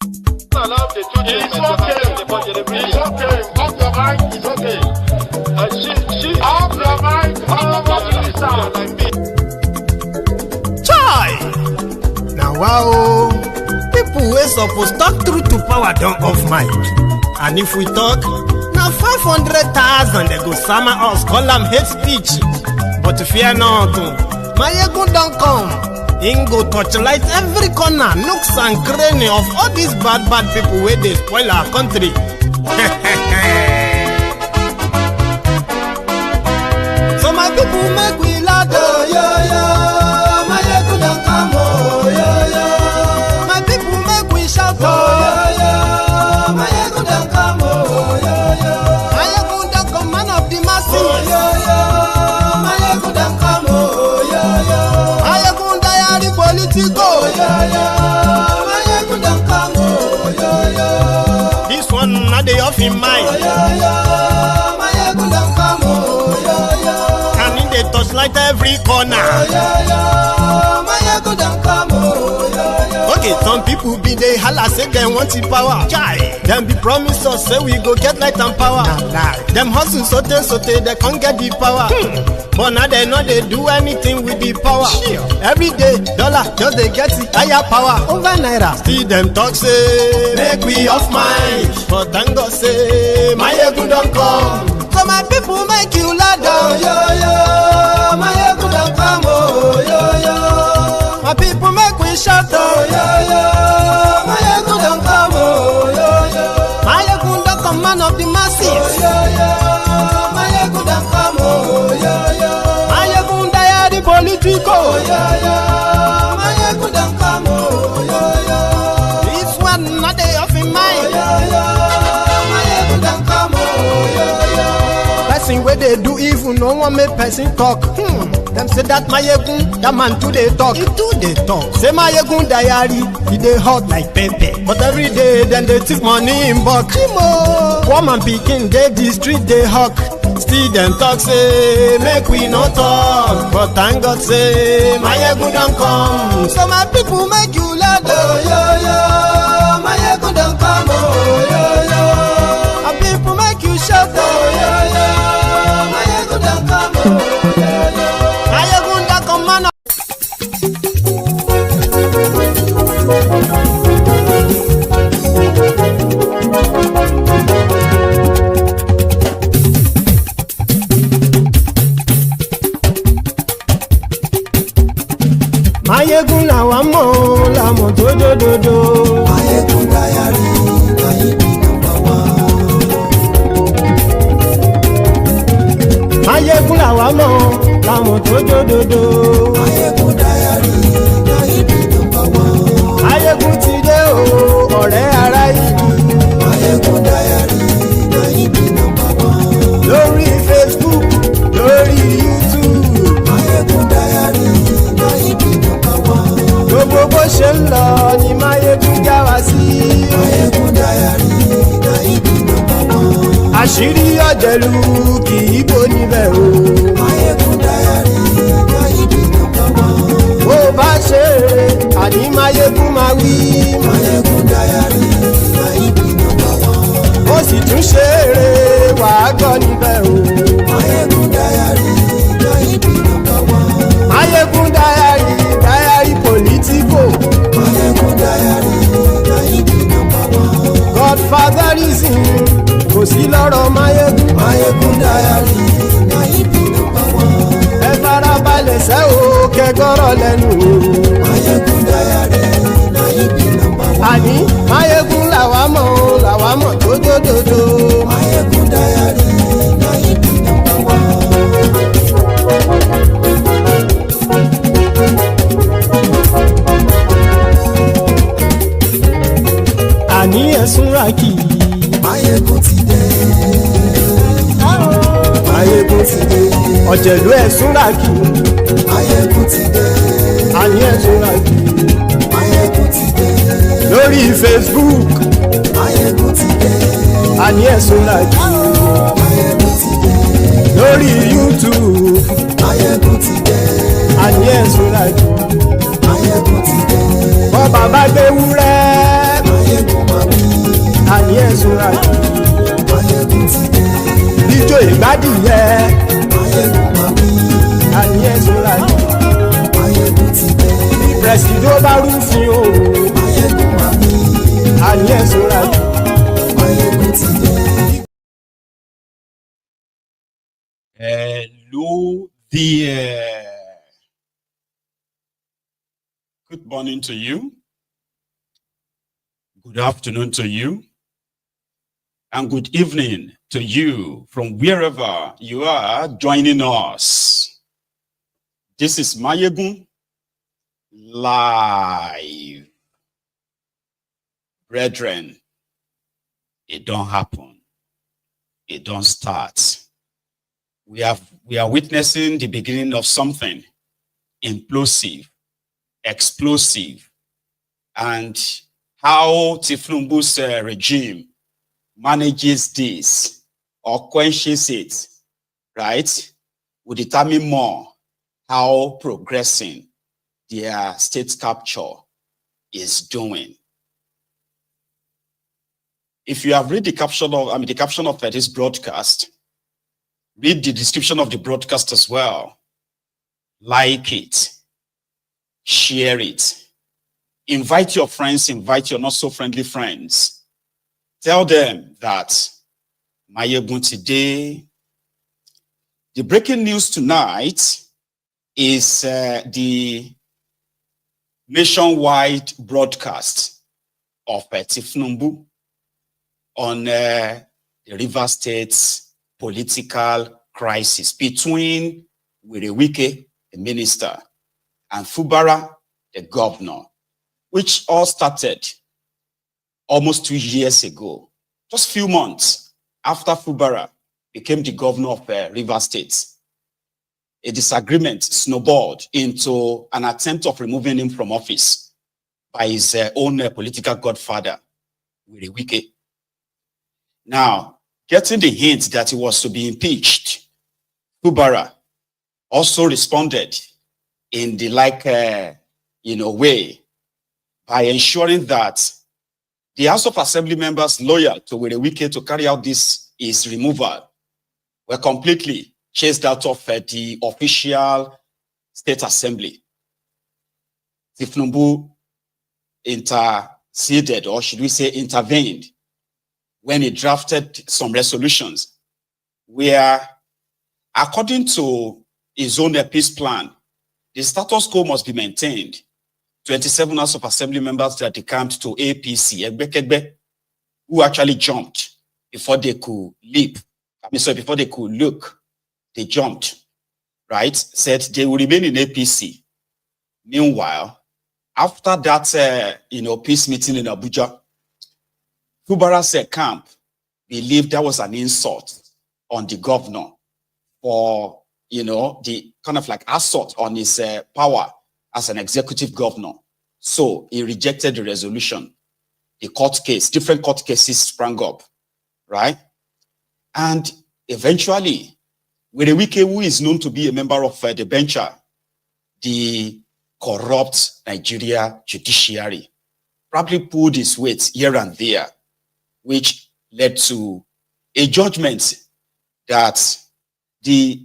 Allow the children it's okay. It's okay. Off your mind. It's okay. She off your mind. Chai! Now wow, people wey suppose talk truth to power don't off mic. And if we talk, now 500,000 they go summer us, call them hate speech. But fear not, my ego don't come. Ingo torchlight every corner, nooks and cranny of all these bad people where they spoil our country. So my people make we loud, my ego don't come, my people make we shout, my ego don't come, my ego don't come, man of the masses, my ego don't come, this one not the off in mind. And in the touchlight every corner. Okay, some people be they holla say they want the power. Chai, them be promise us say we go get light and power. Them hustle sote they can't get the power. But now they know they do anything with the power. Every day, dollar just they get the higher power over naira. Still them talk say make we off mind. But thank God say my ego don't come. So my people make you ladder. My ego don't come. My people make we shout. My ego don't come. My ego don't come, man of the masses. My ego don't come. Political, my ego don't come. This one not day off in mind. My ego don't come. Person where they do evil, no one make person talk. Them say that my ego, that man too they talk. He too they talk. Say my ego diary, he they hot like pepper. But every day then they take money in bulk. Woman picking, they the street they hawk. Still them talk say make we no talk, but thank God say my ego don't come. So my people make you loud, my ego don't come. My people make you shout, my ego don't come. My ego don't come, man. Mayegun la wa mo la mo dodododo. Mayegun diary, na ibi number 1. Mayegun la wa mo la mo dodododo. Mayegun diary, na ibi number 1. Mayegun ti dé o, ọ̀rẹ́ ará ìlú. Mayegun diary, na ibi number 1. Lórí Facebook, lórí YouTube. Mayegun diary, na ibi number 1. Gbogbo bó ṣe ń lọ ni Mayegun já wa sí. Mayegun diary, na ibi number 1. Àṣírí ọ̀jẹ̀lú kì í bò níbẹ̀ o. Mayegun diary, na ibi number 1. Bó bá ṣe eré, àní Mayegun máa wí. Mayegun diary, na ibi number 1. Ó sì tún ṣe eré, wàá gbọ́ níbẹ̀ o. Mayegun diary, na ibi number 1. Mayegun diary, diary political. Mayegun diary, na ibi number 1. Godfatherism, kò sí lọ́rọ̀ Mayegun. Mayegun diary, na ibi number 1. Ẹ farabalẹ̀ sẹ́ o, kẹgọ́rọ̀ lẹ́nu o. Mayegun diary, na ibi number 1. Àní Mayegun làwa mọ̀ tó dòdòdò. Mayegun diary, na ibi number 1. Àní ẹ̀sùn rákì. Mayegun ti dé. Mayegun ti dé. Ọ̀jẹ̀lú ẹ̀sùn rákì. Mayegun ti dé. Àní ẹ̀sùn rákì. Mayegun ti dé. Lórí Facebook. Mayegun ti dé. Àní ẹ̀sùn rákì. Mayegun ti dé. Lórí YouTube. Mayegun ti dé. Àní ẹ̀sùn rákì. Mayegun ti dé. Bọ́ bàbá gbé wúrẹ́. Mayegun àní ẹ̀sùn rájò. Ìjọ ìgbádìyẹ. Àní ẹ̀sùn rájò. Pẹ̀sìdó bá rúfin o. Àní ẹ̀sùn rájò. Hello there. Good morning to you. Good afternoon to you. And good evening to you from wherever you are joining us. This is Mayegun live. Brethren, it don't happen. It don't start. We are witnessing the beginning of something implosive, explosive, and how Tinubu's regime manages this or quenches it, right, will determine more how progressing their state capture is doing. If you have read the caption of this broadcast, read the description of the broadcast as well. Like it, share it, invite your friends, invite your not so friendly friends. Tell them that Mayegun today. The breaking news tonight is the nationwide broadcast of Tinubu on the River State's political crisis between Wike, the minister, and Fubara, the governor, which all started almost 2 years ago, just a few months after Fubara became the governor of River State. A disagreement snowballed into an attempt of removing him from office by his own political godfather, Wike. Now, getting the hint that he was to be impeached, Fubara also responded in the way by ensuring that the House of Assembly members loyal to Wike to carry out his removal were completely chased out of the official state assembly. Tinubu interceded, or should we say intervened, when he drafted some resolutions where, according to his own peace plan, the status quo must be maintained. 27 House of Assembly members that decamped to APC, Ogba-Egbema-Ndoni, who actually jumped before they could leap. Before they could look, they jumped, right? Said they will remain in APC. Meanwhile, after that, peace meeting in Abuja, Fubara's camp believed that was an insult on the governor for, the kind of like assault on his power as an executive governor. So he rejected the resolution. The court case, different court cases sprang up, right? And eventually, Wike, who is known to be a member of the bencher, the corrupt Nigeria judiciary, probably pulled his weight here and there, which led to a judgment that the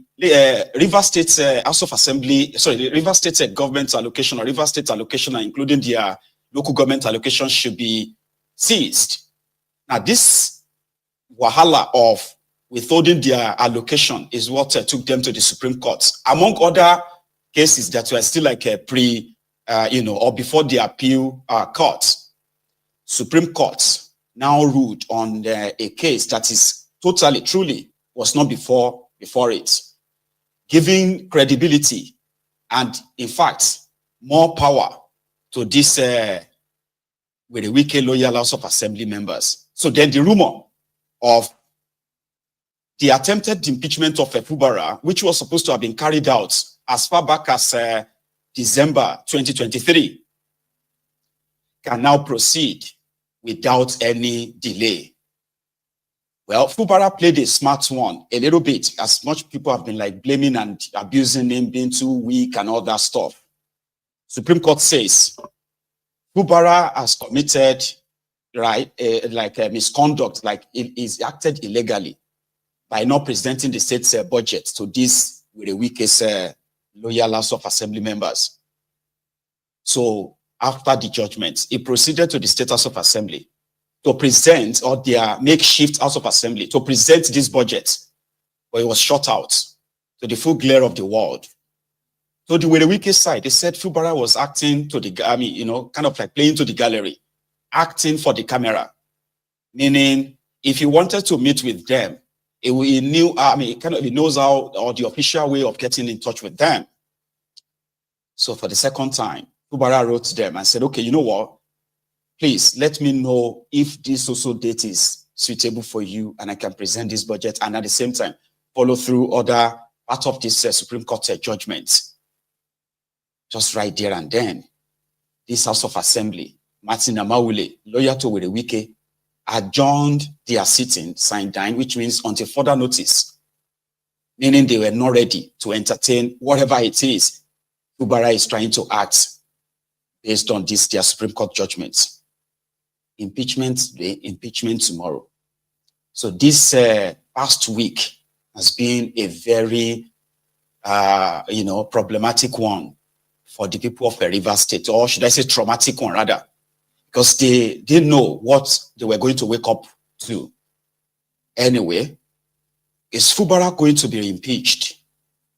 River State House of Assembly, the River State government allocation or River State allocation, including their local government allocation, should be seized. Now, this wahala of withholding their allocation is what took them to the Supreme Court, among other cases that were still like or before the appeal court. Supreme Court now ruled on a case that is totally, truly was not before it, giving credibility and, in fact, more power to this with the Wike loyal House of Assembly members. So then the rumor of the attempted impeachment of Fubara, which was supposed to have been carried out as far back as December 2023, can now proceed without any delay. Well, Fubara played a smart one a little bit, as much people have been like blaming and abusing him, being too weak and all that stuff. Supreme Court says Fubara has committed right, misconduct, like it is acted illegally by not presenting the state's budget to this with a weakest loyal House of Assembly members. So after the judgment, it proceeded to the State House of Assembly to present, or their makeshift House of Assembly, to present this budget, but it was shut out to the full glare of the world. So the Wike side, they said Fubara was acting to the, kind of like playing to the gallery, acting for the camera, meaning if he wanted to meet with them, he knew, he knows how, or the official way of getting in touch with them. So for the second time, Fubara wrote to them and said, okay, you know what? Please let me know if this also date is suitable for you and I can present this budget, and at the same time follow through other part of this Supreme Court judgment. Just right there and then, this House of Assembly, Martin Amawule, lawyer to Wike, adjourned their sitting, signed dine, which means until further notice, meaning they were not ready to entertain whatever it is Fubara is trying to act based on this their Supreme Court judgments. Impeachment today, impeachment tomorrow. So this past week has been a very, problematic one for the people of Rivers State, or should I say traumatic one rather, because they didn't know what they were going to wake up to. Anyway, is Fubara going to be impeached,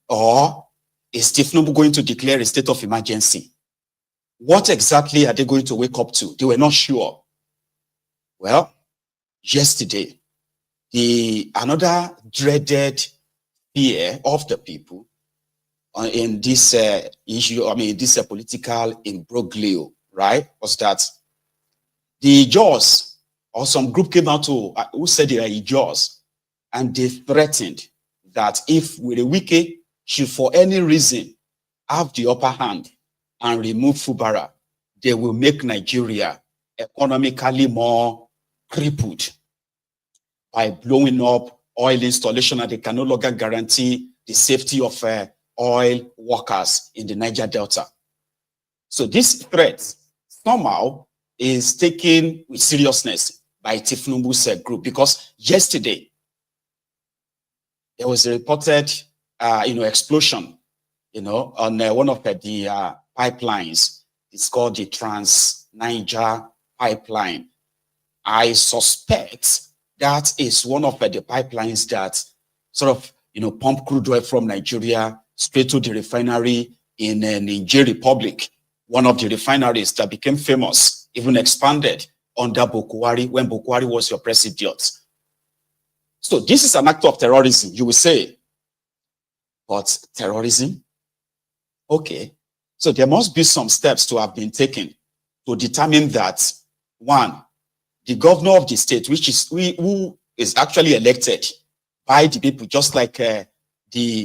or is Tinubu going to declare a state of emergency? What exactly are they going to wake up to? They were not sure. Well, yesterday, another dreaded fear of the people in this issue, this political imbroglio, right, was that the Ijaws, or some group came out who said they are Ijaws, and they threatened that if Wike should for any reason have the upper hand and remove Fubara, they will make Nigeria economically more crippled by blowing up oil installation, and they can no longer guarantee the safety of oil workers in the Niger Delta. So this threat somehow is taken with seriousness by Tinubu's group, because yesterday there was a reported explosion on one of the pipelines. It's called the Trans-Niger pipeline. I suspect that is one of the pipelines that sort of pump crude oil from Nigeria straight to the refinery in Niger Republic, one of the refineries that became famous, even expanded under Buhari when Buhari was your president. So this is an act of terrorism, you will say. But terrorism? Okay. So there must be some steps to have been taken to determine that, one, the governor of the state, who is actually elected by the people, just like the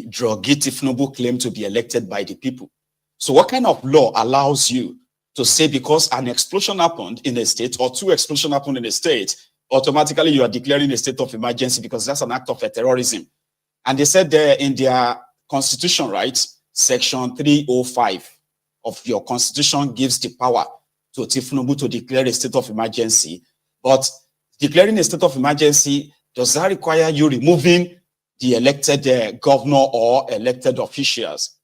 druggy Tinubu claimed to be elected by the people. So what kind of law allows you to say because an explosion happened in a state or two explosions happened in a state, automatically you are declaring a state of emergency because that's an act of terrorism? And they said there in their constitution, right, section 305 of your constitution gives the power to Tinubu to declare a state of emergency. But declaring a state of emergency, does that require you removing the elected governor or elected officials?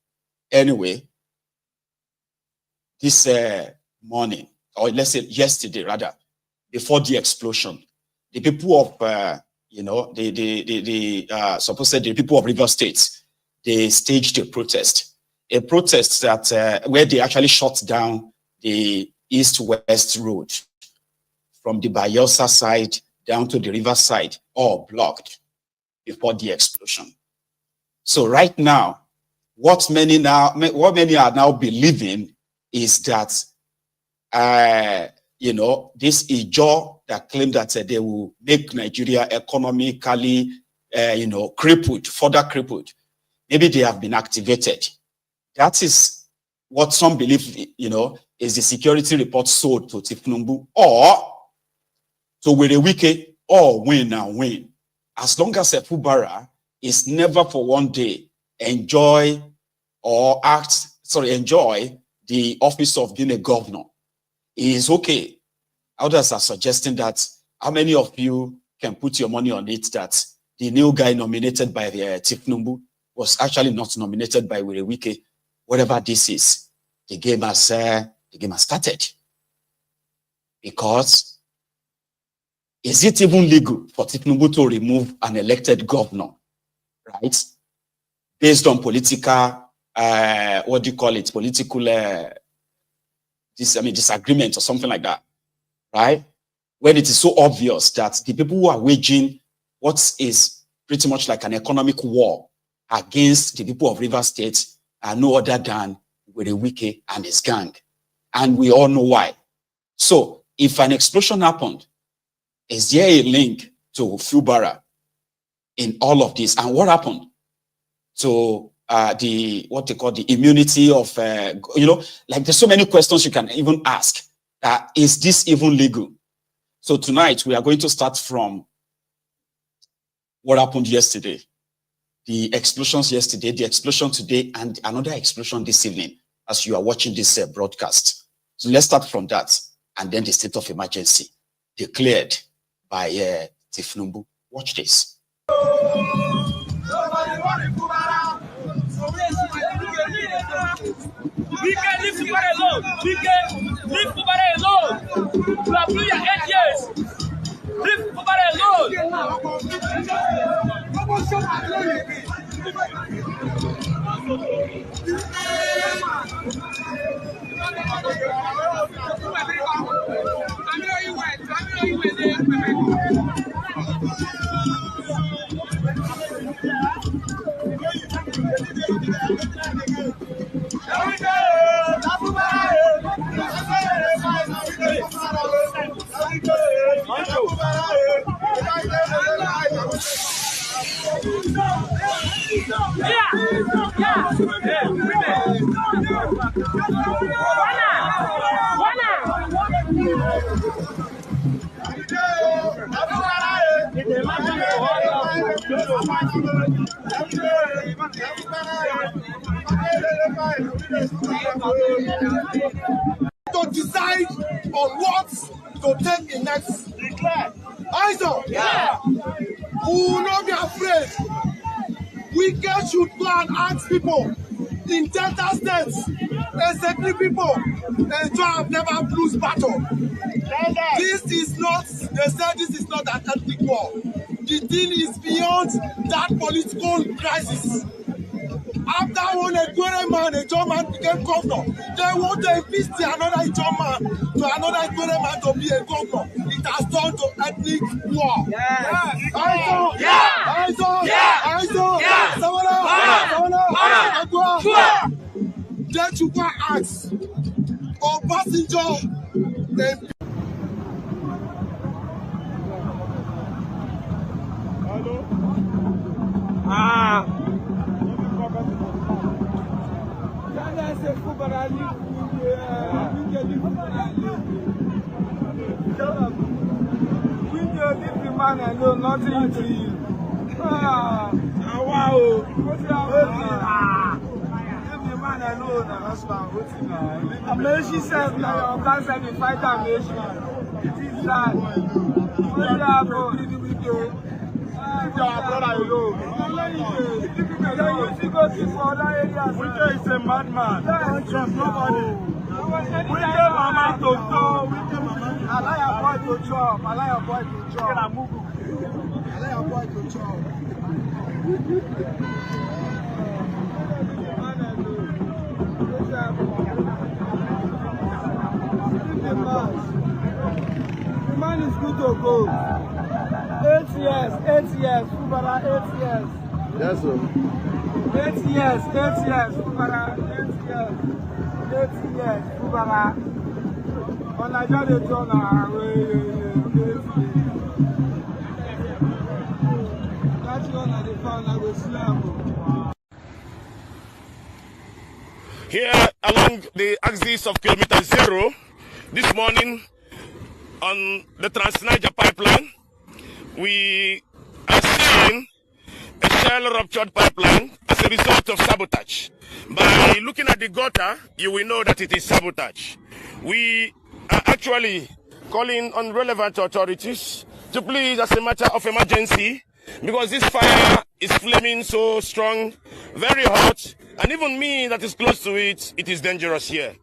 Anyway, this morning, or let's say yesterday rather, before the explosion, the people of, supposedly the people of Rivers State, they staged a protest that where they actually shut down the east-west road from the Bayelsa side down to the river side, all blocked before the explosion. So right now, what many are now believing is that, this Ijaw that claimed that they will make Nigeria economically, crippled, further crippled. Maybe they have been activated. That is what some believe, is the security report sold to Tinubu, or to Wike, or win and win. As long as Fubara is never for one day enjoy the office of being a governor, he is okay. others are suggesting that how many of you can put your money on it that the new guy nominated by Tinubu was actually not nominated by Wike. Whatever this is, the game has started. Because is it even legal for Tinubu to remove an elected governor, right? Based on political, what do you call it? Political disagreement or something like that, right? When it is so obvious that the people who are waging what is pretty much like an economic war against the people of Rivers State are no other than Wike and his gang. And we all know why. So if an explosion happened, is there a link to Fubara in all of this? And what happened to what they call the immunity of, like there's so many questions you can even ask. Is this even legal? So tonight we are going to start from what happened yesterday, the explosions yesterday, the explosion today, and another explosion this evening as you are watching this broadcast. So let's start from that, and then the state of emergency declared by Tinubu. Watch this. We can leave Fubara alone. We can leave Fubara alone. You have been here 8 years. Leave Fubara alone. To decide on what to take in next. Ijaw, yeah. We will not be afraid. Wike should go and ask people in Delta states, exactly people, Ijaw have never lose battle. This is not, they said this is not an ethnic war. The thing is beyond that political crisis. After one Ijaw man became governor, they want to impeach another Ijaw man to another Ijaw man to be a governor. It has turned to ethnic war. Ijaw! Yeah! Ijaw! Yeah! Ijaw! Yeah! Sabala! They should go ask or passenger. Hello? Leave the man alone, nothing to you. Wow. Leave the man alone, Amechi said, now your cancer be fight Amechi. It is that. What's happening? Leave your brother alone. You go to other areas. Wike is a madman. Don't trust nobody. Wike mama to go. Allow your boy to chop. Allow your boy to chop. Allow your boy to chop. The man is good to go. 8 years, Fubara, 8 years. Yes, sir. 8 years, Fubara, 8 years, Fubara. On Niger, they turn away. That's one of the found I will slam. Here along the axis of kilometer 0, this morning on the Trans-Niger pipeline, we are seeing a shell ruptured pipeline as a result of sabotage. By looking at the gutter, you will know that it is sabotage. We are actually calling on relevant authorities to please, as a matter of emergency, because this fire is flaming so strong, very hot, and even me that is close to it, it is dangerous here.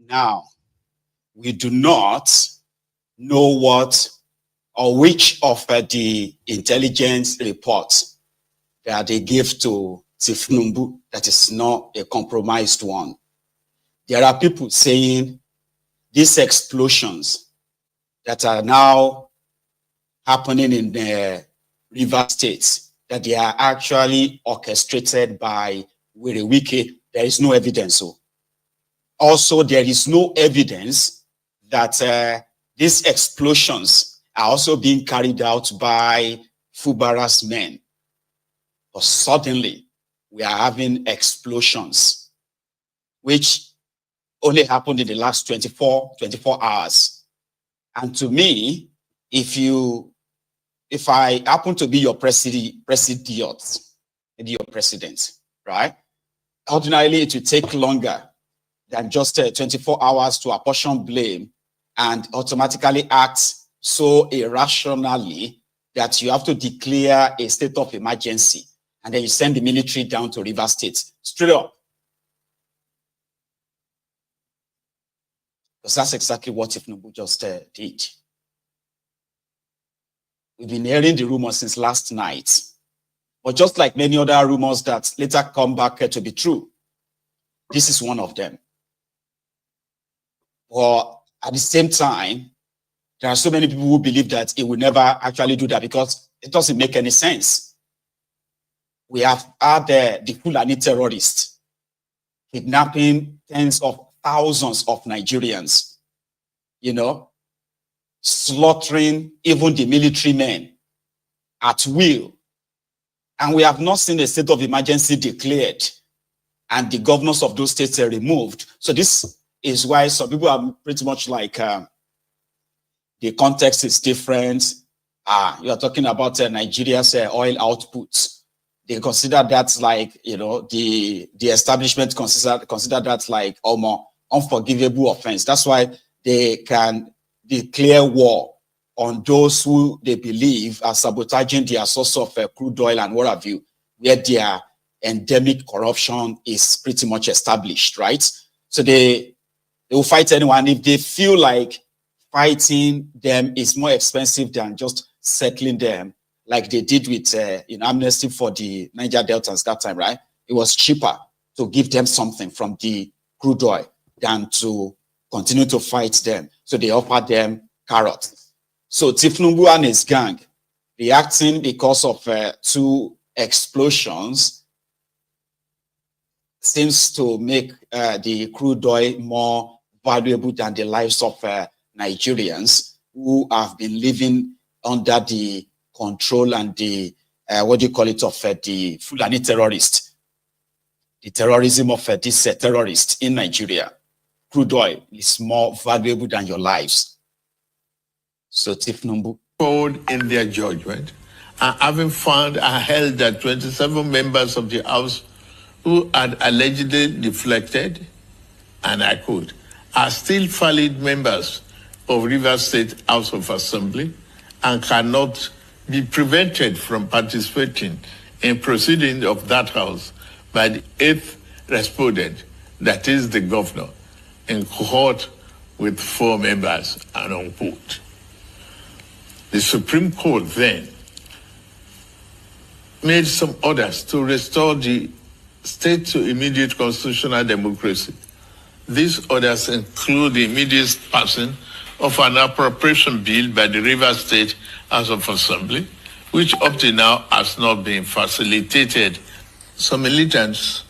Now, we do not know what or which of the intelligence reports that they gave to Tinubu that is not a compromised one. There are people saying these explosions that are now happening in the river states, that they are actually orchestrated by Wike. There is no evidence. So, also, there is no evidence that these explosions are also being carried out by Fubara's men. But suddenly, we are having explosions, which only happened in the last 24 hours. And to me, if I happen to be your president, right? Ordinarily, it will take longer than just 24 hours to apportion blame and automatically act so irrationally that you have to declare a state of emergency and then you send the military down to River State. Straight up. Because that's exactly what Tinubu just did. We've been hearing the rumors since last night. But just like many other rumors that later come back to be true, this is one of them. But at the same time, there are so many people who believe that it will never actually do that because it doesn't make any sense. We have had the Fulani terrorists kidnapping tens of thousands of Nigerians, you know, slaughtering even the military men at will. And we have not seen a state of emergency declared and the governors of those states are removed. So this is why some people are pretty much like the context is different. You are talking about Nigeria's oil outputs. They consider that like, you know, the establishment consider that like almost unforgivable offense. That's why they can declare war on those who they believe are sabotaging their source of crude oil and what have you, where their endemic corruption is pretty much established, right? So they will fight anyone if they feel like fighting them is more expensive than just settling them, like they did with amnesty for the Niger Deltans that time, right? It was cheaper to give them something from the crude oil than to continue to fight them. So they offered them carrots. So Tinubu and his gang reacting because of two explosions seems to make the crude oil more valuable than the lives of Nigerians who have been living under the control and the, of the Fulani terrorists, the terrorism of this terrorist in Nigeria. Crude oil is more valuable than your lives. So Tinubu forward in their judgment, and having found and held that 27 members of the House who had allegedly deflected, and I quote, are still valid members of Rivers State House of Assembly and cannot be prevented from participating in proceedings of that house by the 8th respondent, that is the governor, in cohort with 4 members, and unquote. The Supreme Court then made some orders to restore the state to immediate constitutional democracy. These orders include the immediate passing of an appropriation bill by the Rivers State House of Assembly, which up to now has not been facilitated. Some militants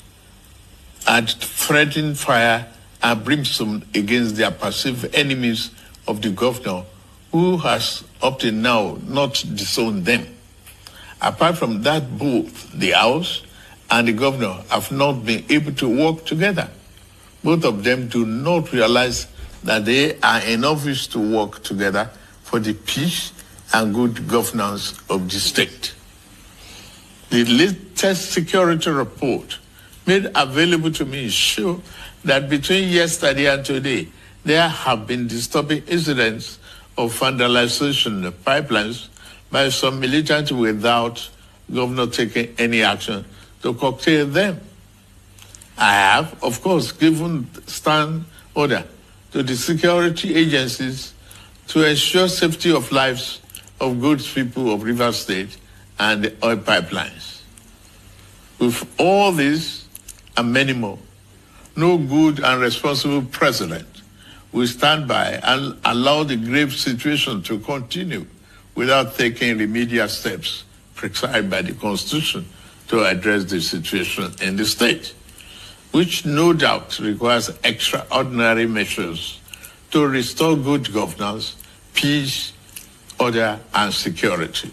had threatened fire and brimstone against their perceived enemies of the governor, who has up to now not disowned them. Apart from that, both the House and the governor have not been able to work together. Both of them do not realize that they are in office to work together for the peace and good governance of the state. The latest security report made available to me show that between yesterday and today, there have been disturbing incidents of vandalization of pipelines by some militants without governor taking any action to curtail them. I have, of course, given stand order to the security agencies to ensure safety of lives of good people of Rivers State and the oil pipelines. With all this and many more, no good and responsible president will stand by and allow the grave situation to continue without taking remedial steps prescribed by the Constitution to address the situation in the state, which no doubt requires extraordinary measures to restore good governance, peace, order, and security.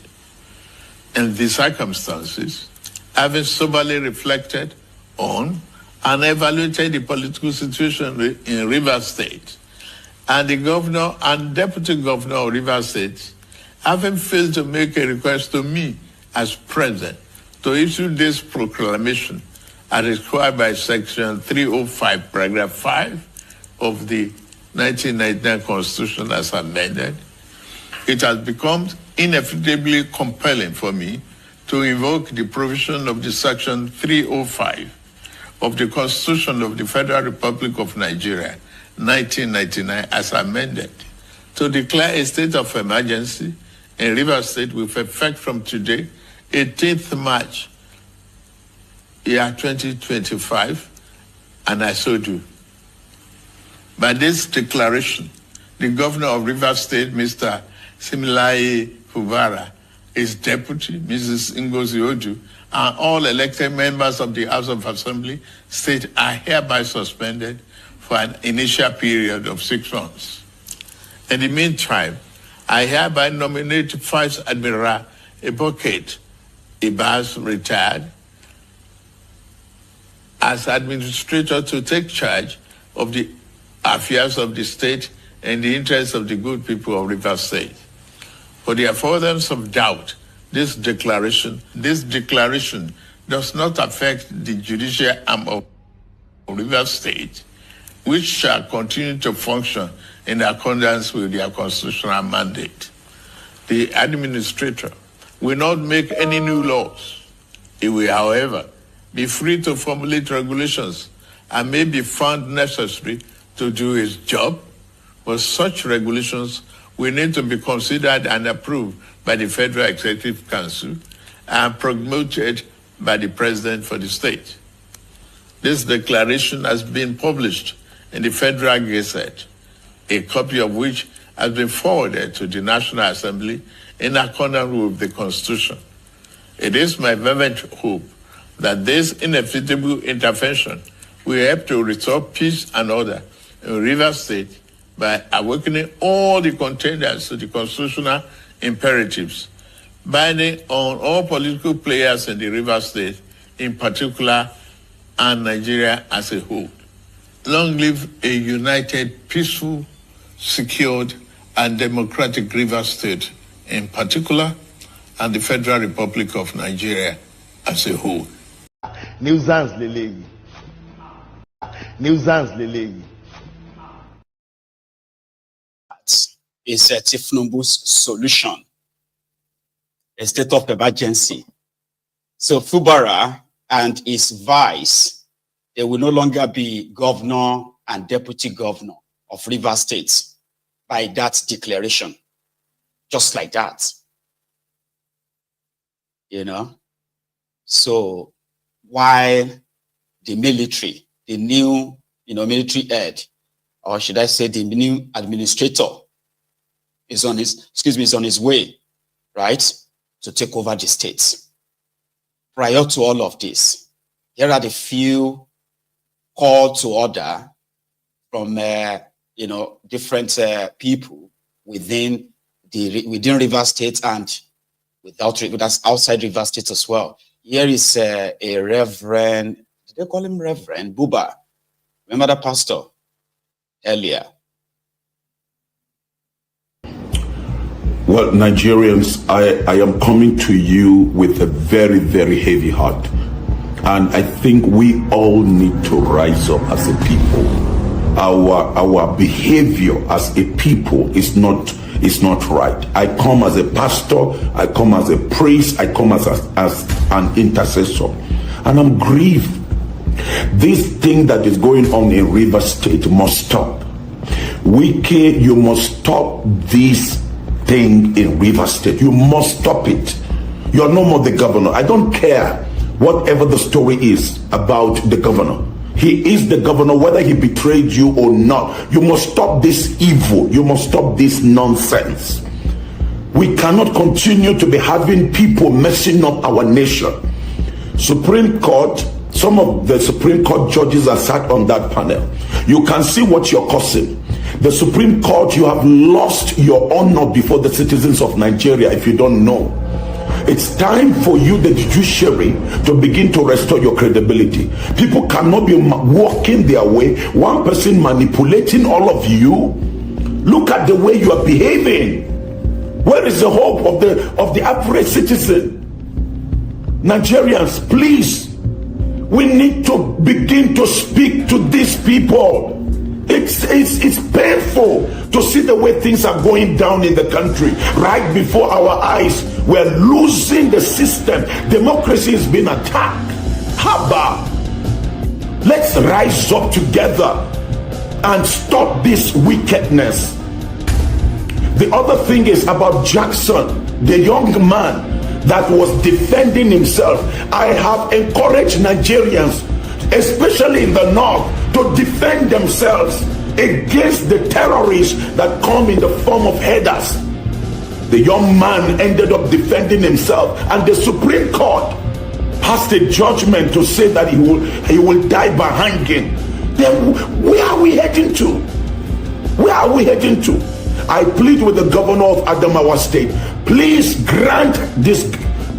In these circumstances, having soberly reflected on and evaluated the political situation in Rivers State, and the governor and deputy governor of Rivers State having failed to make a request to me as president to issue this proclamation as required by Section 305, Paragraph 5 of the 1999 Constitution as amended, it has become inevitably compelling for me to invoke the provision of the Section 305 of the Constitution of the Federal Republic of Nigeria, 1999, as amended, to declare a state of emergency in Rivers State with effect from today, 18th March, year 2025, and I so do. By this declaration, the governor of Rivers State, Mr. Sim Fubara, his deputy, Mrs. Ngozi Odu, and all elected members of the House of Assembly state are hereby suspended for an initial period of 6 months. In the meantime, I hereby nominate Vice Admiral Ibokette Ibas, retired, as administrator to take charge of the affairs of the state in the interest of the good people of Rivers State. For the avoidance of doubt, this declaration does not affect the judicial arm of Rivers State, which shall continue to function in accordance with their constitutional mandate. The administrator will not make any new laws. He will, however, be free to formulate regulations and may be found necessary to do his job, but such regulations will need to be considered and approved by the Federal Executive Council and promoted by the President for the state. This declaration has been published in the Federal Gazette, a copy of which has been forwarded to the National Assembly in accordance with the Constitution. It is my fervent hope that this inevitable intervention will help to restore peace and order in Rivers State by awakening all the contenders to the constitutional imperatives, binding on all political players in the Rivers State in particular and Nigeria as a whole. Long live a united, peaceful, secured, and democratic Rivers State in particular, and the Federal Republic of Nigeria as a whole. Nuisance leleyi. Nuisance leleyi. Is Tinubu's solution, a state of emergency. So Fubara and his vice, they will no longer be governor and deputy governor of Rivers State by that declaration. Just like that. You know? So while the military, the new, military head, or should I say the new administrator, is on his way, right, to take over the states. Prior to all of this, here are the few call to order from different people within Rivers State and that's outside Rivers State as well. Here is a Reverend, did they call him Reverend Buba? Remember the pastor earlier? Well, Nigerians, I am coming to you with a very, very heavy heart. And I think we all need to rise up as a people. Our behavior as a people is not right. I come as a pastor, I come as a priest, I come as an intercessor. And I'm grieved. This thing that is going on in Rivers State must stop. Wike, you must stop this thing in Rivers State. You must stop it. You are no more the governor. I don't care whatever the story is about the governor. He is the governor, whether he betrayed you or not. You must stop this evil. You must stop this nonsense. We cannot continue to be having people messing up our nation. Supreme Court, some of the Supreme Court judges are sat on that panel. You can see what you're causing. The Supreme Court, you have lost your honor before the citizens of Nigeria if you don't know. It's time for you, the judiciary, to begin to restore your credibility. People cannot be walking their way, one person manipulating all of you. Look at the way you are behaving. Where is the hope of the average citizen? Nigerians, please, we need to begin to speak to these people. It's painful to see the way things are going down in the country right before our eyes. We're losing the system. Democracy is being attacked. Haba, let's rise up together and stop this wickedness. The other thing is about Jackson, the young man that was defending himself. I have encouraged Nigerians, especially in the north, to defend themselves against the terrorists that come in the form of headers. The young man ended up defending himself, and the Supreme Court passed a judgment to say that he will die by hanging. Then where are we heading to? Where are we heading to? I plead with the governor of Adamawa State, please grant this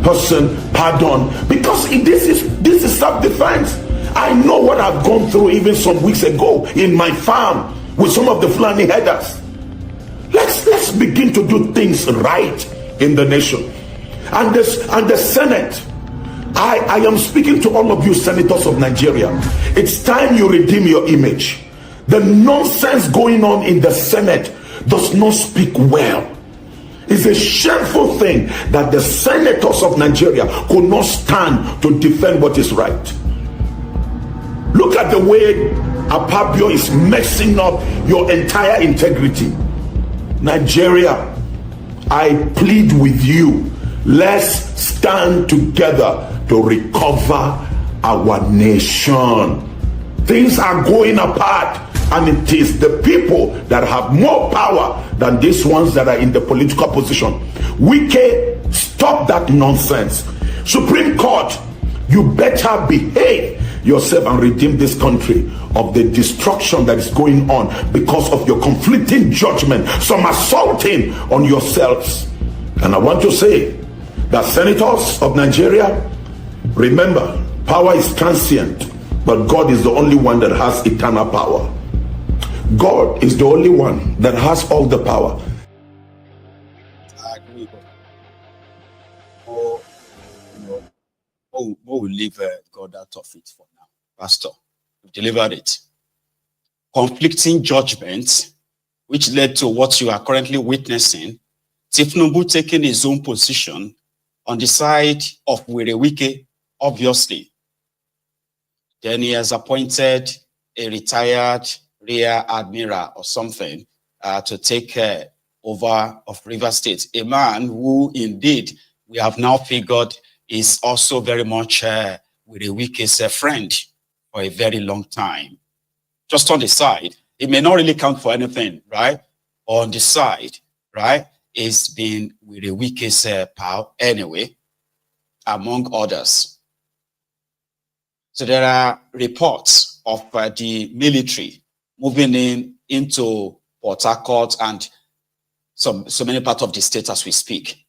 person pardon, because this is self-defense. I know what I've gone through even some weeks ago in my farm with some of the Fulani headers. Let's begin to do things right in the nation. And the Senate, I am speaking to all of you senators of Nigeria. It's time you redeem your image. The nonsense going on in the Senate does not speak well. It's a shameful thing that the senators of Nigeria could not stand to defend what is right. Look at the way Apapio is messing up your entire integrity. Nigeria, I plead with you, let's stand together to recover our nation. Things are going apart, and it is the people that have more power than these ones that are in the political position. Wike, stop that nonsense. Supreme Court, you better behave yourself and redeem this country of the destruction that is going on because of your conflicting judgment, some assaulting on yourselves. And I want to say that senators of Nigeria, remember, power is transient, but God is the only one that has eternal power. God is the only one that has all the power. I agree. We'll leave God out of it for now. Pastor, we've delivered it. Conflicting judgments, which led to what you are currently witnessing. Tinubu taking his own position on the side of Wike, obviously. Then he has appointed a retired rear admiral or something to take over of Rivers State. A man who indeed we have now figured is also very much Wike's friend for a very long time. Just on the side, it may not really count for anything, right? On the side, right, it's been Wike's pal anyway, among others. So there are reports of the military moving into Port Harcourt and so many parts of the state as we speak.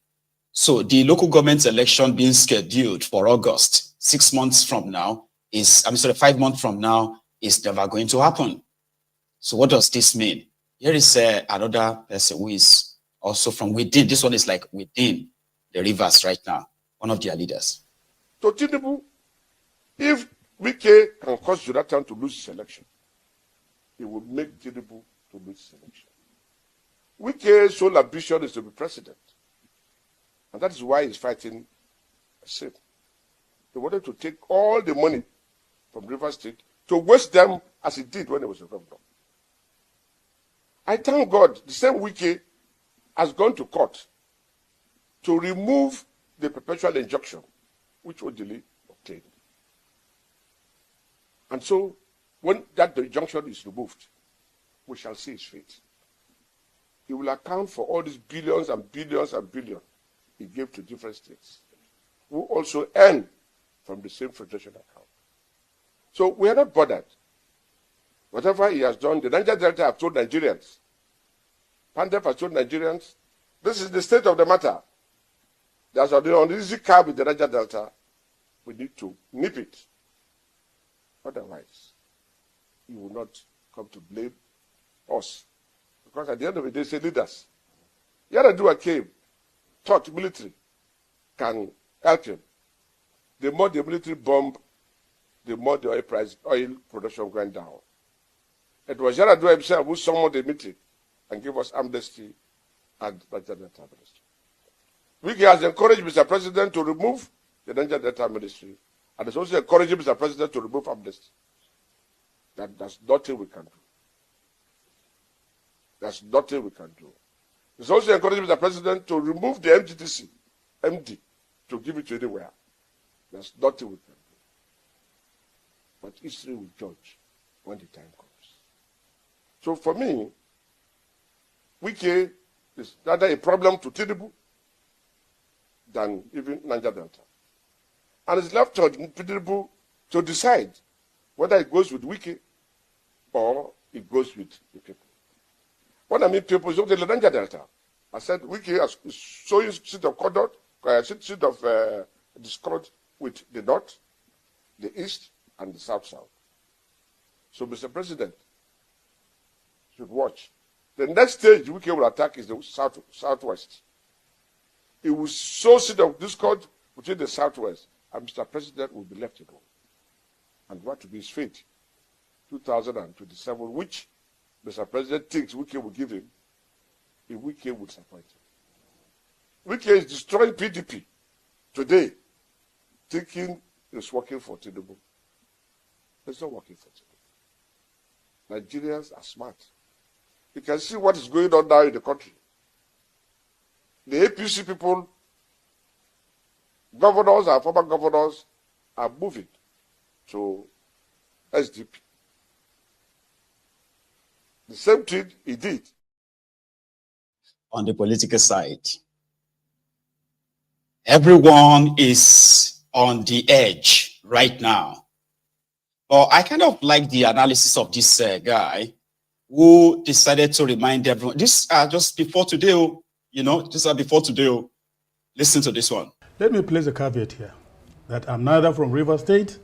So the local government election being scheduled for August, 6 months from now is, 5 months from now is never going to happen. So what does this mean? Here is another person who is also from within. This one is like within the rivers right now, one of their leaders. So Tinubu, if Wike can cause Jonathan to lose his election, he would make Tinubu to lose his election. Wike's sole ambition is to be president. And that is why he's fighting Sim. He wanted to take all the money from River State to waste them as he did when he was a governor. I thank God the same Wike has gone to court to remove the perpetual injunction which Odili obtained. And so when that injunction is removed, we shall see his fate. He will account for all these billions and billions and billions he gave to different states, who also earn from the same federation account. So we are not bothered. Whatever he has done, the Niger Delta have told Nigerians, Pandef has told Nigerians, this is the state of the matter. There's an uneasy curve with the Niger Delta. We need to nip it. Otherwise, he will not come to blame us. Because at the end of the day, say leaders. Yaradua came, thought military can help him. The more the military bomb, the more the oil production went down. It was Yaradua himself who summoned the meeting and gave us amnesty and Niger Delta Ministry. Wike has encouraged Mr. President to remove the Niger Delta Ministry, and has also encouraged Mr. President to remove amnesty. That's nothing we can do. There's nothing we can do. It's also encouraging Mr. President to remove the MDTC, MD, to give it to anywhere. There's nothing we can do. But history will judge when the time comes. So for me, Wike is rather a problem to Tinubu than even Niger Delta. And it's left to Tinubu to decide whether it goes with Wike or it goes with the people. What I mean, people is not the Niger Delta. I said Wike is showing seat of conduct, seat of discord with the north, the east, and the south. So, Mr. President should watch. The next stage Wike will attack is the southwest. It will sow seed of discord between the southwest, and Mr. President will be left alone. And what will be his fate? 2027, which Mr. President thinks Wike will give him, if Wike will disappoint him. Wike is destroying PDP today, thinking it's working for Tinubu. It's not working for Tinubu. Nigerians are smart. You can see what is going on now in the country. The APC people, governors and former governors, are moving to SDP. The same thing he did. On the political side, everyone is on the edge right now. But I kind of like the analysis of this guy who decided to remind everyone. This are just before today, you know, these are before today. Listen to this one. Let me place a caveat here that I'm neither from River State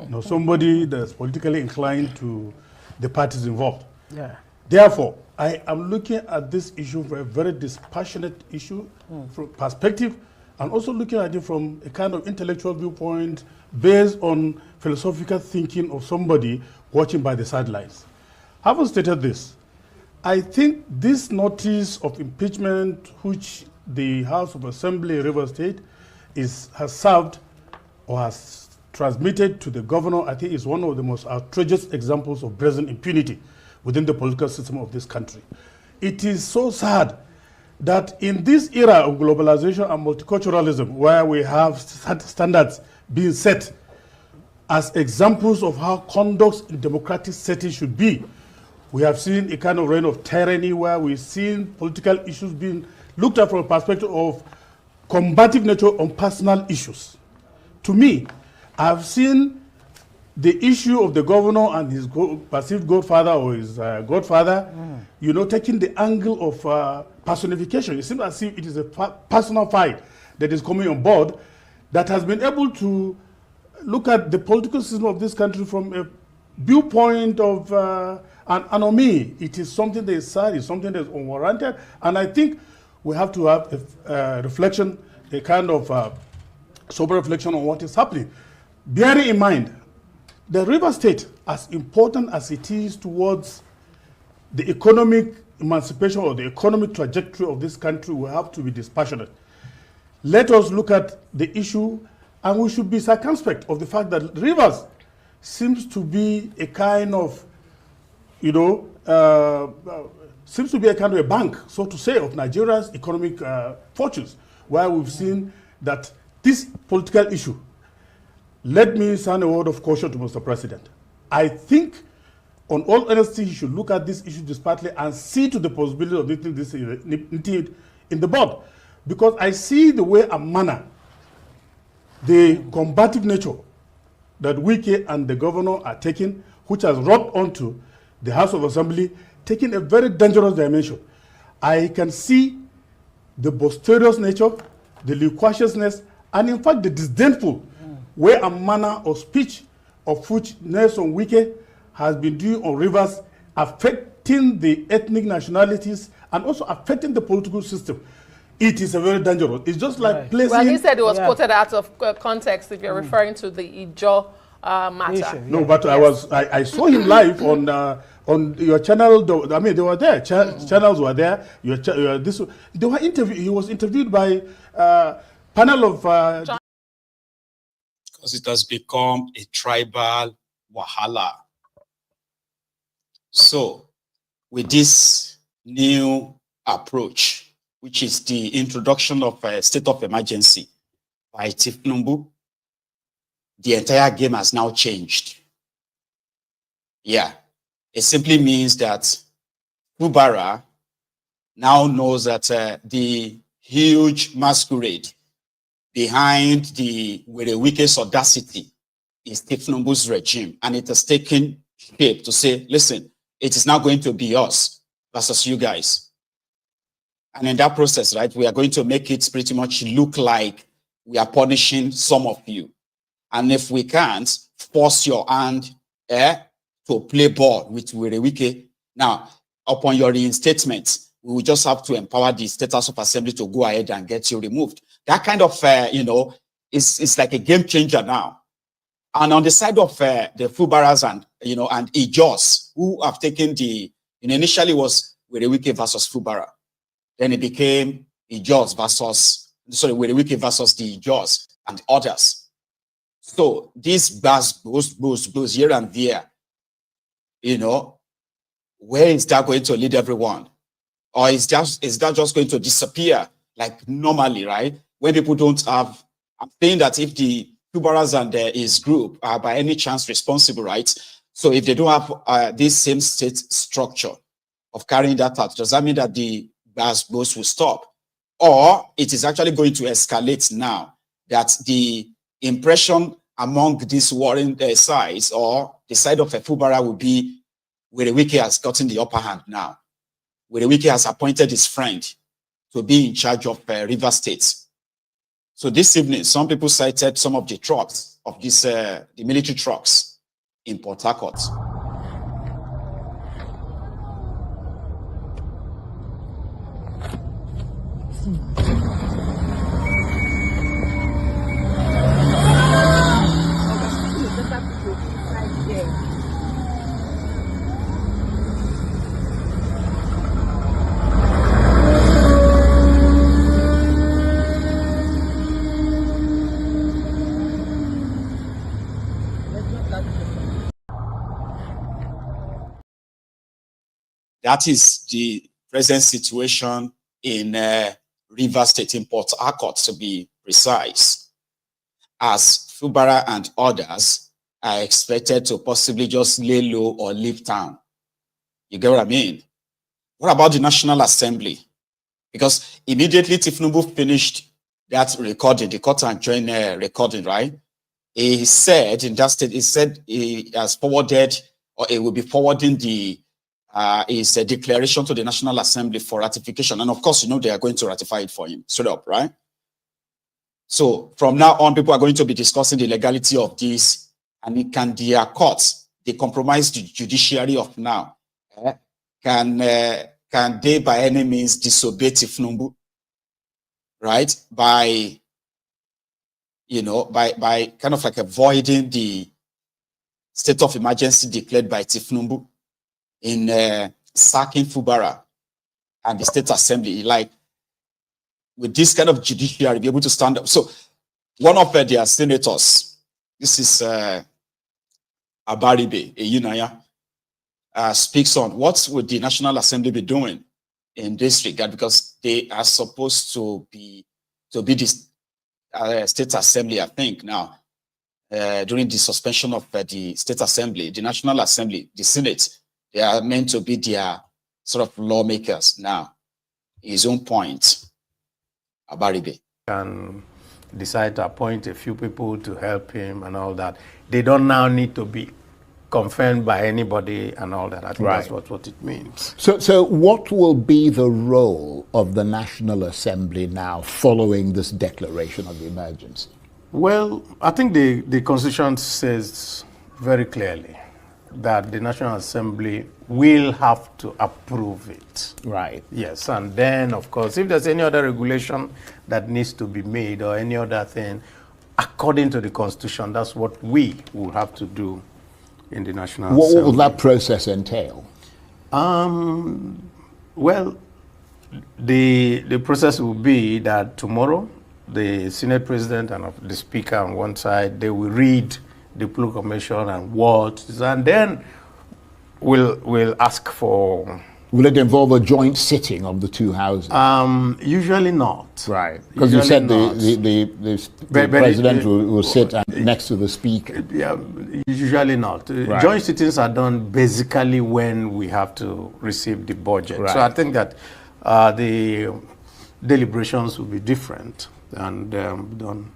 nor somebody that's politically inclined to the parties involved. Yeah. Therefore, I am looking at this issue from a very dispassionate issue from perspective, and also looking at it from a kind of intellectual viewpoint based on philosophical thinking of somebody watching by the sidelines. Having stated this, I think this notice of impeachment which the House of Assembly River State has served or has transmitted to the governor, I think is one of the most outrageous examples of brazen impunity within the political system of this country. It is so sad that in this era of globalization and multiculturalism, where we have standards being set as examples of how conduct in democratic settings should be, we have seen a kind of reign of tyranny where we've seen political issues being looked at from a perspective of combative nature on personal issues. To me, I've seen the issue of the governor and his perceived godfather or his godfather, you know, taking the angle of personification. It seems as if it is a personal fight that is coming on board that has been able to look at the political system of this country from a viewpoint of, and on me, it is something that is sad, it's something that is unwarranted. And I think we have to have a reflection, a kind of sober reflection on what is happening. Bearing in mind, the River State, as important as it is towards the economic emancipation or the economic trajectory of this country, will have to be dispassionate. Let us look at the issue, and we should be circumspect of the fact that Rivers seems to be a kind of, seems to be a kind of a bank, so to say, of Nigeria's economic fortunes, where we've seen that this political issue. Let me sound a word of caution to Mr. President. I think, on all honesty, he should look at this issue dispatchly and see to the possibility of getting this in the board. Because I see the way and manner, the combative nature that Wike and the governor are taking, which has wrought onto the House of Assembly, taking a very dangerous dimension. I can see the boisterous nature, the loquaciousness, and in fact the disdainful way and manner of speech of which Nelson Wike has been doing on Rivers, affecting the ethnic nationalities and also affecting the political system. It is a very dangerous. It's just like placing... Well, he said it was quoted out of context if you're referring to the Ijaw matter. No, but I saw him live on your channel. I mean, they were there. Channels were there. They were interviewed. He was interviewed by panel of... because it has become a tribal wahala. So, with this new approach, which is the introduction of a state of emergency by Tinubu, the entire game has now changed. Yeah, it simply means that Fubara now knows that the huge masquerade behind the Wike's audacity is Tinubu's regime, and it has taken shape to say, listen, it is now going to be us versus you guys. And in that process, right, we are going to make it pretty much look like we are punishing some of you. And if we can't, force your hand to play ball with Wike. Now, upon your reinstatement, we will just have to empower the State House of Assembly to go ahead and get you removed. That kind of, it's like a game changer now. And on the side of the Fubaras and, and Ijaws, who have taken initially was Wike versus Fubara. Then it became Wike versus the Ijaws and others. So this buzz goes here and there. Where is that going to lead everyone? Or is that just going to disappear like normally, right? When people don't have, I'm saying that if the Fubaras and his group are by any chance responsible, right? So if they don't have this same state structure of carrying that out, does that mean that the buzz will stop? Or it is actually going to escalate now, that the impression among these warring sides or the side of a Fubara will be where Wike has gotten the upper hand now, where Wike has appointed his friend to be in charge of River State. So this evening, some people cited some of the trucks of this, the military trucks in Port Harcourt. That is the present situation in River State, in Port Harcourt, to be precise, as Fubara and others are expected to possibly just lay low or leave town. You get what I mean? What about the National Assembly? Because immediately Tinubu finished that recording, the cut and join recording, right? He said in that state, he said he has forwarded, or he will be forwarding his declaration to the National Assembly for ratification. And of course, they are going to ratify it for him, straight up, right? So from now on, people are going to be discussing the legality of this, and can their courts, they compromise the judiciary of now, can they by any means disobey Tinubu right? By, you know, by kind of like avoiding the state of emergency declared by Tinubu in sacking Fubara and the State Assembly, like with this kind of judiciary, be able to stand up. So one of their senators, this is Abaribe Eyinaya, speaks on what would the National Assembly be doing in this regard, because they are supposed to be this State Assembly, I think, now. During the suspension of the State Assembly, the National Assembly, the Senate, they are meant to be their sort of lawmakers now. His own point, Abaribe can decide to appoint a few people to help him and all that. They don't now need to be confirmed by anybody and all that. I think that's what it means. So what will be the role of the National Assembly now following this declaration of emergency? Well, I think the Constitution says very clearly that the National Assembly will have to approve it. Right. Yes, and then, of course, if there's any other regulation that needs to be made or any other thing, according to the Constitution, that's what we will have to do in the National Assembly. What will that process entail? Well, the process will be that tomorrow, the Senate President and the Speaker on one side, they will read the proclamation and words, and then we'll ask for... Will it involve a joint sitting of the two houses? Usually not. Right, because you said the President will sit next to the Speaker. Yeah, usually not. Right. Joint sittings are done basically when we have to receive the budget. Right. So I think that the deliberations will be different and done.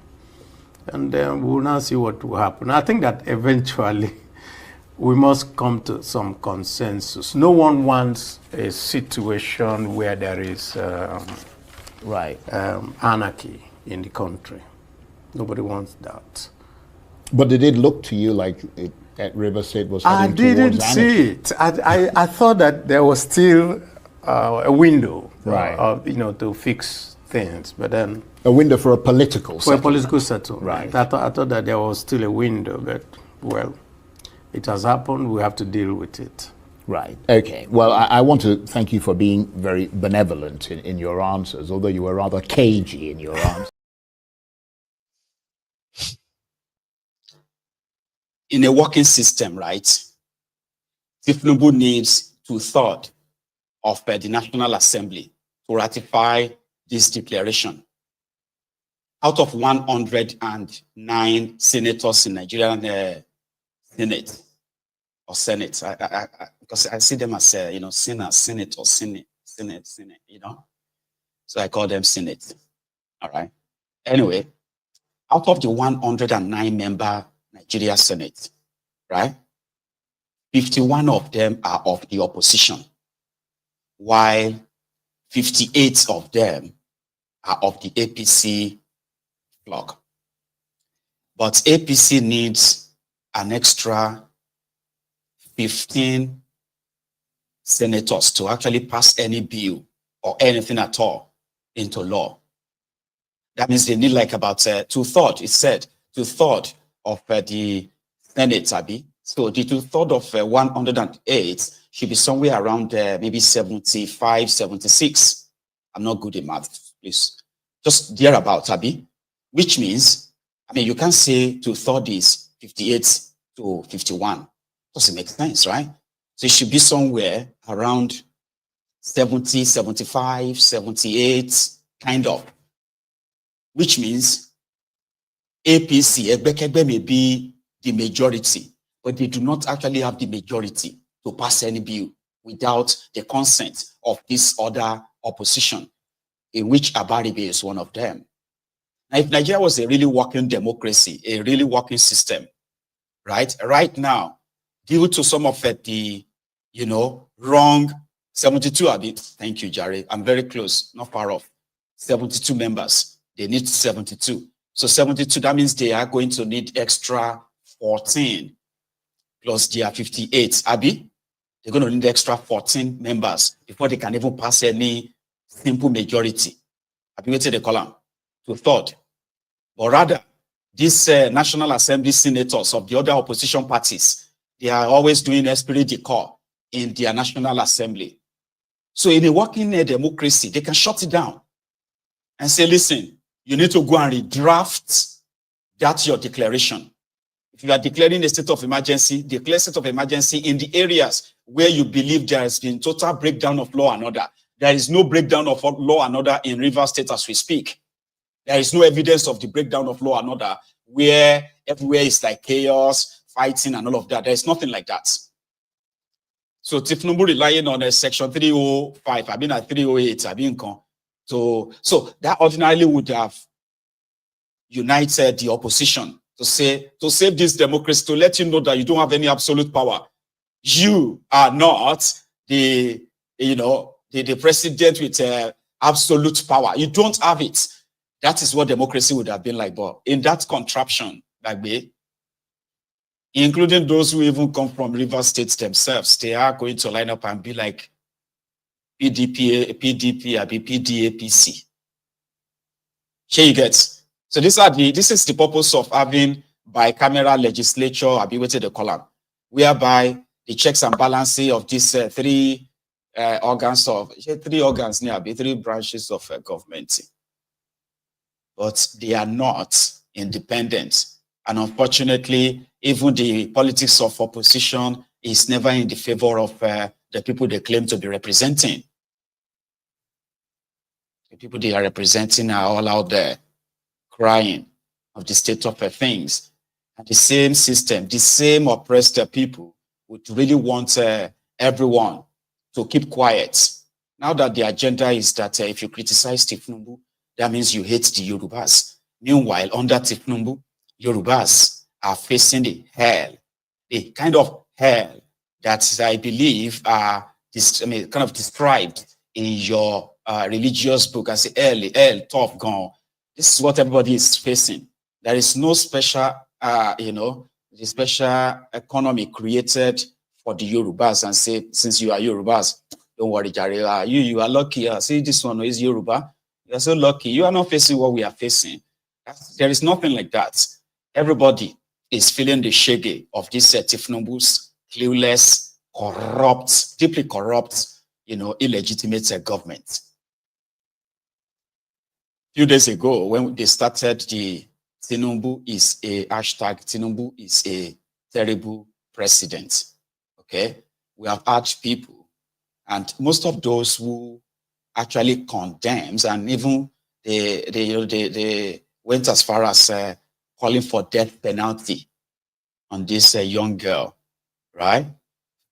And we'll now see what will happen. I think that eventually we must come to some consensus. No one wants a situation where there is anarchy in the country. Nobody wants that. But did it look to you like that River State was heading towards anarchy? I didn't see it. I thought that there was still a window, to fix things, but then a window for a political settlement. For a political settlement. Right. I thought that there was still a window, but well, it has happened. We have to deal with it. Right. Okay. Well, I want to thank you for being very benevolent in your answers, although you were rather cagey in your answers. In a working system, right, Tinubu needs 2/3 of the National Assembly to ratify this declaration. Out of 109 senators in Nigerian Senate, because I see them as, senators, Senate, So I call them Senate, all right? Anyway, out of the 109 member Nigeria Senate, right, 51 of them are of the opposition, while 58 of them are of the APC bloc. But APC needs an extra 15 senators to actually pass any bill or anything at all into law. That means they need like about 2/3, it said, 2/3 of the Senate, Abi. So the 2/3 of 108 should be somewhere around maybe 75, 76. I'm not good in math, please. Just thereabout, Abi. Which means, you can't say 2/3 is 58 to 51. Doesn't make sense, right? So it should be somewhere around 70, 75, 78, kind of. Which means APC, Ogba-Egbema may be the majority, but they do not actually have the majority to pass any bill without the consent of this other opposition, in which Abaribe is one of them. Now, if Nigeria was a really working democracy, a really working system, right now, due to some of the, wrong 72, thank you, Jerry. I'm very close, not far off. 72 members, they need 72. So 72, that means they are going to need extra 14 plus their 58. Abi, they're going to need extra 14 members before they can even pass any simple majority. Abi, wait till they call them. to third. But rather, these National Assembly senators of the other opposition parties, they are always doing esprit de corps in their National Assembly. So in a working democracy, they can shut it down and say, listen, you need to go and redraft that your declaration. If you are declaring a state of emergency, declare state of emergency in the areas where you believe there has been total breakdown of law and order. There is no breakdown of law and order in Rivers State as we speak. There is no evidence of the breakdown of law and order where everywhere is like chaos, fighting and all of that. There is nothing like that. So Tinubu relying on a section 305, I mean at 308, I mean, so that ordinarily would have united the opposition to say, to save this democracy, to let you know that you don't have any absolute power. You are not the president with absolute power. You don't have it. That is what democracy would have been like. But in that contraption, including those who even come from river states themselves, they are going to line up and be like PDP, PDAPC. Here you get. So this is the purpose of having bicameral legislature, waited the column, whereby the checks and balances of these three branches of government. But they are not independent. And unfortunately, even the politics of opposition is never in the favor of the people they claim to be representing. The people they are representing are all out there crying of the state of things. And the same system, the same oppressed people would really want everyone to keep quiet. Now that the agenda is that if you criticize Tinubu, that means you hate the Yorubas. Meanwhile, under Tinubu, Yorubas are facing the kind of hell that I believe are kind of described in your religious book as hell, tough, gone. This is what everybody is facing. There is no special, the special economy created for the Yorubas and say, since you are Yorubas, don't worry, Jare, you are lucky. See, this one is Yoruba. You are so lucky. You are not facing what we are facing. There is nothing like that. Everybody is feeling the shege of this Tinubu's clueless, corrupt, deeply corrupt, illegitimate government. Few days ago, when they started the Tinubu is a terrible president. Okay, we have urged people, and most of those who actually condemns, and even they went as far as calling for death penalty on this young girl, right?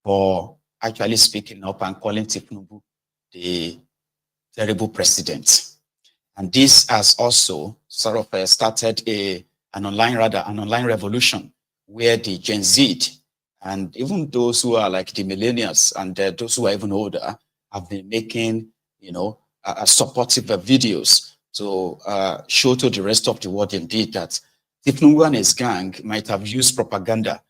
For actually speaking up and calling Tinubu the terrible president. And this has also sort of started an online revolution where the Gen Z and even those who are like the millennials and those who are even older have been making, supportive videos to show to the rest of the world indeed that Tinubu and his gang might have used propaganda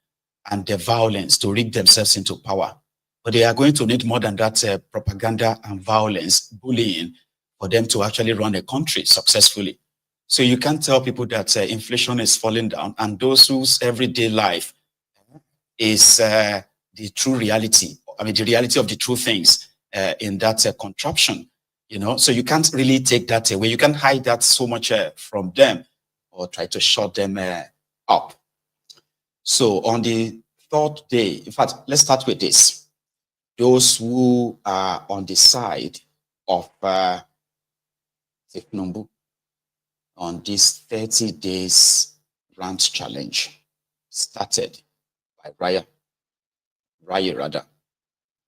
and the violence to rig themselves into power. But they are going to need more than that propaganda and violence, bullying, for them to actually run a country successfully. So you can't tell people that inflation is falling down and those whose everyday life is the true reality, the reality of the true things in that contraption, So you can't really take that away. You can't hide that so much from them or try to shut them up. So on the third day, in fact, let's start with this. Those who are on the side of Tinubu on this 30 days rant challenge started by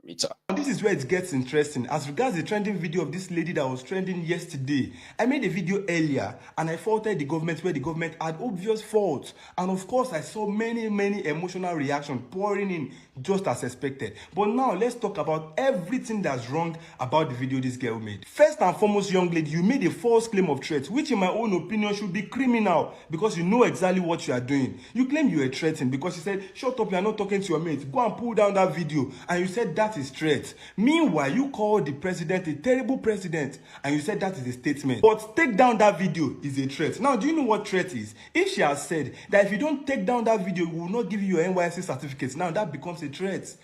Rita. And this is where it gets interesting. As regards the trending video of this lady that was trending yesterday, I made a video earlier and I faulted the government where the government had obvious faults. And of course, I saw many emotional reactions pouring in just as expected. But now let's talk about everything that's wrong about the video this girl made. First and foremost, young lady, you made a false claim of threat, which in my own opinion should be criminal because you know exactly what you are doing. You claim you were threatened because you said, shut up, you are not talking to your mate. Go and pull down that video. And you said that is threat. Meanwhile, you called the president a terrible president and you said that is a statement. But take down that video is a threat. Now, do you know what threat is? If she has said that if you don't take down that video, we will not give you your NYSC certificates, now that becomes a threat.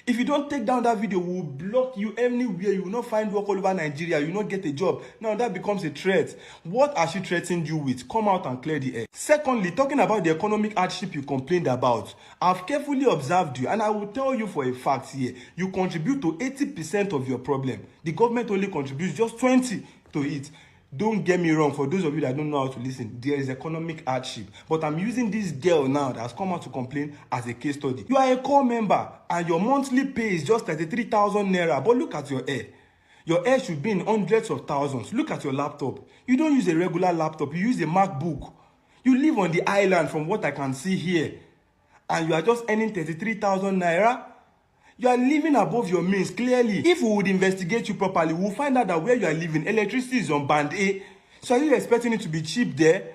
If you don't take down that video, we will block you anywhere. You will not find work all over Nigeria. You will not get a job. Now that becomes a threat. What has she threatened you with? Come out and clear the air. Secondly, talking about the economic hardship you complained about, I've carefully observed you and I will tell you for a fact here, you contribute to 80% of your problem. The government only contributes just 20% to it. Don't get me wrong, for those of you that don't know how to listen, there is economic hardship. But I'm using this girl now that has come out to complain as a case study. You are a core member and your monthly pay is just 33,000 naira. But look at your hair. Your hair should be in hundreds of thousands. Look at your laptop. You don't use a regular laptop, you use a MacBook. You live on the island from what I can see here. And you are just earning 33,000 naira. You are living above your means, clearly. If we would investigate you properly, we'll find out that where you are living, electricity is on band A. So are you expecting it to be cheap there?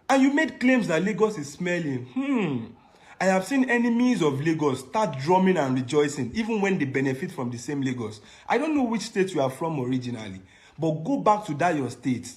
And you made claims that Lagos is smelling. I have seen enemies of Lagos start drumming and rejoicing, even when they benefit from the same Lagos. I don't know which state you are from originally, but go back to that your state.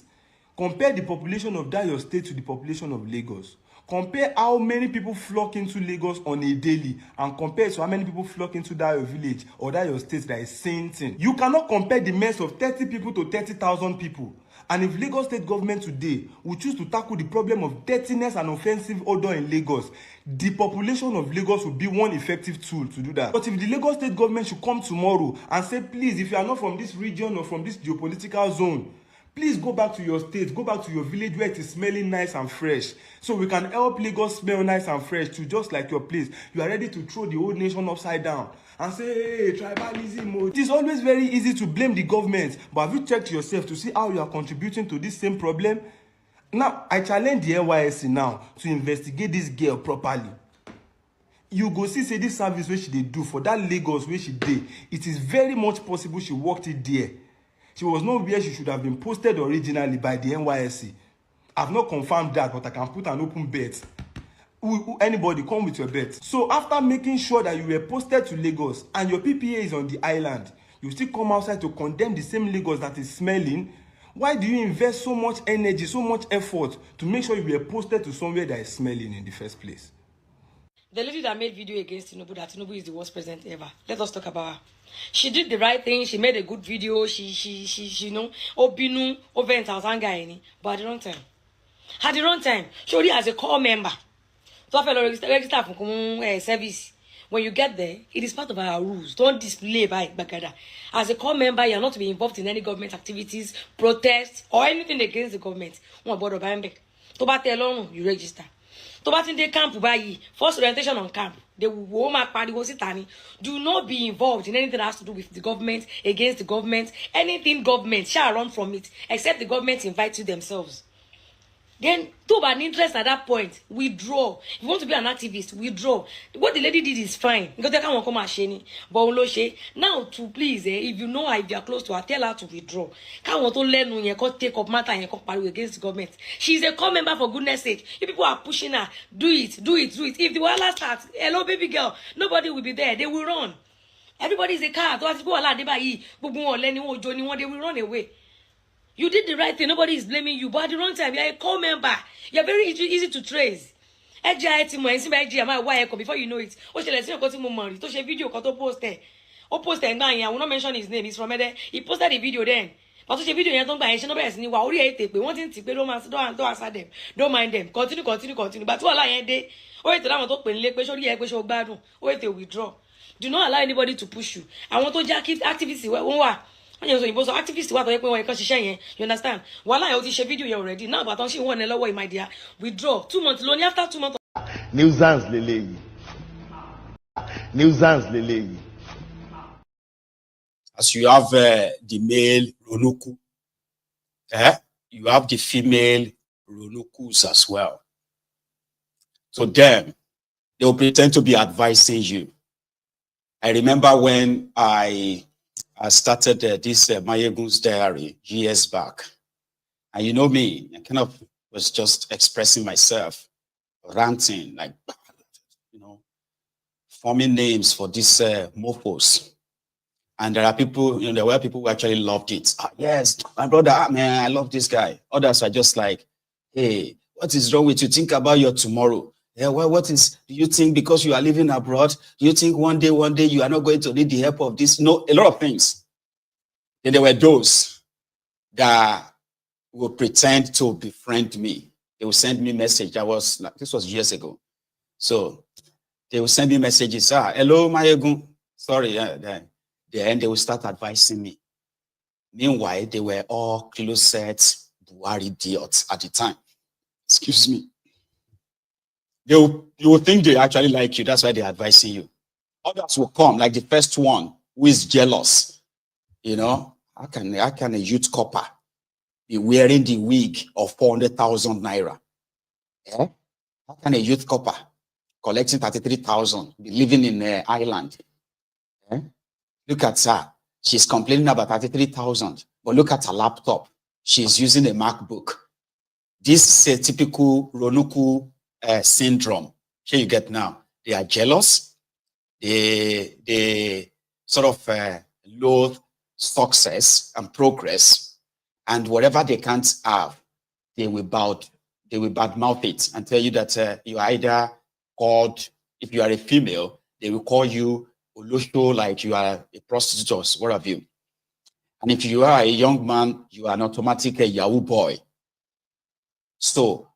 Compare the population of that your state to the population of Lagos. Compare how many people flock into Lagos on a daily and compare to how many people flock into that your village or that your state that is same thing. You cannot compare the mess of 30 people to 30,000 people. And if Lagos state government today will choose to tackle the problem of dirtiness and offensive odor in Lagos, the population of Lagos will be one effective tool to do that. But if the Lagos state government should come tomorrow and say, please, if you are not from this region or from this geopolitical zone, please go back to your state, go back to your village where it is smelling nice and fresh. So we can help Lagos smell nice and fresh too, just like your place. You are ready to throw the whole nation upside down and say, hey, tribalism. It is always very easy to blame the government, but have you checked yourself to see how you are contributing to this same problem? Now, I challenge the NYSC now to investigate this girl properly. You go see, say this service where she did do for that Lagos where she did, it is very much possible she worked it there. She was not where she should have been posted originally by the NYSC. I've not confirmed that, but I can put an open bet. Anybody, come with your bet. So after making sure that you were posted to Lagos and your PPA is on the island, you still come outside to condemn the same Lagos that is smelling. Why do you invest so much energy, so much effort to make sure you were posted to somewhere that is smelling in the first place? The lady that made video against Tinubu, that Tinubu is the worst president ever. Let us talk about her. She did the right thing. She made a good video. She you know, Obinu, over 1,000 guy, but at the wrong time. At the wrong time, she already has a core member. So register for service. When you get there, it is part of our rules. Don't display by Bagada. As a core member, you are not to be involved in any government activities, protests, or anything against the government. One board of Bambe. To bat alone, you register. To bat in the camp, first orientation on camp. The woman party was it. Do not be involved in anything that has to do with the government, against the government, anything government shall run from it, except the government invites you themselves. Then, to an interest at that point, withdraw. If you want to be an activist, withdraw. What the lady did is fine. Because they can't come and but now, to please, if you know her, if you are close to her, tell her to withdraw. Can't want to learn when you take up matter and you against the government. She's a core member for goodness sake. If people are pushing her, do it, do it, do it. If the wala starts, hello baby girl, nobody will be there. They will run. Everybody is a car. They will run away. You did the right thing. Nobody is blaming you. But at the wrong time, you are a core member. You are very easy to trace. Before you know it, video I will not mention his name. He's from there. He posted a video then. But the video don't mind them. Continue. But withdraw. Do not allow anybody to push you. I want to activists. You understand? While I share video already now, but she want to my dear. Withdraw 2 months only after 2 months. Nuisance lele. As you have the male Ronuku, you have the female Ronukus as well. So them, they will pretend to be advising you. I remember when I started this Mayegun's Diary years back. And you know me, I kind of was just expressing myself, ranting, like, you know, forming names for these mofos. And there are people, there were people who actually loved it. Yes, my brother, man, I love this guy. Others are just like, hey, what is wrong with you? Think about your tomorrow. Yeah, well, do you think because you are living abroad, do you think one day you are not going to need the help of this? No, a lot of things. Then there were those that will pretend to befriend me. They will send me message. This was years ago. So they will send me messages. Hello, Mayegun. Sorry. Then they will start advising me. Meanwhile, they were all closet Buhari idiots at the time. Excuse me. You will think they actually like you. That's why they're advising you. Others will come, like the first one, who is jealous. You know, how can a youth copper be wearing the wig of 400,000 naira? Yeah? How can a youth copper collecting 33,000 be living in an island? Yeah? Look at her. She's complaining about 33,000, but look at her laptop. She's using a MacBook. This is a typical Ronuku syndrome. Here you get now. They are jealous. They sort of loathe success and progress, and whatever they can't have, they will badmouth it and tell you that you are either called, if you are a female, they will call you Olosho, like you are a prostitute or what have you. And if you are a young man, you are an automatic Yahoo boy. So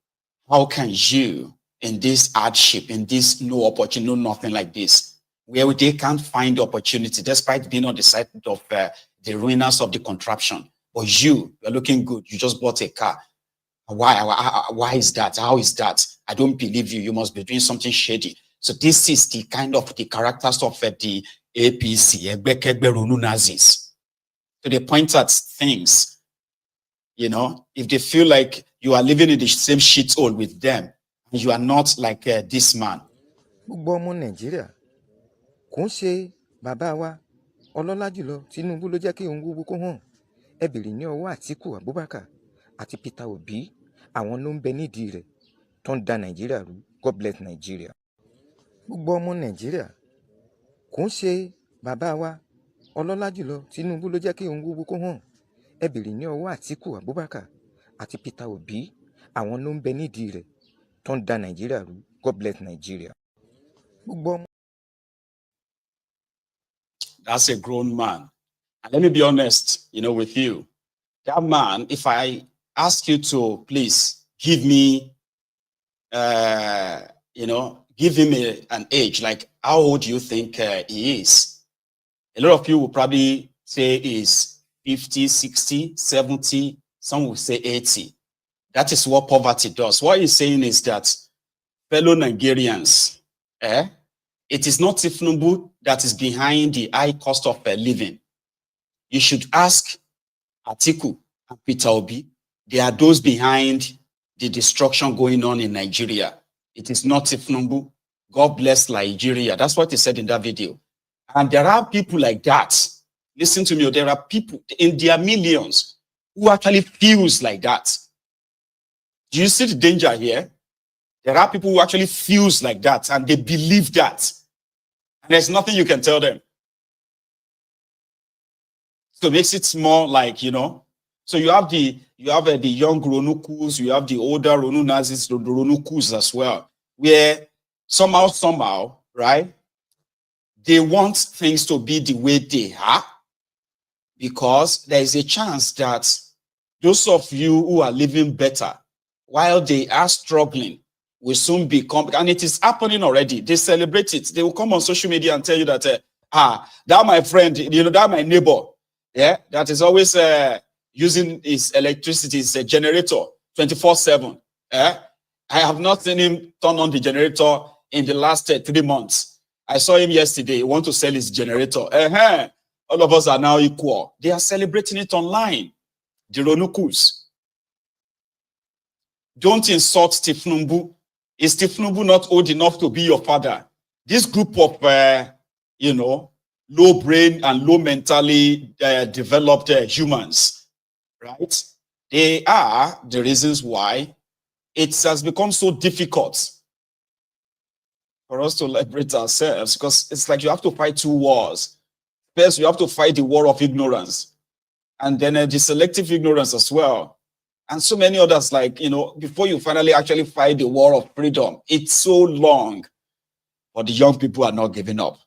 how can you, in this hardship, in this no opportunity, no nothing like this, where they can't find opportunity, despite being on the side of the ruiners of the contraption, but you're looking good, you just bought a car. Why is that? How is that? I don't believe you. You must be doing something shady. So this is the kind of the characters of the APC, Nazis. So they point at things, you know, if they feel like you are living in the same shithole with them, and you are not like this man. Gbogbo ọmọ Nàìjíríà kò ń ṣe bàbá wa ọlọ́lá jùlọ Tinubu ló jẹ́ kí ohun gbogbo kó hàn. Ẹ bèrè ní ọwọ́ Àtíkù Abubakar àti Peter Obi, àwọn ló ń bẹ nídìí rẹ̀ tó ń da Nàìjíríà rú. God bless Nigeria. Gbogbo ọmọ Nàìjíríà kò ń ṣe bàbá wa ọlọ́lá jùlọ Tinubu ló jẹ́ kí ohun gbogbo kó hàn. Ẹ bèrè ní ọwọ́ Àtíkù Abubakar àti Peter Obi, àwọn ló ń bẹ nídìí rẹ̀ tó ń da Nàìjíríà rú. God bless Nigeria. That's a grown man. And let me be honest, you know, with you. That man, if I ask you to please give me, you know, give him an age, like how old do you think he is? A lot of you will probably say he's 50, 60, 70, some will say 80. That is what poverty does. What he's saying is that, fellow Nigerians, it is not Tinubu that is behind the high cost of living. You should ask Atiku and Peter Obi. They are those behind the destruction going on in Nigeria. It is not Tinubu. God bless Nigeria. That's what he said in that video. And there are people like that. Listen to me. There are people in their millions who actually feels like that. Do you see the danger here? There are people who actually feels like that and they believe that. And there's nothing you can tell them. So it makes it more like, you know, so you have the young Ronukus, you have the older Ronu Nazis, the Ronukus as well, where somehow, right, they want things to be the way they are, because there is a chance that those of you who are living better while they are struggling will soon become, and it is happening already. They celebrate it. They will come on social media and tell you that, that my friend, you know, that my neighbor, yeah, that is always using his electricity, his generator 24/7. I have not seen him turn on the generator in the last 3 months. I saw him yesterday. He wants to sell his generator. All of us are now equal. They are celebrating it online. The Ronukus. Don't insult Tinubu. Is Tinubu not old enough to be your father? This group of, you know, low brain and low mentally developed humans, right? They are the reasons why it has become so difficult for us to liberate ourselves, because it's like you have to fight two wars. First, you have to fight the war of ignorance, and then the selective ignorance as well. And so many others, like, before you finally actually fight the war of freedom, it's so long. But the young people are not giving up,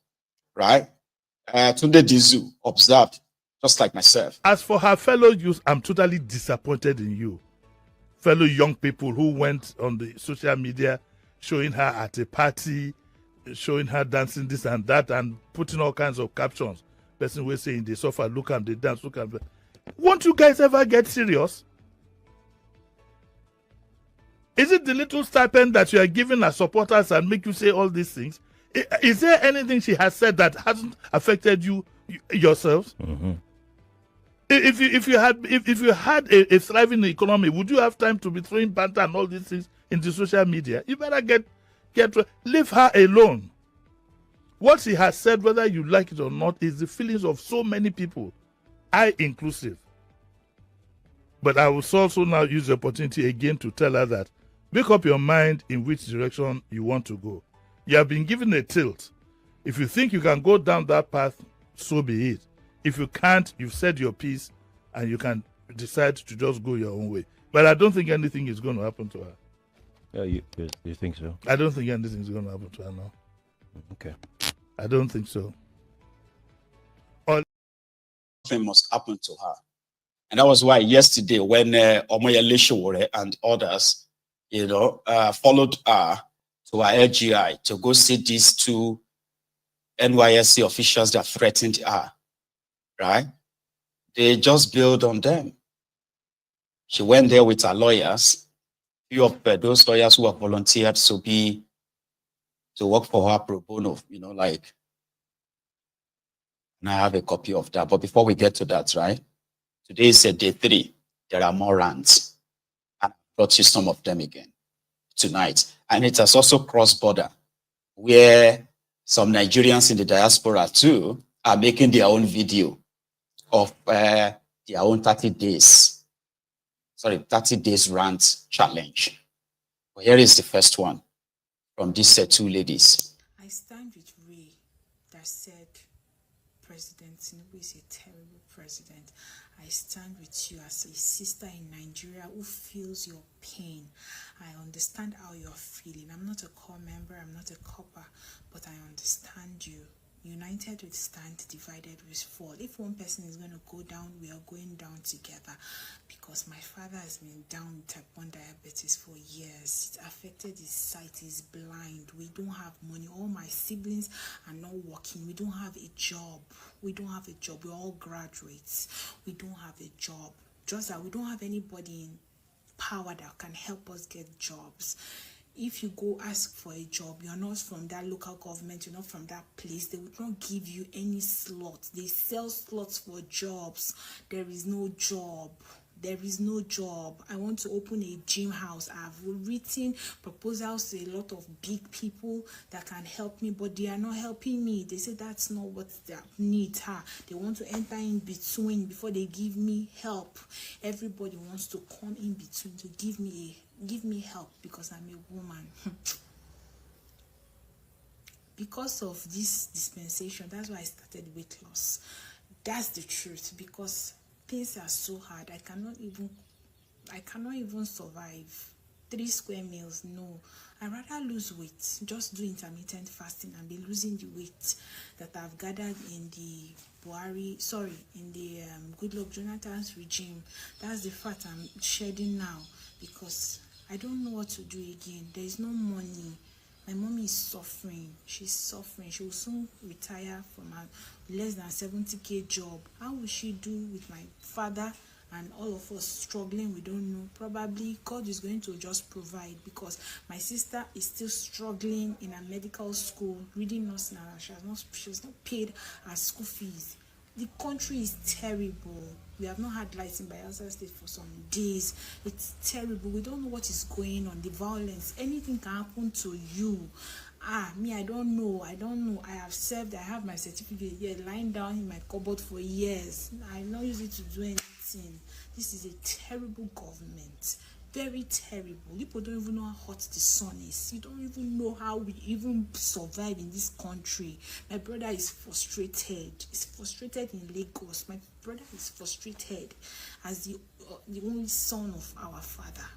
right? Tunde Dizu observed, just like myself. As for her fellow youth, I'm totally disappointed in you. Fellow young people who went on the social media showing her at a party, showing her dancing this and that, and putting all kinds of captions. Person was saying they suffer, look at they dance, look at. Won't you guys ever get serious? Is it the little stipend that you are giving her supporters and make you say all these things? Is there anything she has said that hasn't affected you yourselves? Mm-hmm. If you had a thriving economy, would you have time to be throwing banter and all these things into social media? You better leave her alone. What she has said, whether you like it or not, is the feelings of so many people, I inclusive. But I will also now use the opportunity again to tell her that make up your mind in which direction you want to go. You have been given a tilt. If you think you can go down that path, so be it. If you can't, you've said your piece and you can decide to just go your own way. But I don't think anything is going to happen to her. Yeah, you think so? I don't think anything is going to happen to her now. Okay. I don't think so. Something must happen to her. And that was why yesterday when Omwawriwa and others, followed her to our LGI to go see these two NYSC officials that threatened her, right? They just build on them. She went there with her lawyers, few of those lawyers who have volunteered to work for her pro bono, and I have a copy of that. But before we get to that, right? Today is day 3. There are more rants. And I brought you some of them again tonight. And it has also crossed border, where some Nigerians in the diaspora too are making their own video of their own 30 days rant challenge. Well, here is the first one from these two ladies. I stand with Ray that said President Tinubu is a terrible president. I stand with you as a sister in Nigeria who feels your pain. I understand how you're feeling. I'm not a core member, I'm not a copper, but I understand you. United we stand, divided we fall. If one person is going to go down, we are going down together, because my father has been down with type 1 diabetes for years. It affected his sight, he's blind. We don't have money. All my siblings are not working. We don't have a job. We're all graduates. We don't have a job. Just that we don't have anybody in power that can help us get jobs. If you go ask for a job, you're not from that local government, you're not from that place, they would not give you any slots. They sell slots for jobs. There is no job. There is no job. I want to open a gym house. I've written proposals to a lot of big people that can help me, but they are not helping me. They say that's not what their needs are. They want to enter in between before they give me help. Everybody wants to come in between to give me help because I'm a woman. Because of this dispensation, that's why I started weight loss. That's the truth, because things are so hard. I cannot even survive 3 square meals. No, I'd rather lose weight, just do intermittent fasting and be losing the weight that I've gathered in the Goodluck Jonathan's regime. That's the fat I'm shedding now, because I don't know what to do again. There is no money. My mommy is suffering. She's suffering. She will soon retire from a less than 70k job. How will she do with my father and all of us struggling? We don't know. Probably God is going to just provide, because my sister is still struggling in a medical school, reading nursing, and she has not paid her school fees. The country is terrible. We have not had lights in Bayelsa State for some days. It's terrible. We don't know what is going on. The violence, anything can happen to you. Me, I don't know. I have served. I have my certificate here lying down in my cupboard for years. I don't use it to do anything. This is a terrible government. Very terrible. People don't even know how hot the sun is. You don't even know how we even survive in this country. My brother is frustrated. He's frustrated in Lagos. My brother is frustrated as the only son of our father.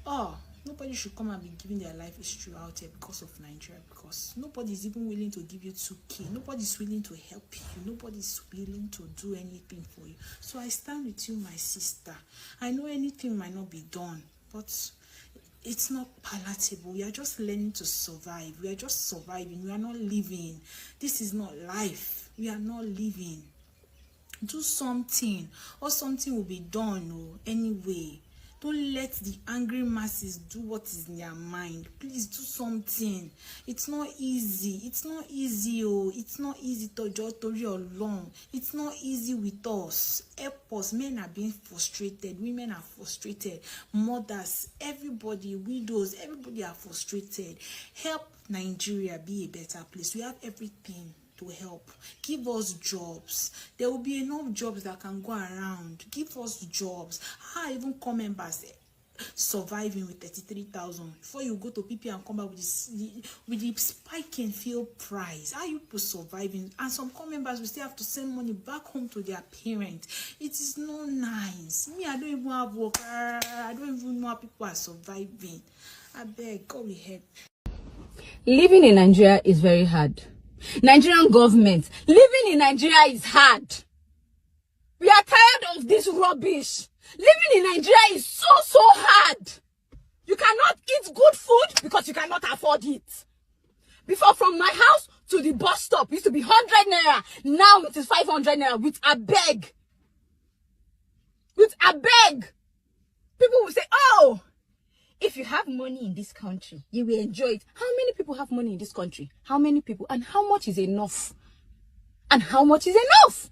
Oh, nobody should come and be giving their life history out here because of Nigeria, because nobody's even willing to give you 2K. Nobody's willing to help you. Nobody's willing to do anything for you. So I stand with you, my sister. I know anything might not be done, but it's not palatable. We are just learning to survive. We are just surviving. We are not living. This is not life. We are not living. Do something, or something will be done anyway. Don't let the angry masses do what is in their mind. Please do something. It's not easy. It's not easy. It's not easy to just to alone. It's not easy with us. Help us. Men are being frustrated. Women are frustrated. Mothers, everybody, widows, everybody are frustrated. Help Nigeria be a better place. We have everything to help. Give us jobs. There will be enough jobs that can go around. Give us jobs. How even come members surviving with 33,000 before you go to PP and come back with the spike in fuel price? How you people surviving? And some core members will still have to send money back home to their parents. It is not nice. Me, I don't even have work. I don't even know how people are surviving. I beg, God will help. Living in Nigeria is very hard. Nigerian government, living in Nigeria is hard. We are tired of this rubbish. Living in Nigeria is so hard. You cannot eat good food because you cannot afford it. Before, from my house to the bus stop, it used to be 100 naira. Now it is 500 naira with a bag. With a bag. People will say, oh, if you have money in this country, you will enjoy it. How many people have money in this country? How many people? And how much is enough? And how much is enough?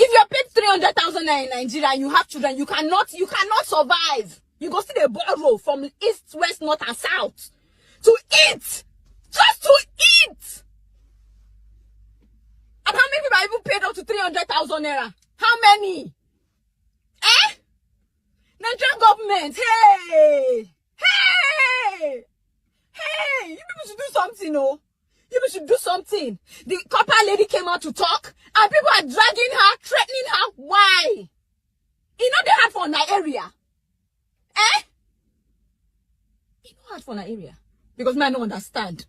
If you're paid 300,000 naira in Nigeria and you have children, you cannot survive. You go see the borrow from east, west, north, and south to eat. Just to eat. And how many people are even paid up to 300,000 naira? How many? Nigerian government, hey! You people should do something, You people should do something. The copper lady came out to talk, and people are dragging her, threatening her. Why? You know they hard for my area. You know hard for my area. Because man don't understand.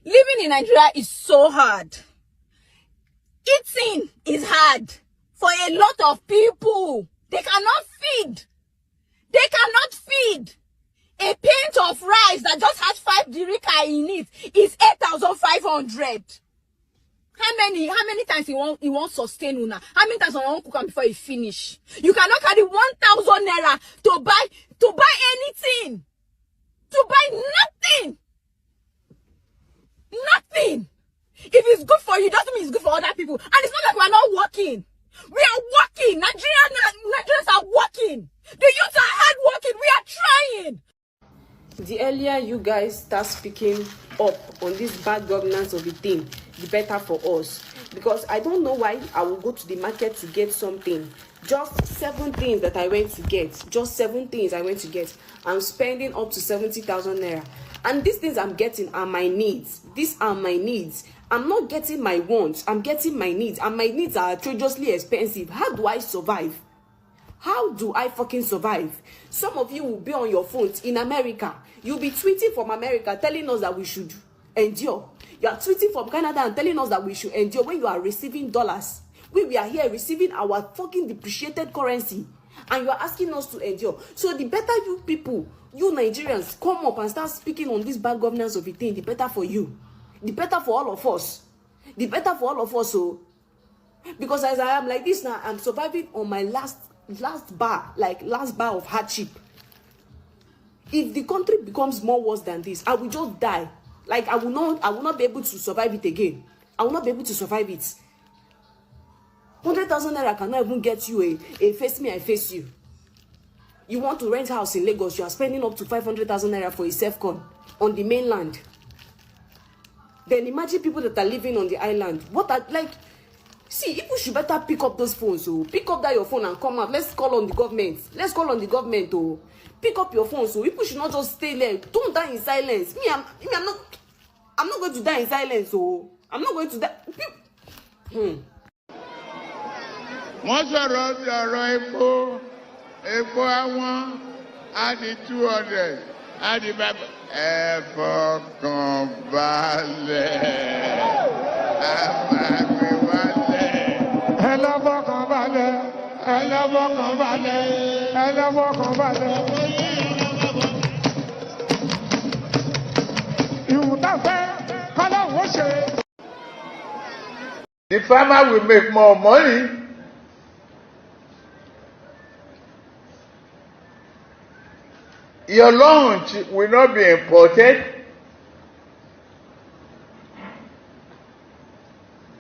Living in Nigeria is so hard. Eating is hard for a lot of people. They cannot feed. They cannot feed. A pint of rice that just has 5 dirika in it is 8,500. How many times you won't sustain una? How many times you won't cook am before you finish? You cannot carry 1,000 naira to buy anything. To buy nothing. Nothing. If it's good for you, doesn't mean it's good for other people. And it's not like we're not working. We are working. Nigerians are working. The youths are hard working. We are trying. The earlier you guys start speaking up on this bad governance of the thing, the better for us. Because I don't know why I will go to the market to get something. Just 7 things that I went to get. Just 7 things I went to get. I'm spending up to 70,000 naira. And these things I'm getting are my needs. These are my needs. I'm not getting my wants. I'm getting my needs. And my needs are outrageously expensive. How do I survive? How do I fucking survive? Some of you will be on your phones in America. You'll be tweeting from America telling us that we should endure. You are tweeting from Canada and telling us that we should endure when you are receiving dollars. We are here receiving our fucking depreciated currency. And you are asking us to endure. So the better you people, you Nigerians, come up and start speaking on this bad governance of a thing, the better for you. The better for all of us. The better for all of us. So, because as I am like this now, I'm surviving on my last bar of hardship. If the country becomes more worse than this, I will just die. Like I will not be able to survive it again. I will not be able to survive it. 100,000 naira cannot even get you a face me, I face you. you want to rent house in Lagos, you are spending up to 500,000 naira for a self-con on the mainland. Then imagine people that are living on the island. What are, like, see, people should better pick up those phones. Oh, pick up that your phone and come out. Let's call on the government. Let's call on the government. Oh, pick up your phone. So people should not just stay there. Don't die in silence. I'm not going to die in silence. Oh, I'm not going to die. Wọ́n sọ̀rọ̀ bí ọ̀rọ̀ epo àwọn á di 200 á di bàbá. Ẹ fọkàn balẹ̀, a máa gbé wálẹ̀. Ẹ lọ fọkàn balẹ̀, ẹ lọ fọkàn balẹ̀, ẹ lọ fọkàn balẹ̀. Ìwúntàfẹ́ kọ́lọ́wọ́ ṣe. The farmer will make more money. Your lunch will not be imported.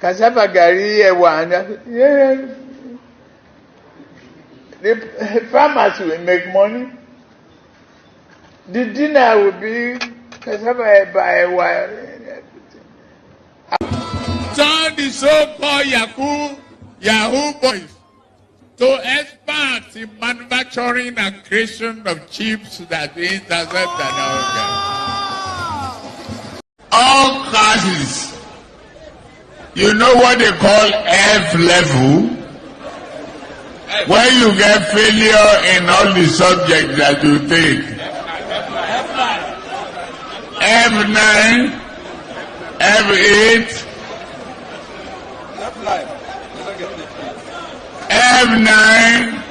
Cassava gari, the farmers will make money. The dinner will be cassava by turn the so-called Yahoo boys to experts in manufacturing and creation of chips that intercept and all classes. You know what they call F level? When you get failure in all the subjects that you take. F9, F8, F9,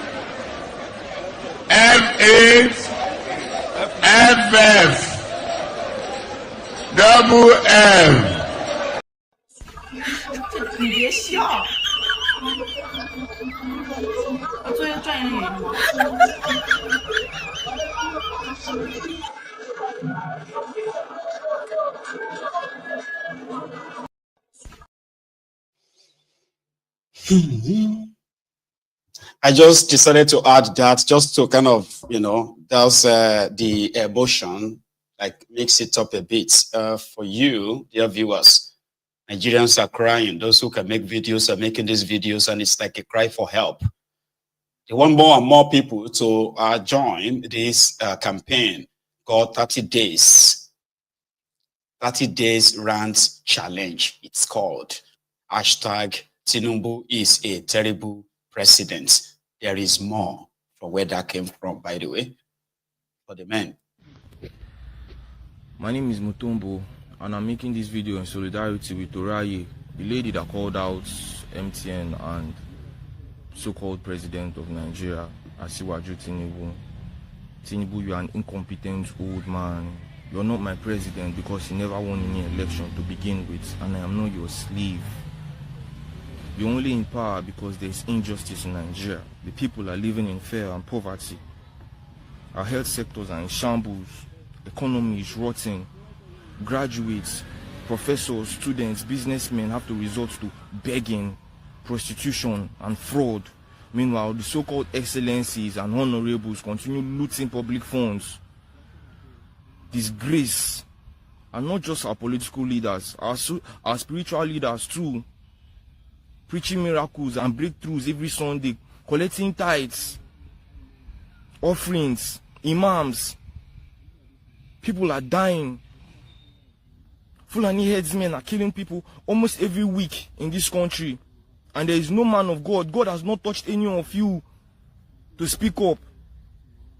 F8, FF, double F. I just decided to add that just to kind of, that's the emotion, like mix it up a bit. For you, dear viewers, Nigerians are crying. Those who can make videos are making these videos, and it's like a cry for help. They want more and more people to join this campaign called 30 Days. 30 Days Rant Challenge, it's called. Hashtag Tinubu is a terrible president. There is more from where that came from, by the way, for the men. My name is Mutombo, and I'm making this video in solidarity with Oraye, the lady that called out MTN and so-called president of Nigeria, Asiwaju Tinubu. Tinubu, you are an incompetent old man. You're not my president because you never won any election to begin with, and I am not your slave. You're only in power because there's injustice in Nigeria. The people are living in fear and poverty. Our health sectors are in shambles. Economy is rotting. Graduates, professors, students, businessmen have to resort to begging, prostitution, and fraud. Meanwhile, the so-called excellencies and honorables continue looting public funds. Disgrace. And not just our political leaders, our spiritual leaders too. Preaching miracles and breakthroughs every Sunday, collecting tithes, offerings, imams. People are dying. Fulani headsmen are killing people almost every week in this country. And there is no man of God. God has not touched any of you to speak up.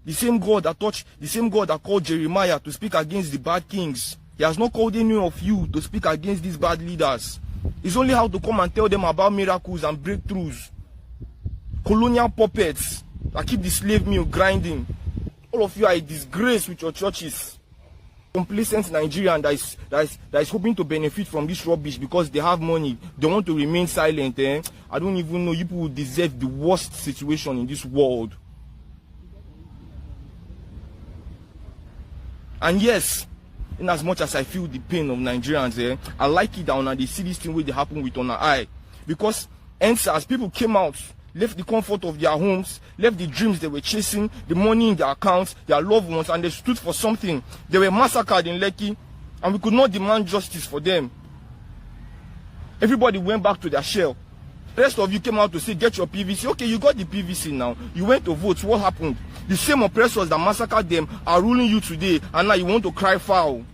The same God that called Jeremiah to speak against the bad kings. He has not called any of you to speak against these bad leaders. It's only how to come and tell them about miracles and breakthroughs. Colonial puppets that keep the slave mill grinding. All of you are a disgrace with your churches. Complacent Nigerian that is hoping to benefit from this rubbish because they have money. They want to remain silent. I don't even know. You people deserve the worst situation in this world. And yes, in as much as I feel the pain of Nigerians, I like it that when they see this thing where they happen with on our eye. Because as people came out left the comfort of their homes, left the dreams they were chasing, the money in their accounts, their loved ones, and they stood for something. They were massacred in Lekki, and we could not demand justice for them. Everybody went back to their shell. The rest of you came out to say, get your PVC. Okay, you got the PVC now. You went to vote. What happened? The same oppressors that massacred them are ruling you today, and now you want to cry foul.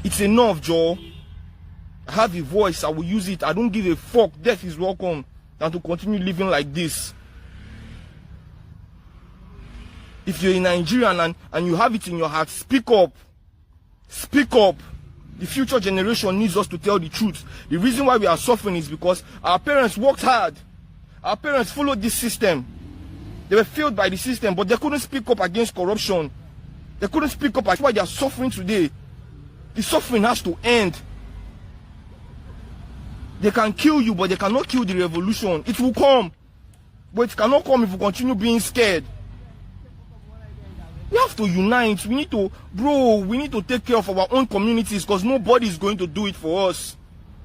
It's enough, Joe. I have a voice, I will use it. I don't give a fuck. Death is welcome than to continue living like this. If you're a Nigerian and you have it in your heart, speak up. Speak up. The future generation needs us to tell the truth. The reason why we are suffering is because our parents worked hard. Our parents followed this system. They were failed by the system, but they couldn't speak up against corruption. They couldn't speak up. That's why they are suffering today. The suffering has to end. They can kill you, but they cannot kill the revolution. It will come, but it cannot come if we continue being scared. We have to unite. We need to take care of our own communities, because nobody is going to do it for us.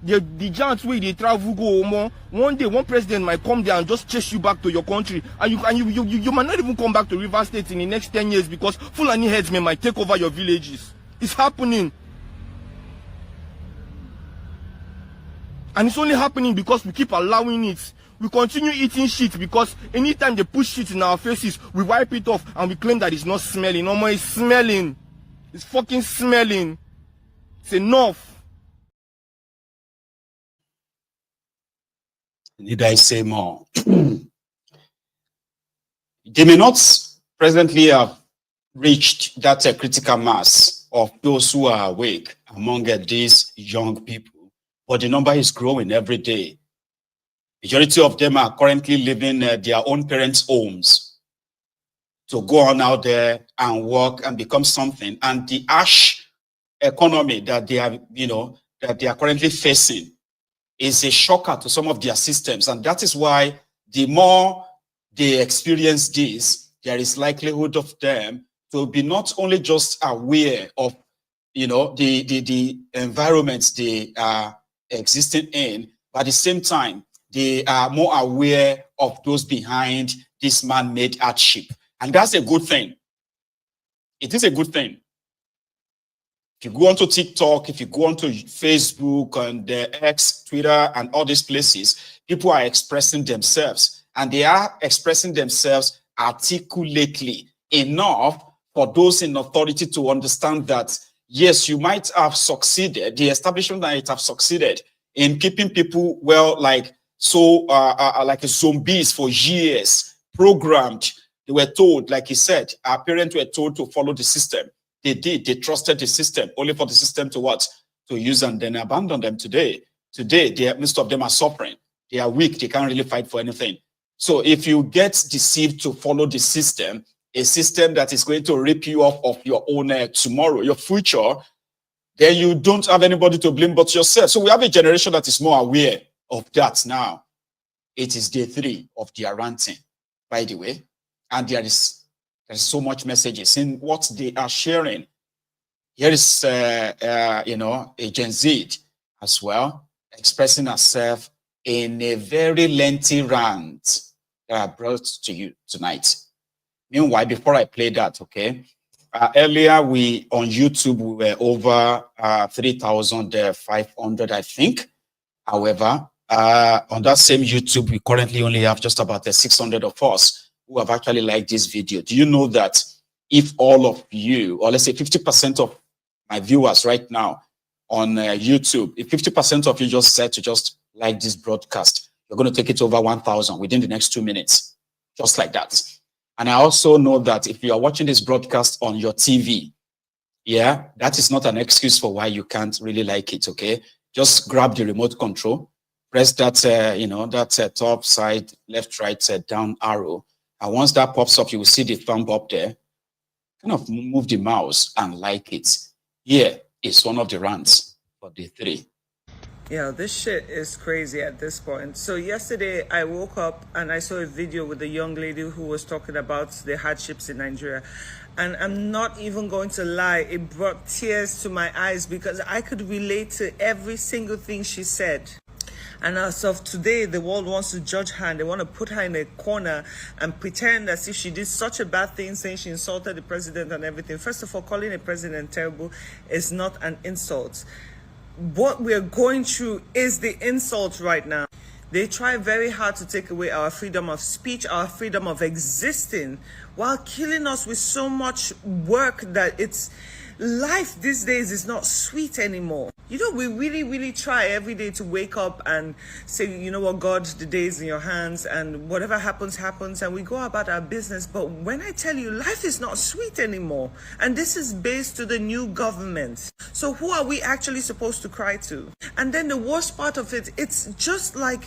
The giant way they travel go more. One day, one president might come there and just chase you back to your country, and you might not even come back to River State in the next 10 years because Fulani headsmen might take over your villages. It's happening. And it's only happening because we keep allowing it. We continue eating shit because anytime they push shit in our faces, we wipe it off and we claim that it's not smelling. No more, it's smelling. It's fucking smelling. It's enough. Need I say more? They may not presently have reached that critical mass of those who are awake among these young people. But the number is growing every day. Majority of them are currently living their own parents' homes to go on out there and work and become something. And the ash economy that they have, that they are currently facing is a shocker to some of their systems. And that is why the more they experience this, there is likelihood of them to be not only just aware of, the environments they are existing in, but at the same time, they are more aware of those behind this man-made hardship. And that's a good thing. It is a good thing. If you go onto TikTok, if you go onto Facebook and X, Twitter, and all these places, people are expressing themselves. And they are expressing themselves articulately enough for those in authority to understand that, yes, you might have succeeded, the establishment might have succeeded in keeping people, like zombies for years, programmed. They were told, like he said, our parents were told to follow the system. They did. They trusted the system, only for the system to what? To use and then abandon them today. Today, most of them are suffering. They are weak. They can't really fight for anything. So if you get deceived to follow the system, a system that is going to rip you off of your own tomorrow, your future, then you don't have anybody to blame but yourself. So we have a generation that is more aware of that now. It is day 3 of their ranting, by the way. And there's so much messages in what they are sharing. Here is, a Gen Z as well, expressing herself in a very lengthy rant that I brought to you tonight. Meanwhile, before I play that, okay, earlier on YouTube, we were over 3,500, I think. However, on that same YouTube, we currently only have just about 600 of us who have actually liked this video. Do you know that if all of you, or let's say 50% of my viewers right now on YouTube, if 50% of you just said to just like this broadcast, you're going to take it over 1,000 within the next 2 minutes, just like that. And I also know that if you are watching this broadcast on your TV, that is not an excuse for why you can't really like it, okay? Just grab the remote control, press that, that top side, left, right, down arrow. And once that pops up, you will see the thumb up there. Kind of move the mouse and like it. Here is one of the rants for day 3. Yeah, this shit is crazy at this point. So yesterday I woke up and I saw a video with a young lady who was talking about the hardships in Nigeria. And I'm not even going to lie, it brought tears to my eyes because I could relate to every single thing she said. And as of today, the world wants to judge her and they want to put her in a corner and pretend as if she did such a bad thing, saying she insulted the president and everything. First of all, calling a president terrible is not an insult. What we're going through is the insult right now. They try very hard to take away our freedom of speech, our freedom of existing, while killing us with so much work that it's... Life these days is not sweet anymore. You know, we really try every day to wake up and say, you know what, God, the day is in your hands and whatever happens, happens, and we go about our business. But when I tell you, life is not sweet anymore. And this is based to the new government. So who are we actually supposed to cry to? And then the worst part of it, it's just like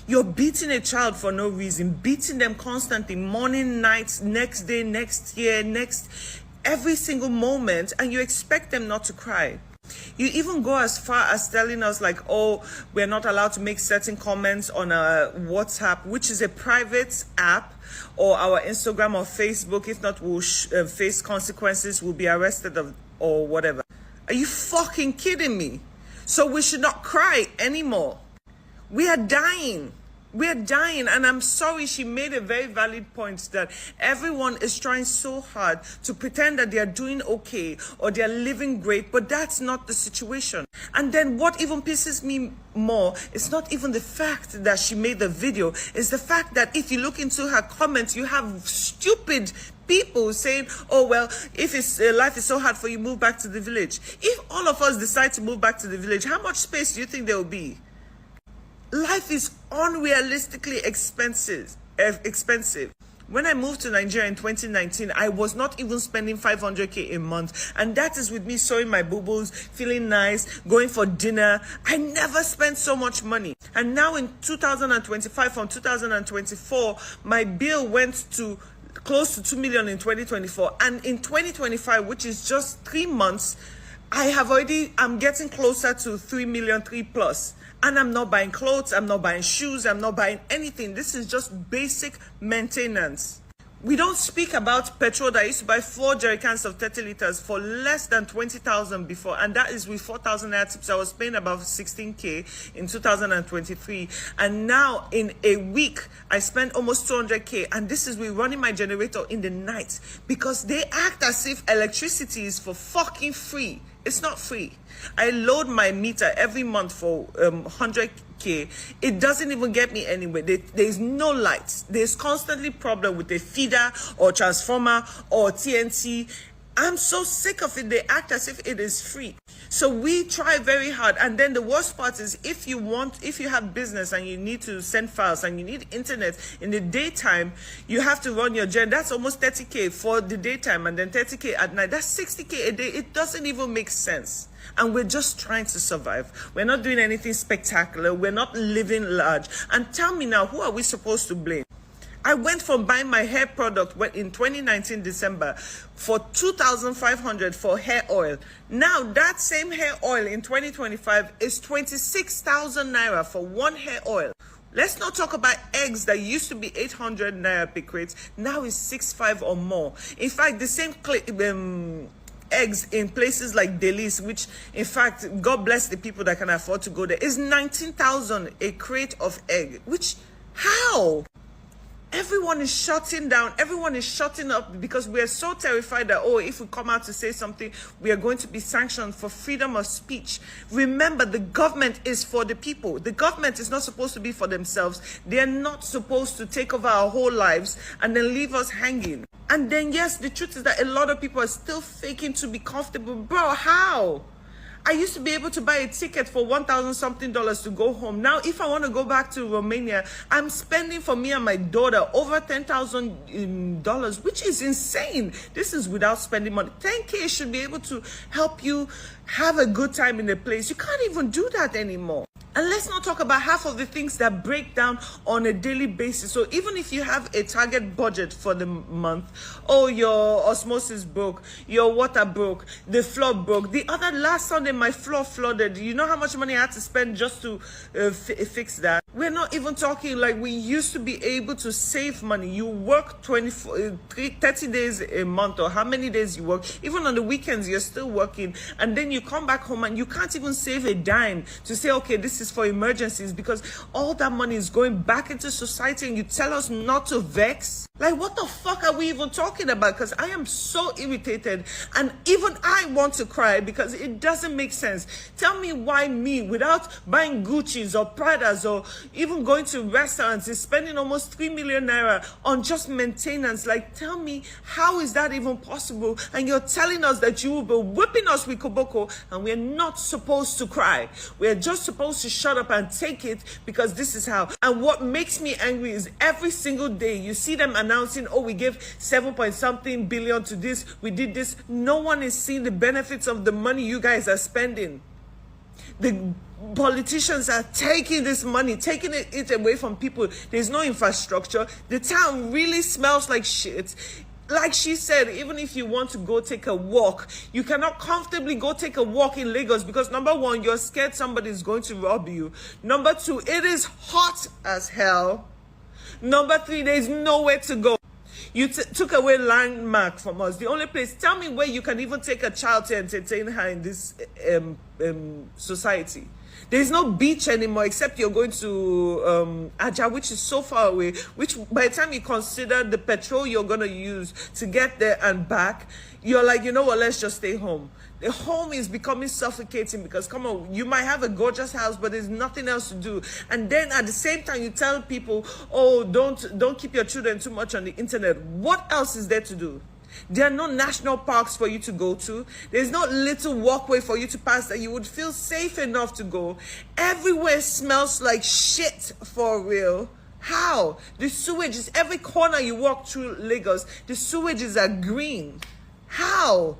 you're beating a child for no reason, beating them constantly, morning, night, next day, next year, every single moment, and you expect them not to cry. You even go as far as telling us like, oh, we're not allowed to make certain comments on our WhatsApp, which is a private app, or our Instagram or Facebook. If not, we'll face consequences, we'll be arrested or whatever. Are you fucking kidding me? So we should not cry anymore. We are dying. We're dying, and I'm sorry, she made a very valid point that everyone is trying so hard to pretend that they are doing okay or they are living great, but that's not the situation. And then what even pisses me more is not even the fact that she made the video, it's the fact that if you look into her comments, you have stupid people saying, oh, well, if life is so hard for you, move back to the village. If all of us decide to move back to the village, how much space do you think there will be? Life is unrealistically expensive. When I moved to Nigeria in 2019, I was not even spending 500k a month. And that is with me sewing my boo-boos, feeling nice, going for dinner. I never spent so much money. And now in 2025, from 2024, my bill went to close to 2 million in 2024. And in 2025, which is just 3 months, I'm getting closer to 3 million, 3+. And I'm not buying clothes, I'm not buying shoes, I'm not buying anything. This is just basic maintenance. We don't speak about petrol that I used to buy 4 jerrycans of 30 liters for less than 20,000 before. And that is with 4,000 naira tips. I was paying about 16k in 2023. And now in a week, I spent almost 200k. And this is with running my generator in the night. Because they act as if electricity is for fucking free. It's not free. I load my meter every month for 100k. It doesn't even get me anywhere. There's no lights. There's constantly problem with a feeder or transformer or TNT. I'm so sick of it. They act as if it is free. So we try very hard. And then the worst part is if you have business and you need to send files and you need internet in the daytime, you have to run your gen. That's almost 30k for the daytime and then 30k at night. That's 60k a day. It doesn't even make sense. And we're just trying to survive. We're not doing anything spectacular. We're not living large. And tell me now, who are we supposed to blame? I went from buying my hair product in 2019 December for 2,500 for hair oil. Now that same hair oil in 2025 is 26,000 naira for one hair oil. Let's not talk about eggs that used to be 800 naira per crate. Now is 6,500 or more. In fact, the same eggs in places like Delis, which in fact, God bless the people that can afford to go there, is 19,000 a crate of egg. Which, how? Everyone is shutting down. Everyone is shutting up because we are so terrified that, oh, if we come out to say something, we are going to be sanctioned for freedom of speech. Remember, the government is for the people. The government is not supposed to be for themselves. They are not supposed to take over our whole lives and then leave us hanging. And then, yes, the truth is that a lot of people are still faking to be comfortable. Bro, how? I used to be able to buy a ticket for $1,000 something to go home. Now, if I want to go back to Romania, I'm spending for me and my daughter over $10,000, which is insane. This is without spending money. 10K should be able to help you have a good time in a place. You can't even do that anymore. And let's not talk about half of the things that break down on a daily basis. So even if you have a target budget for the month, oh, your osmosis broke, your water broke, the floor broke. Last Sunday, my floor flooded. You know how much money I had to spend just to fix that? We're not even talking like we used to be able to save money. You work 30 days a month, or how many days you work. Even on the weekends, you're still working. And then you come back home and you can't even save a dime to say, okay, this is for emergencies, because all that money is going back into society, and you tell us not to vex. Like, what the fuck are we even talking about? Because I am so irritated, and even I want to cry because it doesn't make sense. Tell me why me, without buying Gucci's or Prada's or even going to restaurants, is spending almost 3 million naira on just maintenance. Like, tell me, how is that even possible? And you're telling us that you will be whipping us with koboko, and we're not supposed to cry. We're just supposed to shut up and take it, because this is how. And what makes me angry is every single day you see them announcing, oh, we gave 7-point-something billion to this, we did this. No one is seeing the benefits of the money you guys are spending. The politicians are taking this money, taking it away from people. There's no infrastructure. The town really smells like shit. Like she said, even if you want to go take a walk, you cannot comfortably go take a walk in Lagos, because number one, you're scared somebody is going to rob you. Number two, it is hot as hell. Number three, there's nowhere to go. You took away landmark from us. The only place, tell me where you can even take a child to entertain her in this society. There's no beach anymore, except you're going to Ijaw, which is so far away, which by the time you consider the petrol you're going to use to get there and back, you're like, you know what, let's just stay home. The home is becoming suffocating, because, come on, you might have a gorgeous house, but there's nothing else to do. And then at the same time, you tell people, oh, don't keep your children too much on the internet. What else is there to do? There are no national parks for you to go to. There's no little walkway for you to pass that you would feel safe enough to go. Everywhere smells like shit, for real. How? The sewage is every corner you walk through Lagos. The sewages are green. How?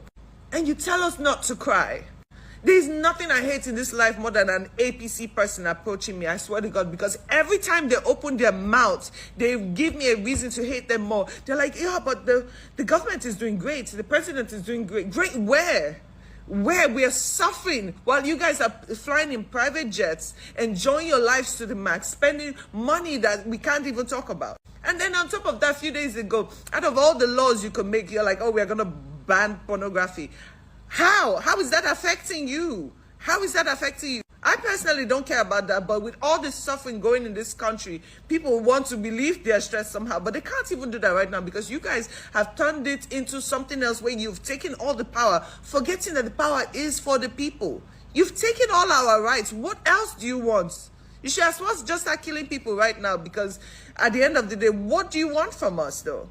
And you tell us not to cry. There's nothing I hate in this life more than an APC person approaching me, I swear to God, because every time they open their mouths, they give me a reason to hate them more. They're like, yeah, but the government is doing great. The president is doing great. Great where? Where? We are suffering while you guys are flying in private jets, enjoying your lives to the max, spending money that we can't even talk about. And then on top of that, a few days ago, out of all the laws you could make, you're like, oh, we're going to ban pornography. How is that affecting you? How is that affecting you? I personally don't care about that, but with all this suffering going in this country, people want to believe they're stressed somehow, but they can't even do that right now, because you guys have turned it into something else where you've taken all the power, forgetting that the power is for the people. You've taken all our rights. What else do you want? You should as well just start killing people right now, because at the end of the day, what do you want from us though?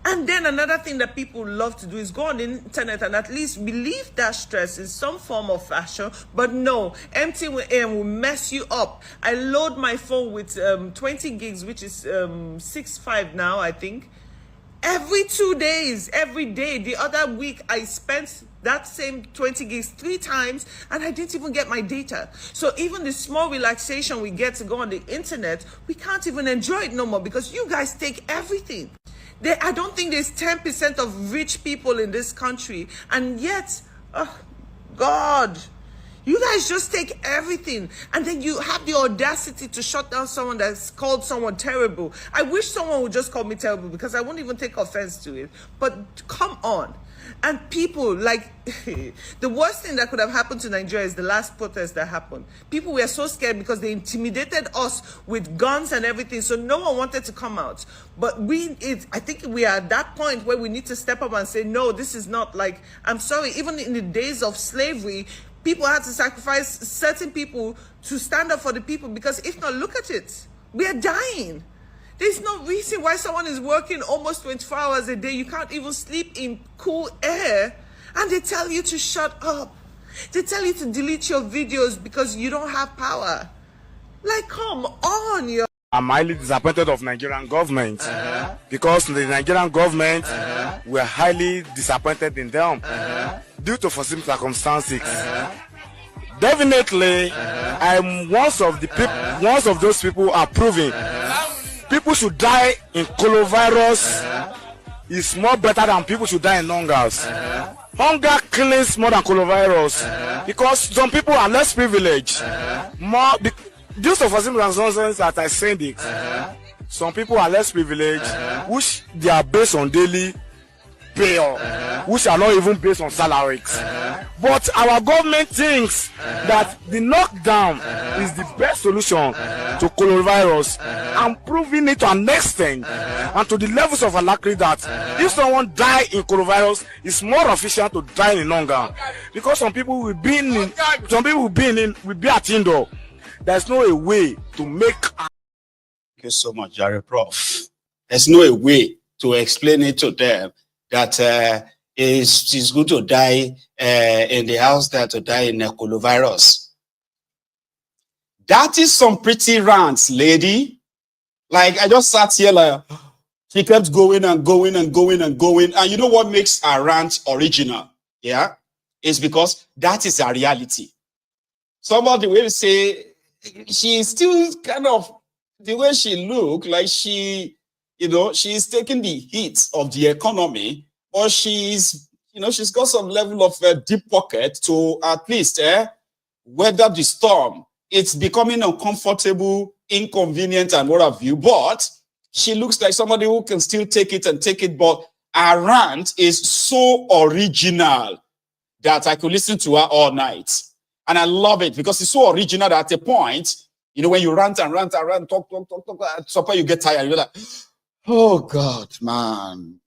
And then another thing that people love to do is go on the internet and at least relieve that stress in some form of fashion. But no, MTN will mess you up. I load my phone with 20 gigs, which is 6.5 now, I think. Every 2 days, every day. The other week, I spent that same 20 gigs 3 times, and I didn't even get my data. So even the small relaxation we get to go on the internet, we can't even enjoy it no more, because you guys take everything. I don't think there's 10% of rich people in this country, and yet, oh God, you guys just take everything, and then you have the audacity to shut down someone that's called someone terrible. I wish someone would just call me terrible, because I won't even take offense to it. But come on. And people, like, the worst thing that could have happened to Nigeria is the last protest that happened. People were so scared because they intimidated us with guns and everything, so no one wanted to come out. But I think we are at that point where we need to step up and say, no, this is not like, I'm sorry, even in the days of slavery, people had to sacrifice certain people to stand up for the people, because if not, look at it. We are dying. There's no reason why someone is working almost 24 hours a day. You can't even sleep in cool air. And they tell you to shut up. They tell you to delete your videos because you don't have power. Like, come on, yo. I'm highly disappointed of Nigerian government because the Nigerian government were highly disappointed in them due to foreseen circumstances. Definitely, I'm one of those people who are proving people should die in coronavirus is more better than people should die in hungers. Hunger kills more than coronavirus because some people are less privileged. due to for circumstances that I said it, some people are less privileged, which they are based on daily pay, which are not even based on salaries. But our government thinks that the lockdown is the best solution to coronavirus, and proving it to an extent and to the levels of alacrity that if someone die in coronavirus, it's more efficient to die in longer. Because some people will be at indoor. There's no way to make. Thank you so much, Jerry Prof. There's no way to explain it to them that it's good to die in the house than to die in a coronavirus. That is some pretty rants, lady. Like, I just sat here like, she kept going and going and going and going. And you know what makes a rant original? Yeah? It's because that is a reality. Somebody will say, she's still kind of, the way she look, like she, she's taking the heat of the economy, or she's, she's got some level of deep pocket to at least weather the storm. It's becoming uncomfortable, inconvenient, and what have you. But she looks like somebody who can still take it and take it. But her rant is so original that I could listen to her all night. And I love it because it's so original that at a point, when you rant and rant and rant, talk, at some point you get tired. You're like, oh God, man.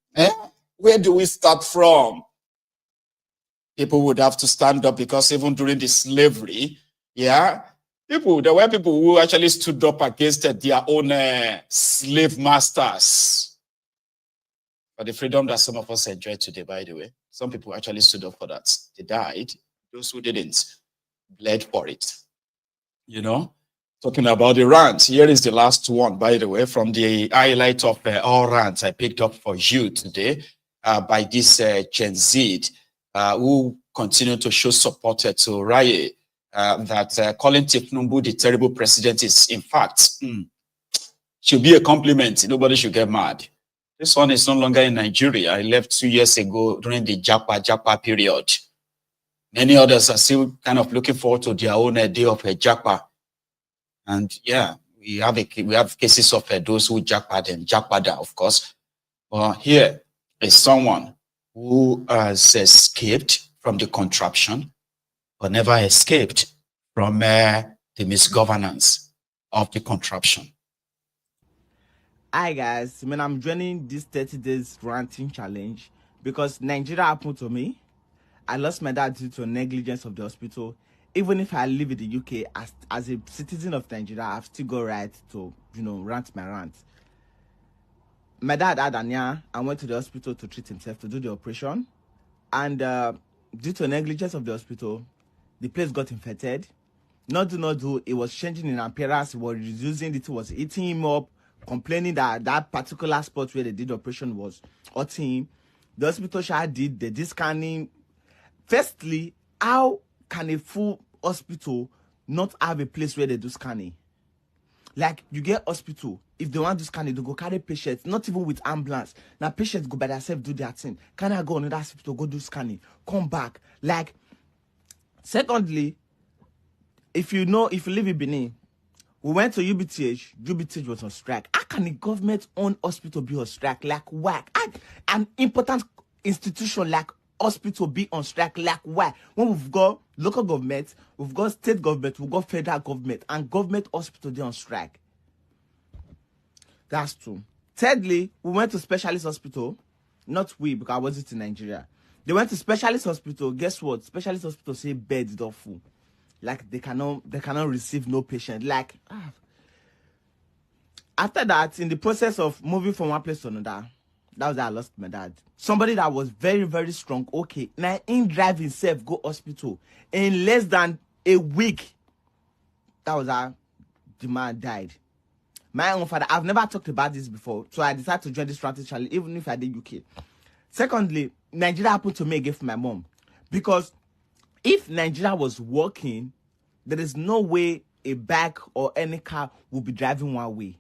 Where do we start from? People would have to stand up because even during the slavery, there were people who actually stood up against their own slave masters. For the freedom that some of us enjoy today, by the way. Some people actually stood up for that. They died. Those who didn't bled for it. Talking about the rants. Here is the last one, by the way, from the highlight of all rants I picked up for you today by this Gen Z who continue to show support to Raye, that calling Tinubu the terrible president is, in fact, should be a compliment. Nobody should get mad. This one is no longer in Nigeria. I left 2 years ago during the Japa period. Many others are still kind of looking forward to their own day of Japa. And yeah, we have cases of those who jackpot and jackpada, of course. But here is someone who has escaped from the contraption, but never escaped from the misgovernance of the contraption. Hi guys, I'm joining this 30 days ranting challenge because Nigeria happened to me. I lost my dad due to negligence of the hospital. Even if I live in the UK, as a citizen of Nigeria, I've still got right to, rant my rant. My dad had hernia and went to the hospital to treat himself, to do the operation. And due to negligence of the hospital, the place got infected. Not do, it was changing in appearance, it was reducing it, was eating him up, complaining that that particular spot where they did the operation was hurting him. The hospital did scanning. Firstly, how can a full hospital not have a place where they do scanning? Like, you get hospital, if they want to scan it, they go carry patients, not even with ambulance. Now patients go by themselves, do their thing. Can I go another hospital, go do scanning, come back? Like, secondly, if you live in Benin, we went to UBTH was on strike. How can a government-owned hospital be on strike? Like, why? An important institution like hospital be on strike, like why? When we've got local government, we've got state government, we've got federal government, and government hospital they on strike. That's true. Thirdly, we went to specialist hospital. Not we, because I wasn't in Nigeria. They went to specialist hospital. Guess what? Specialist hospital say beds are full. Like they cannot receive no patient. Like after that, in the process of moving from one place to another, that was how I lost my dad. Somebody that was very, very strong. Okay, now in drive himself go hospital in less than a week. That was how the man died. My own father. I've never talked about this before, so I decided to join this ranting challenge, even if I did UK. Secondly, Nigeria happened to me again for my mom, because if Nigeria was working, there is no way a bike or any car would be driving one way.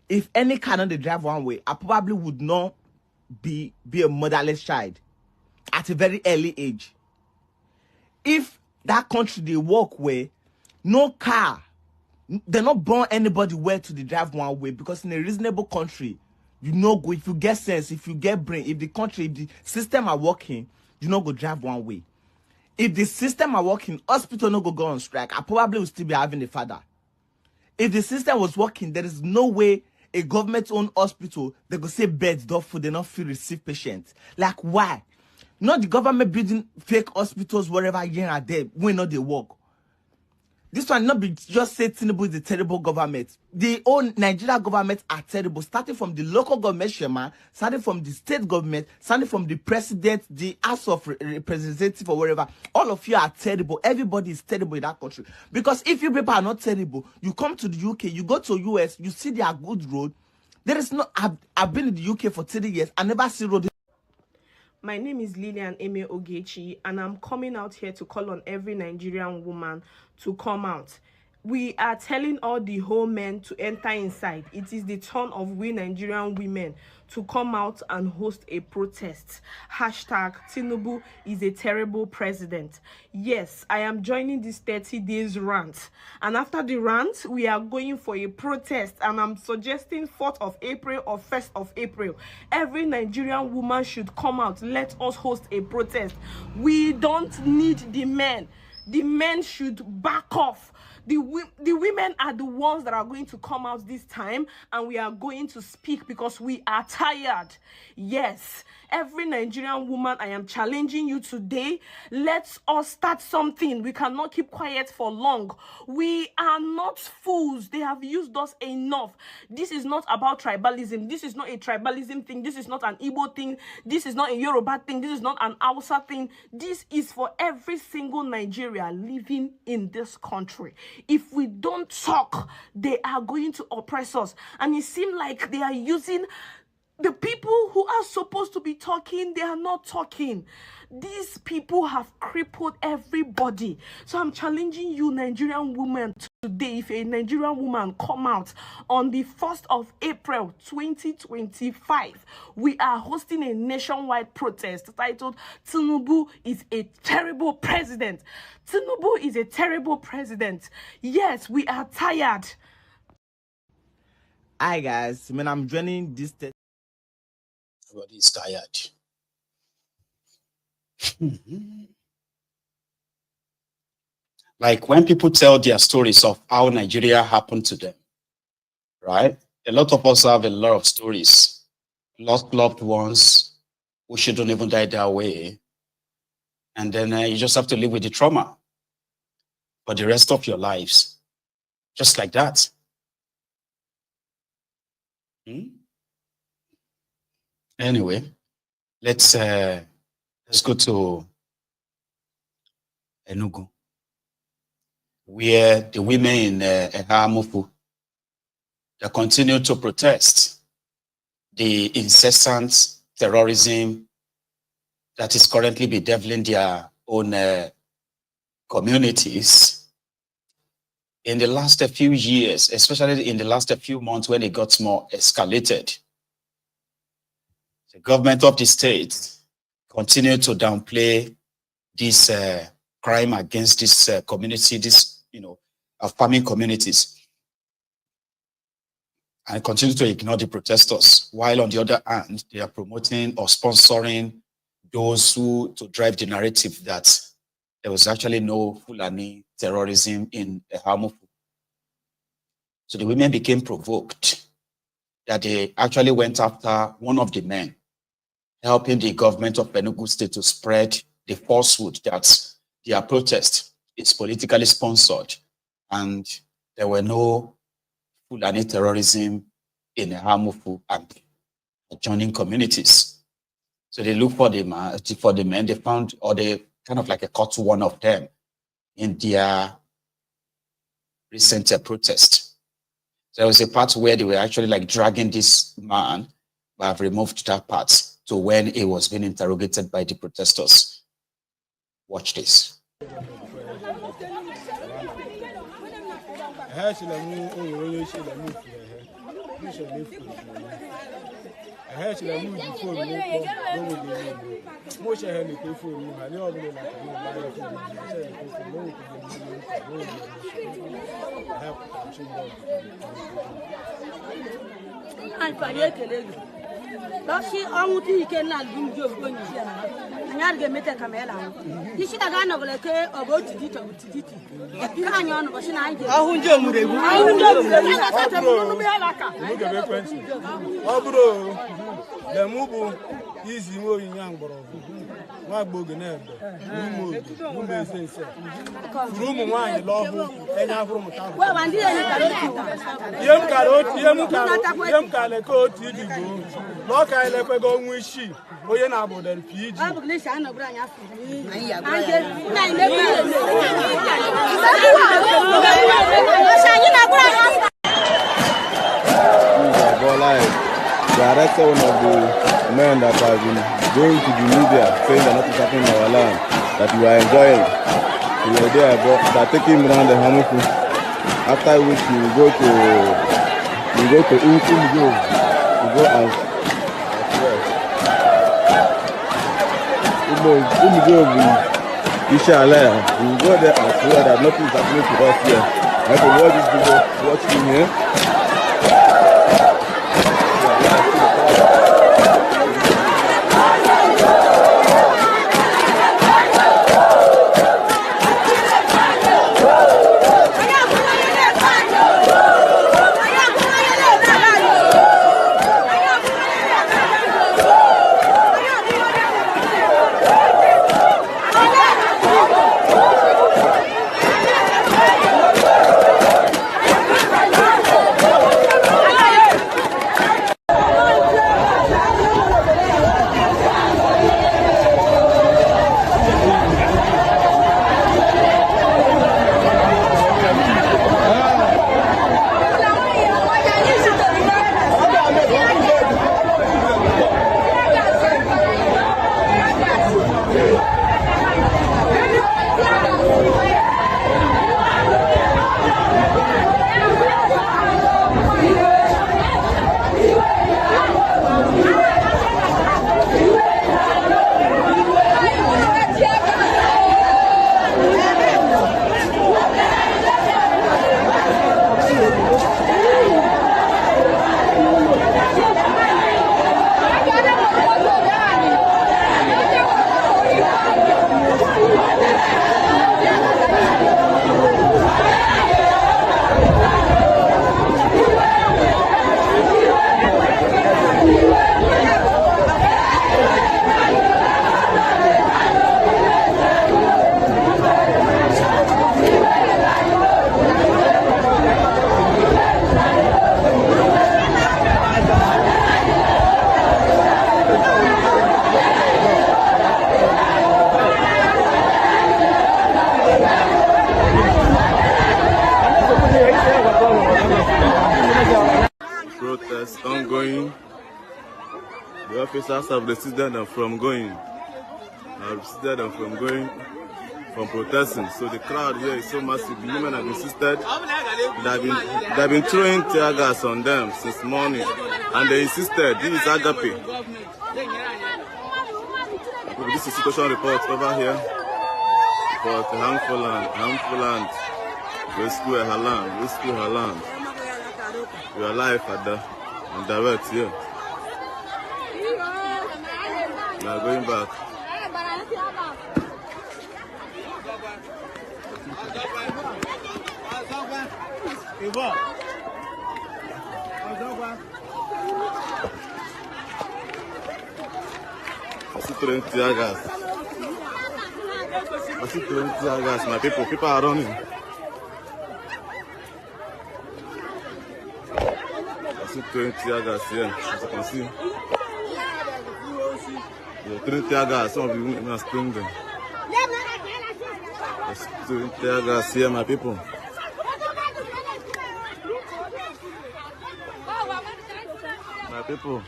If any car not they drive one way, I probably would not be a motherless child at a very early age. If that country they walk where no car, They're not born anybody where to the drive one way, because in a reasonable country, you know, go if you get sense, if you get brain, if the system are working, you know, go drive one way. If the system are working, hospital no go on strike. I probably will still be having a father. If the system was working, there is no way a government-owned hospital, they go say beds, don't food, they not feel receive patients. Like why? Not the government building fake hospitals wherever here and there, when not they work. This one not be just say Tinubu is a terrible government. The own Nigeria government are terrible, starting from the local government chairman, starting from the state government, starting from the president, the House of Representatives or wherever. All of you are terrible. Everybody is terrible in that country. Because if you people are not terrible, you come to the UK, you go to US, you see their good road. There is no. I've been in the UK for 30 years. I never see road. My name is Lillian Eme Ogechi, and I'm coming out here to call on every Nigerian woman to come out. We are telling all the whole men to enter inside. It is the turn of we Nigerian women to come out and host a protest. Hashtag Tinubu is a terrible president. Yes, I am joining this 30 days rant. And after the rant, we are going for a protest. And I'm suggesting 4th of April or 1st of April. Every Nigerian woman should come out. Let us host a protest. We don't need the men. The men should back off. The women are the ones that are going to come out this time, and we are going to speak because we are tired. Yes, every Nigerian woman, I am challenging you today. Let us start something. We cannot keep quiet for long. We are not fools. They have used us enough. This is not about tribalism. This is not a tribalism thing. This is not an Igbo thing. This is not a Yoruba thing. This is not an Hausa thing. This is for every single Nigeria living in this country. If we don't talk, they are going to oppress us. And it seems like they are using the people who are supposed to be talking, they are not talking. These people have crippled everybody. So I'm challenging you, Nigerian women, today. If a Nigerian woman come out on the 1st of April 2025, we are hosting a nationwide protest titled Tinubu is a terrible president. Tinubu is a terrible president. Yes, we are tired. Hi guys, when I'm joining this everybody is tired. Like when people tell their stories of how Nigeria happened to them, right? A lot of us have a lot of stories. Lost loved ones who shouldn't even die that way. And then you just have to live with the trauma for the rest of your lives. Just like that. Anyway, let's go to Enugu, where the women in Ehamufu, they continue to protest the incessant terrorism that is currently bedeviling their own communities. In the last few years, especially in the last few months when it got more escalated, the government of the state continued to downplay this crime against this community, this, farming communities, and continue to ignore the protesters, while on the other hand, they are promoting or sponsoring those who to drive the narrative that there was actually no Fulani terrorism in Ehamufu. So the women became provoked that they actually went after one of the men, helping the government of Enugu State to spread the falsehood that their protest is politically sponsored and there were no Fulani terrorism in Ehamufu and adjoining communities. So they looked for the men, they found, or they kind of like caught one of them in their recent protest. There was a part where they were actually like dragging this man, but I've removed that part to when he was being interrogated by the protesters. Watch this. Loshi amuti ikena lumjo goni nyarge mete kamera ishida gana goleke oboti dito butiditi kanyo no bashina anje ahunjo muregu na kata munu be alaka muge be kwenchi obro le mubu izi wo yin gboro wa gboge na ebe mu me sense furu mu wan lohu enya furu mu ta wa bandi eni yem kale ko ti digo lo ka ile pe go nwu ishi oye na abodo PG abu ni sha na bura anya furu anje na ile bi They arrested one of the men that have been going to the media saying that nothing is happening in our land, that we are enjoying. We were there, but they are taking him around the Hamuku. After which we go to Umjo to go and Umjo Ishalaya. We go there and swear that nothing is happening to us here. I have to watch this video, watch him here. Protests ongoing. The officers have resisted them from going. From protesting. So the crowd here is so massive. The women have insisted. They've been throwing tear gas on them since morning, and they insisted. This is agape. This is situation report over here. But harmful land. Rescue her land. We are live at on direct here. We are going back. I see 20 tear gas. My people are running. I see 20 tear gas here, as you can see. There are 20 tear gas, some of you women are spraying them. There's 20 tear gas here, my people. My people,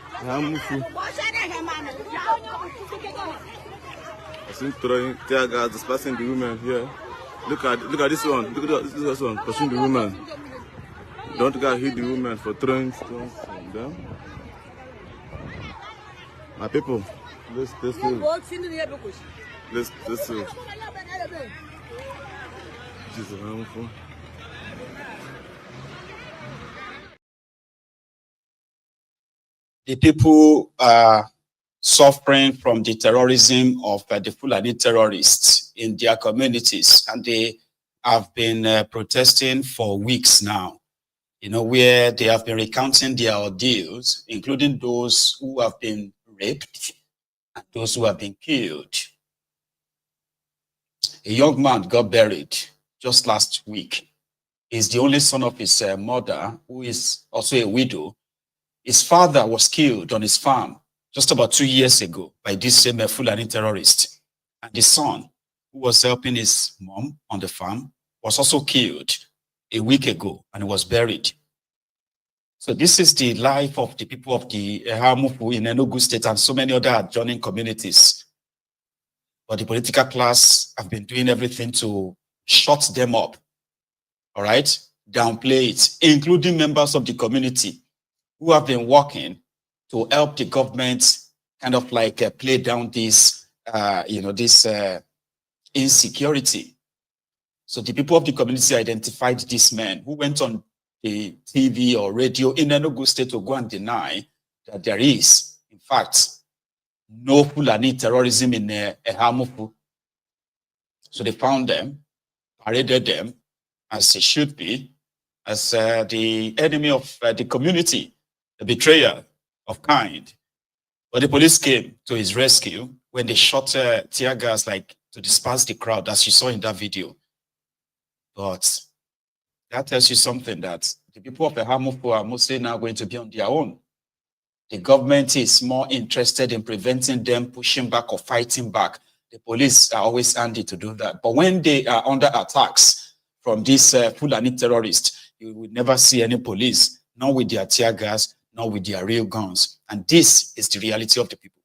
I see throwing tear gas, dispersing the women here. Look at this one. Look at this one, pushing the women. Don't go hit the women for throwing stones on them. My people, let's this is harmful. The people are suffering from the terrorism of the Fulani terrorists in their communities, and they have been protesting for weeks now, where they have been recounting their ordeals, including those who have been raped and those who have been killed. A young man got buried just last week. He's the only son of his mother, who is also a widow. His father was killed on his farm just about 2 years ago by this same Fulani terrorist. And the son, who was helping his mom on the farm, was also killed a week ago and was buried. So this is the life of the people of the Hamufu in Enugu State and so many other adjoining communities. But the political class have been doing everything to shut them up, all right, downplay it, including members of the community who have been working to help the government kind of like play down this, this insecurity. So the people of the community identified these men who went on the TV or radio in Enugu State to go and deny that there is, in fact, no Fulani terrorism in Ehamufu. So they found them, paraded them as it should be, as the enemy of the community, the betrayer of kind. But the police came to his rescue when they shot tear gas like to disperse the crowd, as you saw in that video. But that tells you something, that the people of Ehamufu are mostly now going to be on their own. The government is more interested in preventing them pushing back or fighting back. The police are always handy to do that. But when they are under attacks from these Fulani terrorists, you will never see any police, not with their tear gas, not with their real guns. And this is the reality of the people.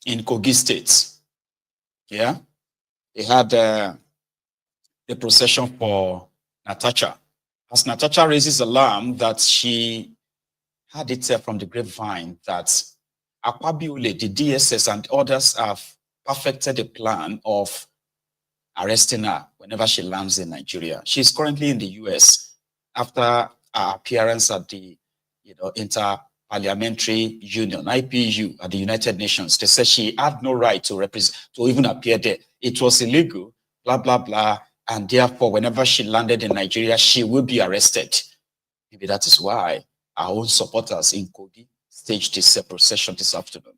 In Kogi State, yeah, they had the procession for Natacha. As Natacha raises alarm that she had it from the grapevine that Akwabiole, the DSS, and others have perfected a plan of arresting her whenever she lands in Nigeria. She's currently in the US after her appearance at the Inter-Parliamentary Union, IPU, at the United Nations. They said she had no right to even appear there. It was illegal, blah, blah, blah. And therefore, whenever she landed in Nigeria, she will be arrested. Maybe that is why our own supporters in Kogi staged this procession this afternoon.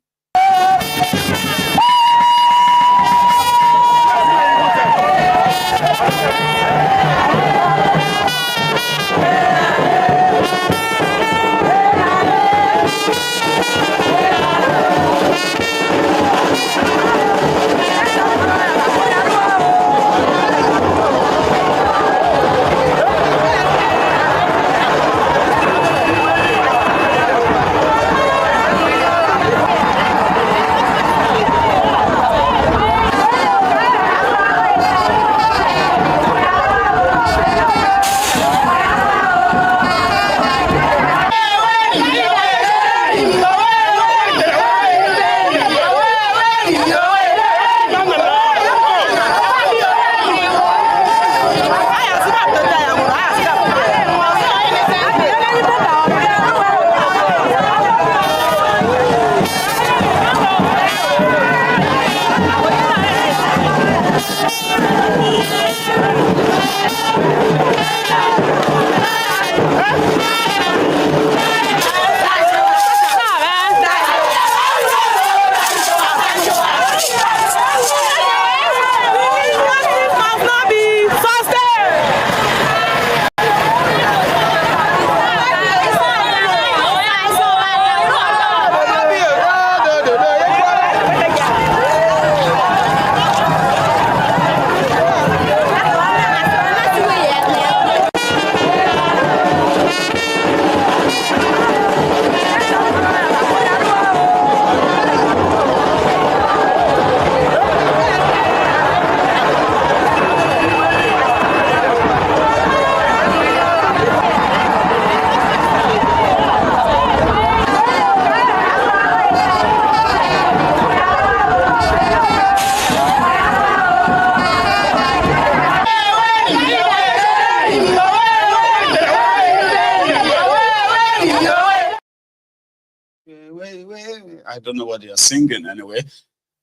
don't know what they are singing anyway.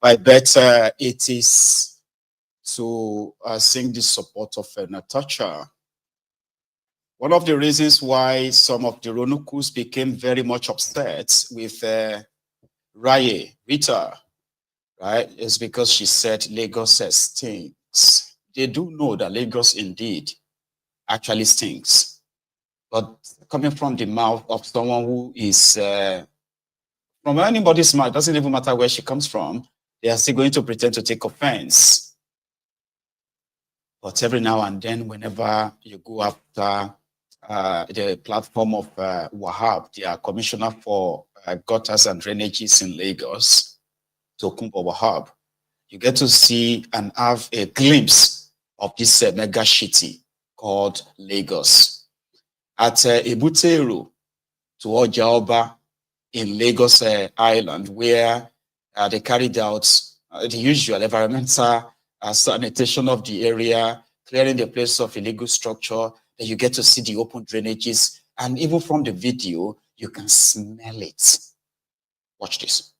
But I bet it is to sing the support of Natasha. One of the reasons why some of the Ronukus became very much upset with Rita, right, is because she said Lagos stinks. They do know that Lagos indeed actually stinks. But coming from the mouth of someone who is, from anybody's mouth, it doesn't even matter where she comes from, they are still going to pretend to take offense. But every now and then, whenever you go after the platform of Wahab, the commissioner for gutters and drainages in Lagos, Tokunbo Wahab, you get to see and have a glimpse of this mega city called Lagos. At Ebutero to Ojaoba in Lagos Island, where they carried out the usual environmental sanitation of the area, clearing the place of illegal structure. Then you get to see the open drainages, and even from the video, you can smell it. Watch this.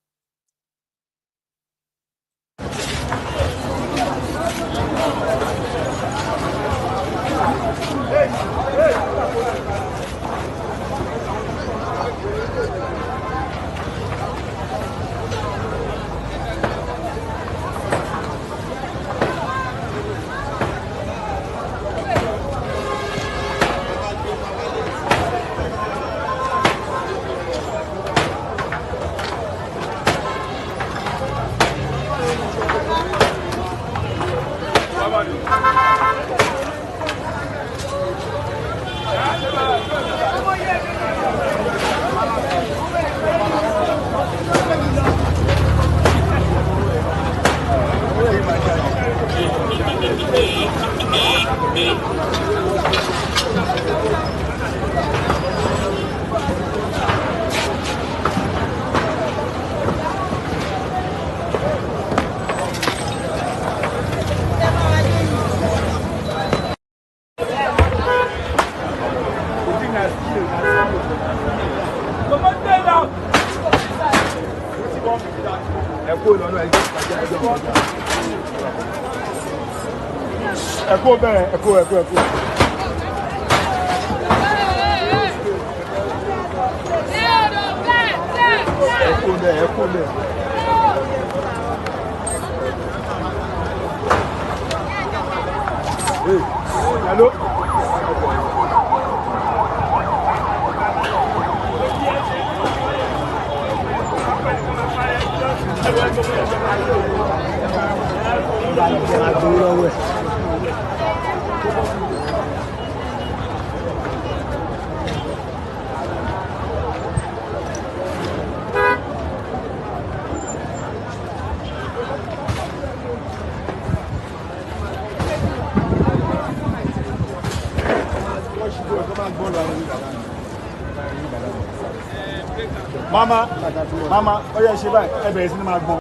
Mama, oh yeah, she back. Ebe is in my phone.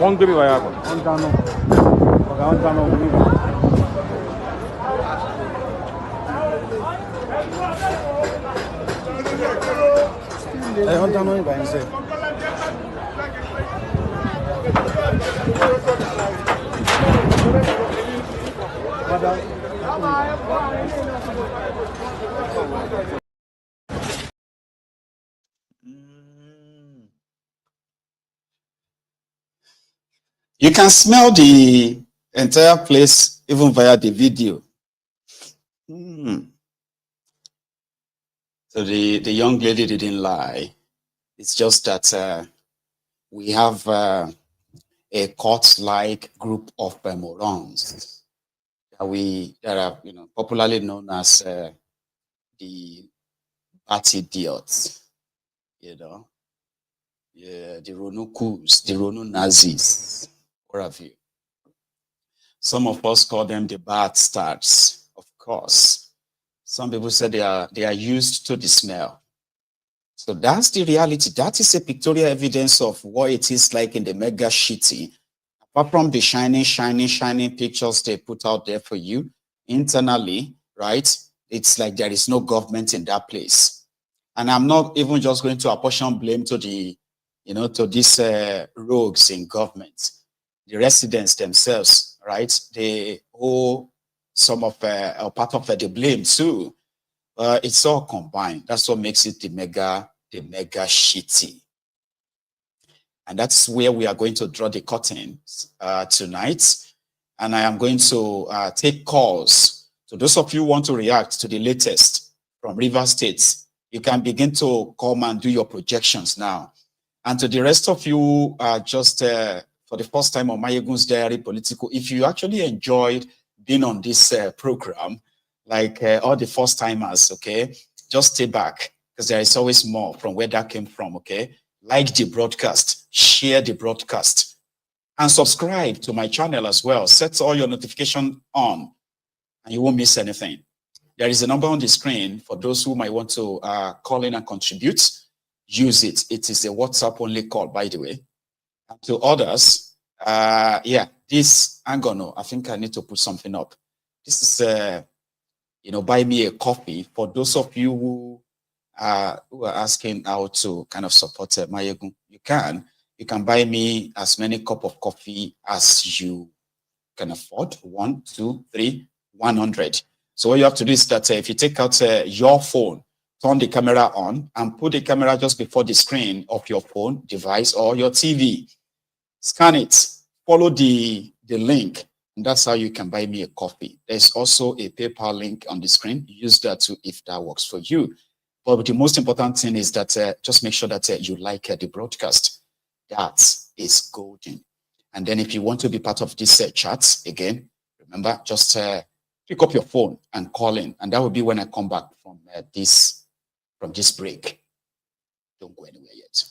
One give me my apple. One down. Okay, one down. One down by himself. You can smell the entire place even via the video. So the young lady didn't lie. It's just that we have a cult-like group of morons that are popularly known as the bat idiots, the Ronukus, the Ronu Nazis, what have you. Some of us call them the bad stars, of course. Some people say they are used to the smell. So that's the reality. That is a pictorial evidence of what it is like in the mega city apart from the shiny pictures they put out there for you internally, right? It's like there is no government in that place. And I'm not even just going to apportion blame to the, to these rogues in government. The residents themselves, right? They owe some of or part of the blame too. It's all combined. That's what makes it the mega shitty. And that's where we are going to draw the curtains tonight. And I am going to take calls. So those of you who want to react to the latest from Rivers State, you can begin to come and do your projections now. And to the rest of you, just for the first time on Mayegun's Diary Political, if you actually enjoyed being on this program, like all the first timers, okay, just stay back because there is always more from where that came from, okay? Like the broadcast, share the broadcast, and subscribe to my channel as well. Set all your notifications on, and you won't miss anything. There is a number on the screen for those who might want to call in and contribute. Use it. It is a WhatsApp only call, by the way. And to others, yeah, this, I'm gonna, I think I need to put something up. This is, buy me a coffee for those of you who are asking how to kind of support Mayegun. You can buy me as many cup of coffee as you can afford. 1, 2, 3, 100. So what you have to do is that if you take out your phone, turn the camera on and put the camera just before the screen of your phone device or your TV. Scan it, follow the link, and that's how you can buy me a coffee. There's also a PayPal link on the screen. Use that too if that works for you. But the most important thing is that just make sure that you like the broadcast. That is golden. And then if you want to be part of this chat, again, remember, just pick up your phone and call in. And that will be when I come back from this break. Don't go anywhere yet.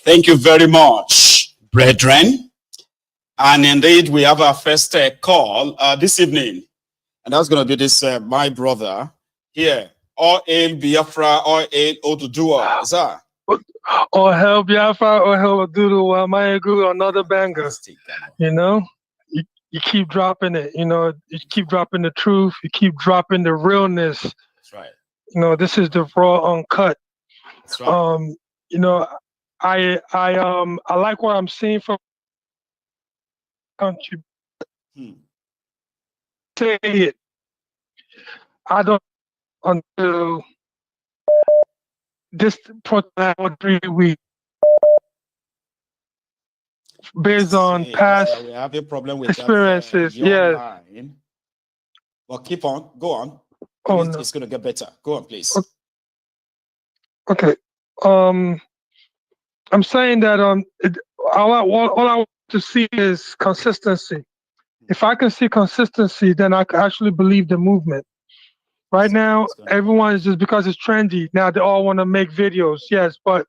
Thank you very much, brethren. And indeed, we have our first call this evening. And that's going to be this, my brother here. All hail Biafra, all hail Oduduwa. Sir. All hail Biafra, all hail Oduduwa. Mayegun, another banger. You keep dropping it. You keep dropping the truth. You keep dropping the realness. That's right. This is the raw, uncut. That's right. I like what I'm seeing from country. Say it. I don't until this protest for 3 weeks based on past we have a problem with experiences. That, well, keep on. Go on. It's going to get better. Go on, please. Okay. I'm saying that all I want to see is consistency. If I can see consistency, then I can actually believe the movement. Right now, everyone is just because it's trendy. Now they all want to make videos. Yes, but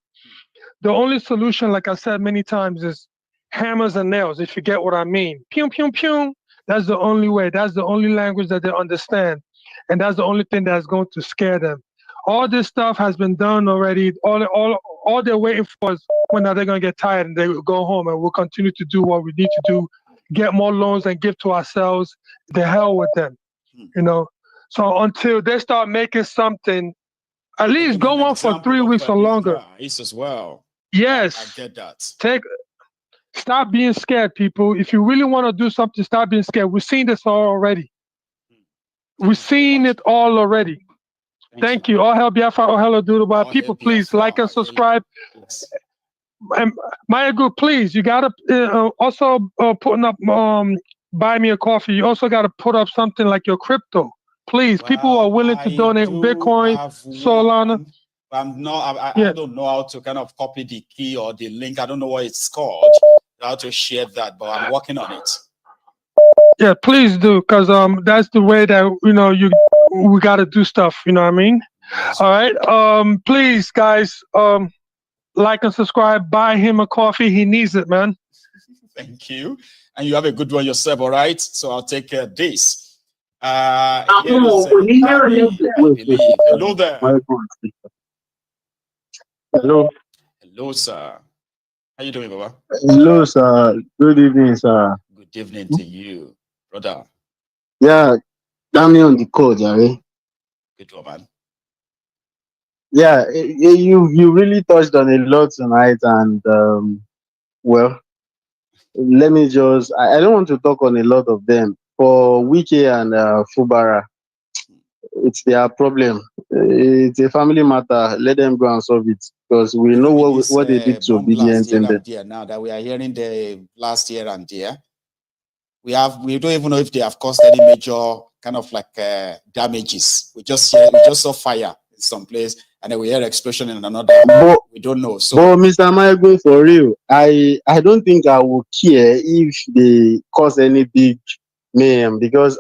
the only solution, like I said many times, is hammers and nails, if you get what I mean. Pew, pew, pew. That's the only way. That's the only language that they understand. And that's the only thing that's going to scare them. All this stuff has been done already. All they're waiting for is when are they going to get tired and they will go home and we'll continue to do what we need to do, get more loans and give to ourselves. The hell with them, you know. So until they start making something, at least go on for 3 weeks or longer. It's as well. Yes. I get that. Stop being scared, people. If you really want to do something, stop being scared. We've seen this all already. We've seen it all already. Thank you. All hell Biafra, all hell Oduduwa. People, please like and subscribe. And my group, please, you gotta also putting up buy me a coffee. You also gotta put up something like your crypto. Please, people are willing to donate Bitcoin, Solana. I don't know how to kind of copy the key or the link. I don't know what it's called, how to share that, but I'm working on it. Yeah, please do, because that's the way that we got to do stuff. You know what I mean? All right. Please, guys, like and subscribe. Buy him a coffee. He needs it, man. Thank you, and you have a good one yourself. All right. So I'll take this. Hello there. Hello. Hello, sir. How you doing, Baba? Hello, sir. Good evening, sir. Good evening to you, brother. Yeah, damn me on the call, Jerry. Good one, man. Yeah, you really touched on a lot tonight, and well, let me just I don't want to talk on a lot of them. For Wike and Fubara, it's their problem. It's a family matter. Let them go and solve it, because we know what they did to obedience in there. Now that we are hearing the last year and there, we don't even know if they have caused any major kind of like damages. We just saw fire in some place, and then we hear explosion in another. We don't know. So, but Mr. Maego, for real, I don't think I would care if they cause any big mayhem, because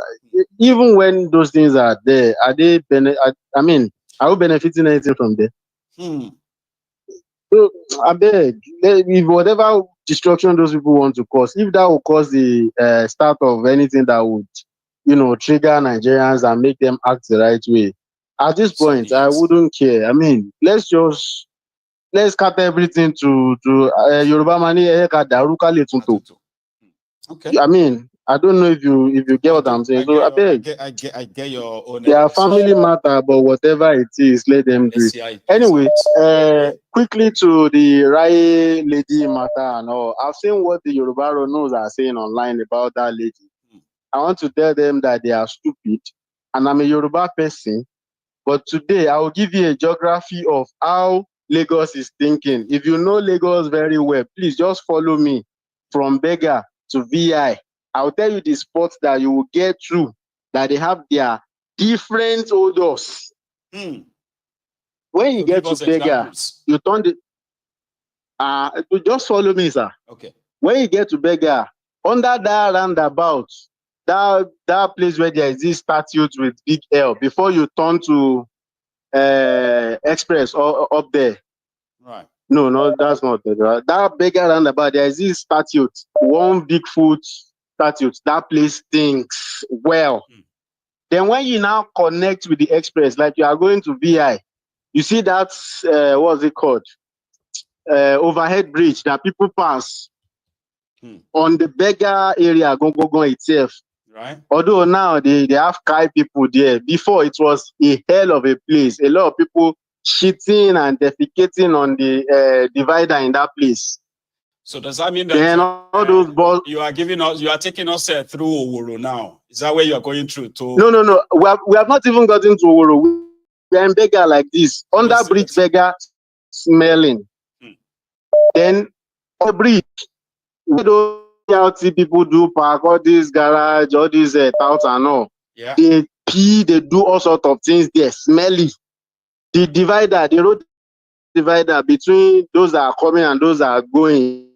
even when those things are there, are they are we benefiting anything from there? So I beg, if whatever destruction those people want to cause, if that will cause the start of anything that would, trigger Nigerians and make them act the right way, at this point, I wouldn't care. I mean, let's cut everything to Yoruba Mani. Okay. I mean, I don't know if you get what I'm saying. So I beg. I get your own. They are family matter, but whatever it is, let them do it. Anyway, quickly to the Rai lady matter and all. I've seen what the Yoruba knows are saying online about that lady. I want to tell them that they are stupid, and I'm a Yoruba person. But today, I will give you a geography of how Lagos is thinking. If you know Lagos very well, please just follow me from Bega to VI. I'll tell you the spots that you will get through, that they have their different odors. When you get to Bega, you turn just follow me, sir. Okay. When you get to Bega, under that roundabout, that place where there is this statue with big L, before you turn to Express or up there. Right. No, that's not it. Right? That Bega roundabout, there is this statue, one Bigfoot statue. That place stinks well. Then when you now connect with the Express, like you are going to VI, you see that what's it called? Overhead bridge that people pass on the Bega area, go itself. Right. Although now they have Kai people there. Before, it was a hell of a place. A lot of people shitting and defecating on the divider in that place. So does that mean that all those you are taking us through Oworo now? Is that where you are going through to? No. We have not even gotten to Oworo. We are in Bega like this. Under bridge Bega, smelling. Then on bridge, those LT people do park, all these garage, all these touts and all. Yeah. They pee, they do all sorts of things there, smelly. The divider, the road divider between those that are coming and those that are going,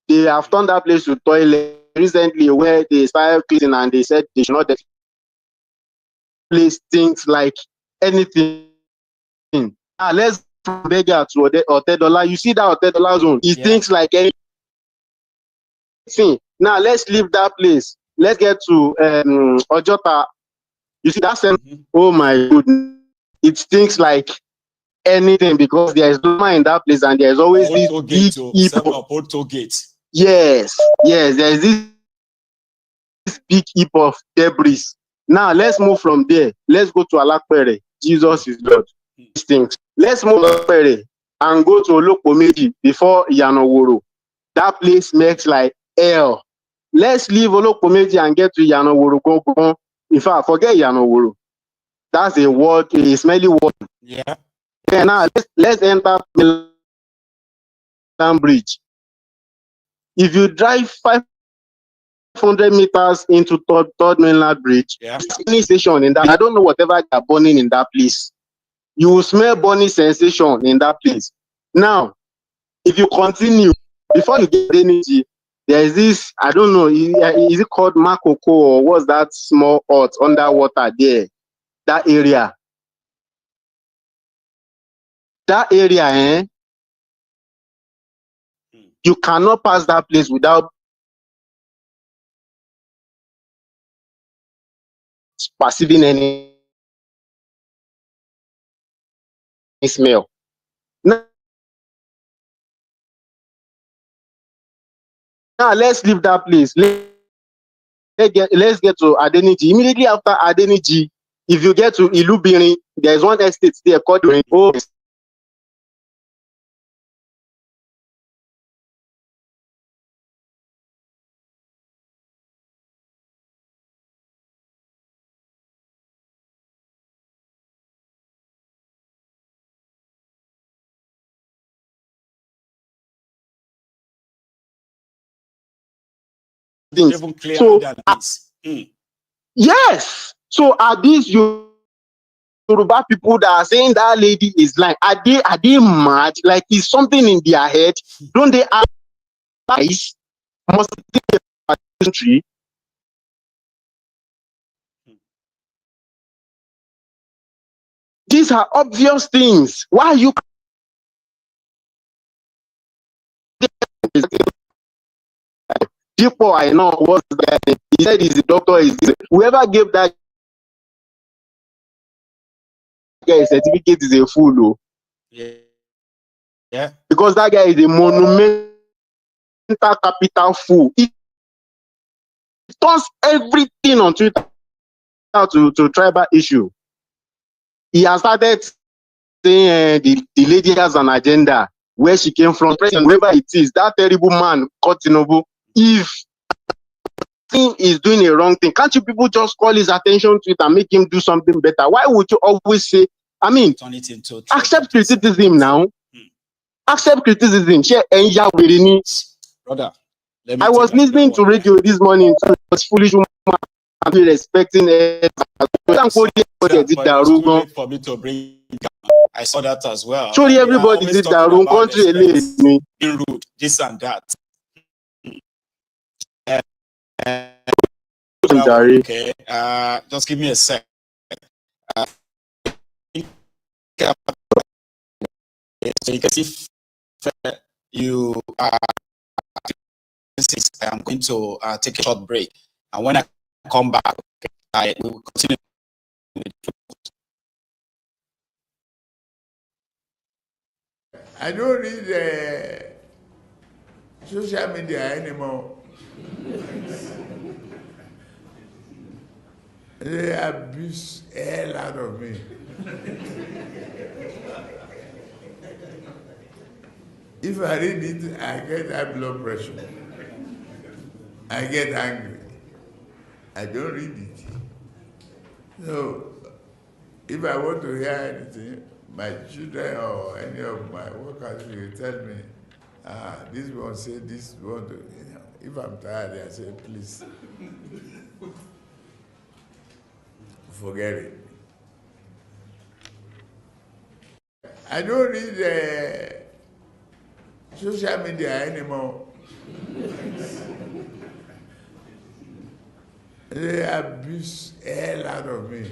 they have turned that place to toilet recently, where they started cleaning and they said they should not place thinks like anything. Now let's from beggar to Otedola. You see that Otedola zone? He thinks like anything. Now let's leave that place. Let's get to Ojota. You see that sense? Oh my goodness. It thinks like anything because there is drama in that place and there is always this big heap of yes, there is this big heap of debris. Now let's move from there. Let's go to Alakpere. Jesus is Lord. These things. Let's move to Alakpere and go to Olokomeji before Yanoworo. That place makes like hell. Let's leave Olokomeji and get to Yanoworo. In fact, forget Yanoworo. That's a word, a smelly word. Yeah. Okay, now let's enter Milan Bridge. If you drive 500 meters into third mainland bridge, any station in that, I don't know whatever they are burning in that place. You will smell burning sensation in that place. Now, if you continue, before you get energy, there is this, I don't know, is it called Makoko or what's that small hut underwater there? That area. That area, you cannot pass that place without perceiving any smell. Now let's leave that place. Let's get to Adeniji. Immediately after Adeniji, if you get to Ilubiri, there's one estate there called Oh. Even clearer so, than this. Yes. So are these Yoruba people that are saying that lady is lying? Are they mad? Like, is something in their head? Don't they have eyes? Must they be a country? These are obvious things. Why are you? People I know was that he said he's a doctor. Whoever gave that guy a certificate is a fool, though. Yeah. Because that guy is a monumental capital fool. He turns everything on Twitter to tribal issue. He has started saying the lady has an agenda, where she came from, president, whoever it is, that terrible man called Tinubu. If he is doing a wrong thing, can't you people just call his attention to it and make him do something better? Why would you always say, I mean, accept criticism now? Accept criticism. Brother, I was listening to radio this morning, so it was foolish woman be respecting it. For me to bring, I saw that as well. Surely everybody did that room country rude, this and that. Okay, just give me a sec. So you can see you I'm going to take a short break, and when I come back, I will continue. I don't read social media anymore. They abuse the hell out of me. If I read it, I get high blood pressure. I get angry. I don't read it. So, if I want to hear anything, my children or any of my workers will tell me, this one say this one. If I'm tired, I say, please, forget it. I don't read social media anymore. They abuse hell out of me.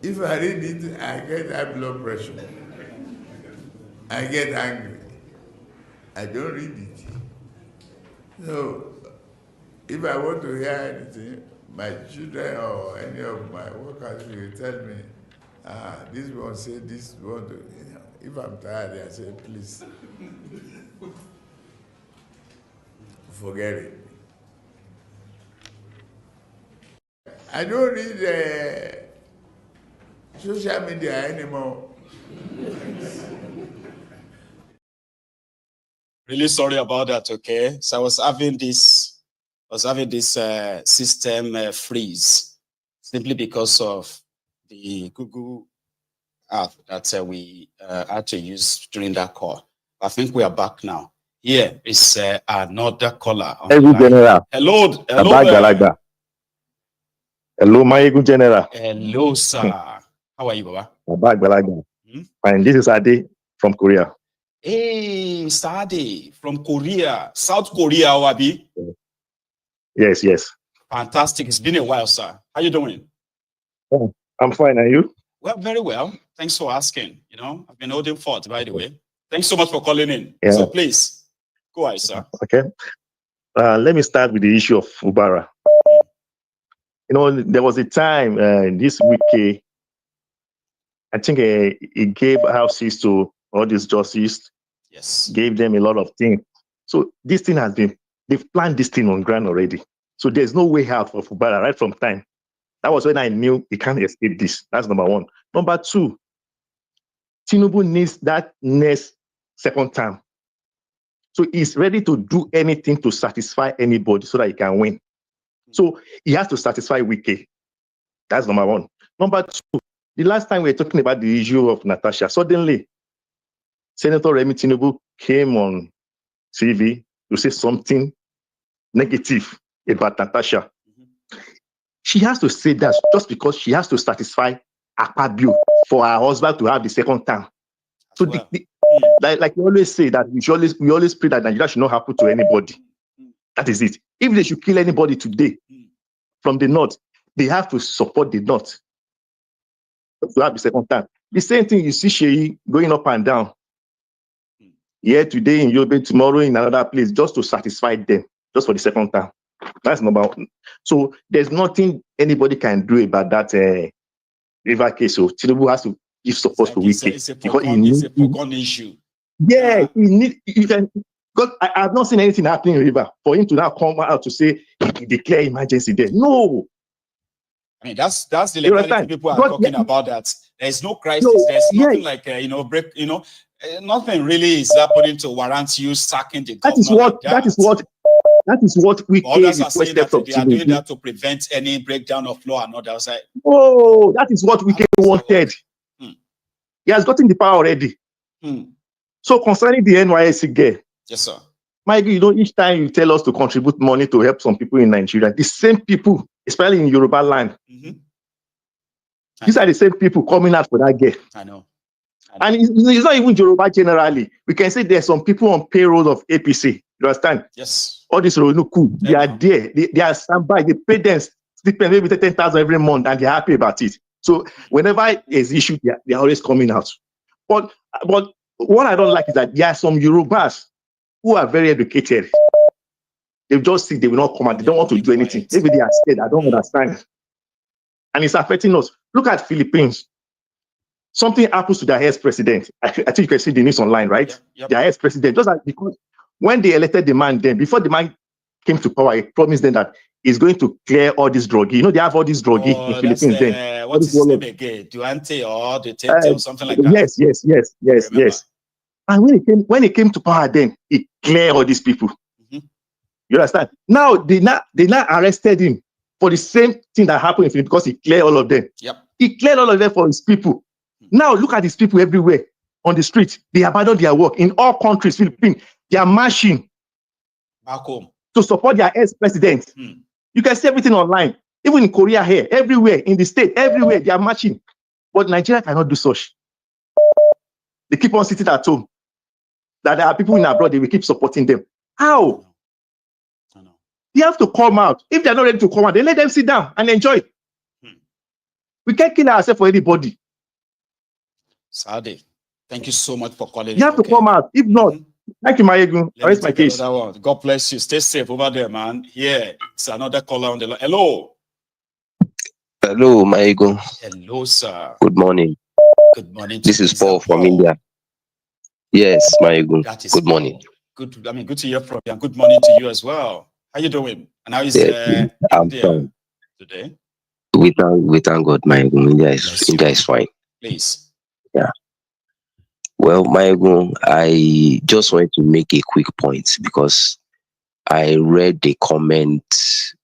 If I read it, I get high blood pressure. I get angry. I don't read it. So, if I want to hear anything, my children or any of my workers will tell me, this one say this one. If I'm tired, I say, please, forget it. I don't read social media anymore. Really sorry about that, okay? So I was having this system freeze simply because of the Google app that we had to use during that call. I think we are back now. Here is another caller. Every general. Hello. Hello, my general. Hello, sir. How are you, Baba? Fine. This is Ade from Korea. Hey, Mr. Ade from Korea, South Korea, Wabi. Yes. Fantastic. It's been a while, sir. How you doing? Oh, I'm fine. Are you? Well, very well. Thanks for asking. You know, I've been holding forth, by the way. Thanks so much for calling in. Yeah. So please, go ahead, sir. Okay. Let me start with the issue of Fubara. You know, there was a time this week, I think he gave houses to all these justices. Yes. Gave them a lot of things. So this thing they've planned this thing on ground already. So there's no way out for Fubara right from time. That was when I knew he can't escape this. That's number one. Number two, Tinubu needs that next second term. So he's ready to do anything to satisfy anybody so that he can win. So he has to satisfy Wike. That's number one. Number two, the last time we were talking about the issue of Natasha, suddenly Senator Remi Tinubu came on TV to say something negative about Natasha. She has to say that just because she has to satisfy Akpabio for her husband to have the second term. So like you always say that we always pray that Nigeria should not happen to anybody. That is it. If they should kill anybody today from the north, they have to support the north to have the second term. The same thing you see Sheyi going up and down. Here today in Yobe, tomorrow in another place, just to satisfy them, just for the second term. That's number one. So there's nothing anybody can do about that river case. So Tinubu has to give support to Wike. It's a foregone issue. Yeah, you can. Because I have not seen anything happening in River for him to now come out to say he declare emergency there. No. I mean, that's the legality people are talking about. That there's no crisis. There's nothing like nothing really is happening to warrant you sacking the governor. That is what we requested from They are doing that to prevent any breakdown of law and order. Oh, that is what we wanted. He has gotten the power already. So concerning the NYSC girl, yes, sir. Mike, each time you tell us to contribute money to help some people in Nigeria, the same people, especially in Yoruba land, these are the same people coming out for that girl. I know. And it's not even Yoruba generally. We can say there's some people on payroll of APC. You understand? Yes. All this Ronuku, they are there. They are standby. They pay them maybe 10,000 every month, and they're happy about it. So whenever there's issue, they're always coming out. But what I don't like is that there are some Yorubas who are very educated. They just see they will not come out. They don't want to do anything. Maybe they are scared. I don't understand. And it's affecting us. Look at Philippines. Something happens to their ex-president. I think you can see the news online, right? Yep. Their ex-president. Just like because when they elected the man then, before the man came to power, he promised them that he's going to clear all this druggy. They have all this druggy in Philippines then. What is his name again? Duante or Duterte or something like that? Yes. And when he came to power then, he cleared all these people. You understand? Now they now arrested him for the same thing that happened in Philippines because he cleared all of them. Yep. He cleared all of them for his people. Now look at these people everywhere on the street. They abandon their work in all countries. Philippines, they are marching back home to support their ex-president. You can see everything online. Even in Korea here, everywhere, in the state, everywhere, they are marching. But Nigeria cannot do such. They keep on sitting at home. That there are people in abroad, they will keep supporting them. How? They have to come out. If they're not ready to come out, then let them sit down and enjoy it. We can't kill ourselves for anybody. Sade, thank you so much for calling. You have to come out. If not, thank you, Mayegu. That's my case. God bless you. Stay safe over there, man. Here, it's another caller on the line. Hello. Hello, Mayegu. Hello, sir. Good morning. Good morning. This is Paul from India. Yes, Mayegu. Good morning. Good. I mean, good to hear from you, and good morning to you as well. How you doing? And how is I'm India fine. today? We thank God, Mayegu. India is fine. Please. Yeah. Well, Mayegu, I just wanted to make a quick point because I read the comment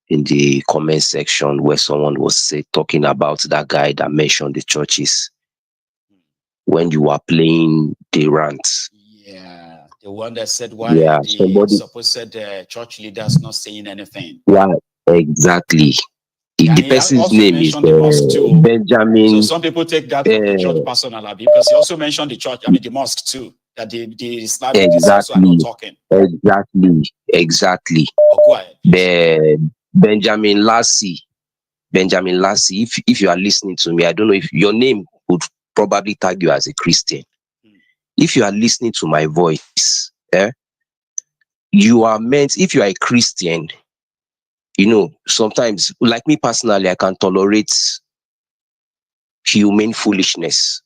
in the comment section where someone was talking about that guy that mentioned the churches when you were playing the rant. Yeah, the one that said why the supposed church leaders not saying anything. Yeah, exactly. The person's name is Benjamin. So some people take that from the church personally because he also mentioned the church, I mean the mosque too, that the Islamic also are not talking. Exactly. Oh, go ahead. Benjamin Lassie, if you are listening to me, I don't know if your name would probably tag you as a Christian. If you are listening to my voice, you are meant, if you are a Christian, you know, sometimes, like me personally, I can tolerate human foolishness.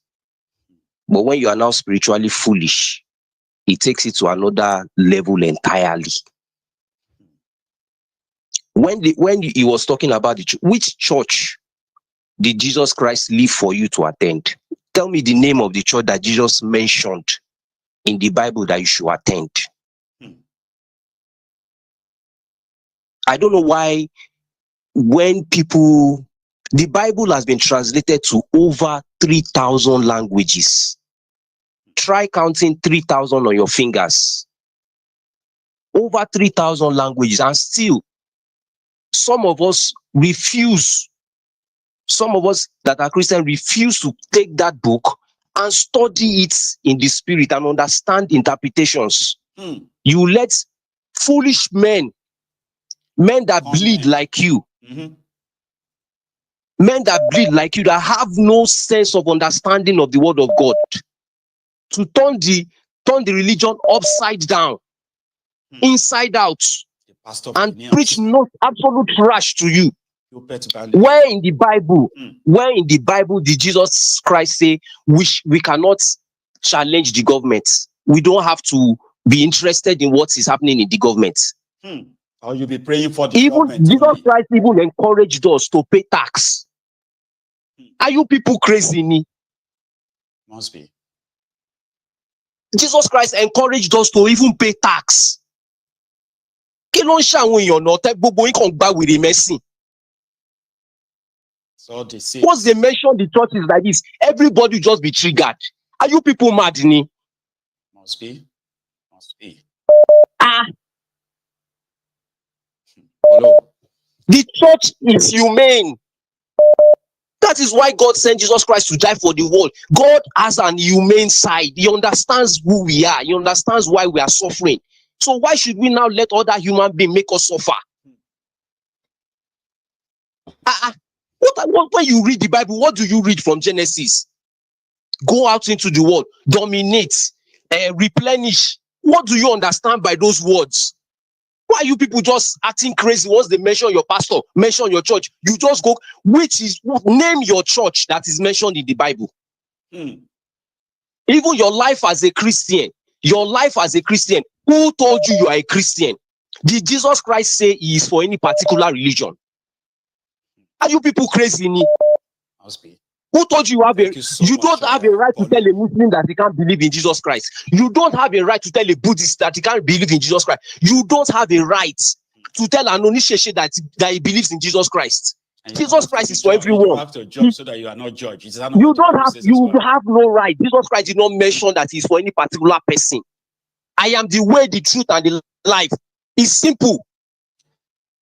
But when you are now spiritually foolish, it takes it to another level entirely. When he was talking about which church did Jesus Christ leave for you to attend? Tell me the name of the church that Jesus mentioned in the Bible that you should attend. I don't know why when people, the Bible has been translated to over 3,000 languages. Try counting 3,000 on your fingers. Over 3,000 languages, and still some of us refuse. Some of us that are Christian refuse to take that book and study it in the spirit and understand interpretations. You let foolish men that bleed like you, men that bleed like you, that have no sense of understanding of the word of God, to turn the religion upside down, inside out, and preach no absolute trash to you. Where in the Bible did Jesus Christ say we cannot challenge the government? We don't have to be interested in what is happening in the government. Or you'll be praying for the government. Jesus Christ even encouraged us to pay tax. Are you people crazy? Must be. Jesus Christ encouraged us to even pay tax. So they say, once they mention the churches like this, everybody just be triggered. Are you people mad? Must be. Hello. The church is humane. That is why God sent Jesus Christ to die for the world. God has an humane side. He understands who we are. He understands why we are suffering. So why should we now let other human beings make us suffer? When you read the Bible, what do you read from Genesis? Go out into the world, dominate, replenish. What do you understand by those words? Why are you people just acting crazy once they mention your pastor, mention your church? You just go, name your church that is mentioned in the Bible. Even your life as a Christian, who told you are a Christian? Did Jesus Christ say he is for any particular religion? Are you people crazy? Must be. Who told you you don't have a right to tell a Muslim that he can't believe in Jesus Christ. You don't have a right to tell a Buddhist that he can't believe in Jesus Christ. You don't have a right to tell an Onisheshe that he believes in Jesus Christ. Jesus Christ is for everyone. You have to judge so that you are not judged. You have no right. Jesus Christ did not mention that he's for any particular person. I am the way, the truth, and the life. It's simple.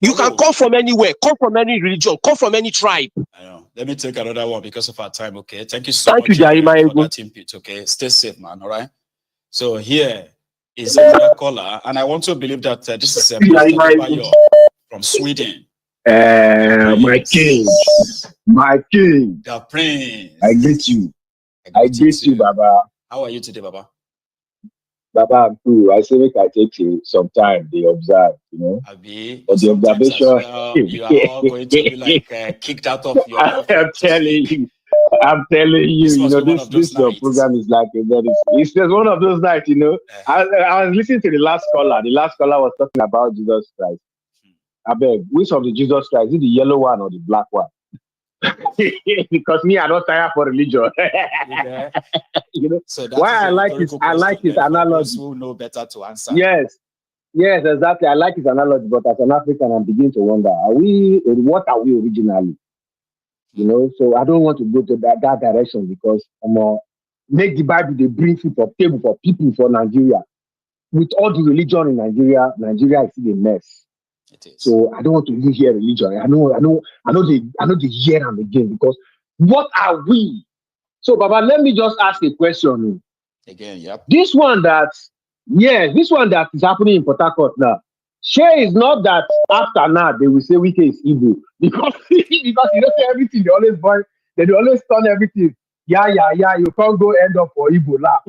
You can come from anywhere, come from any religion, come from any tribe. I know. Let me take another one because of our time, okay? Thank you so much for that input, okay? Stay safe, man, all right? So here is another caller, and I want to believe that this is Pastor From Sweden. My king. The prince. I greet you. I greet you, Baba. How are you today, Baba? Baba, I'm cool. I say make I take you some time. They observe, Abi, but the observation. well, you are all going to be like kicked out of your. I'm telling you. This your program is like it's just one of those nights, I was listening to the last caller. The last caller was talking about Jesus Christ. I beg, which of the Jesus Christ? Is it the yellow one or the black one? Because me, I don't tire for religion. So why I like his analogy. Who know better to answer? Yes, exactly. I like his analogy, but as an African, I'm beginning to wonder: what are we originally? So I don't want to go to that direction because make the Bible the bring food for table for people for Nigeria. With all the religion in Nigeria is still a mess. It is. So I don't want to even hear religion. I know they hear them again because what are we? So Baba, let me just ask a question. Again, yep. This one that is happening in Port Harcourt now. Share is not that after now they will say Wike is Igbo because you don't say everything. They always turn everything. Yeah. You can't go end up for Igbo now.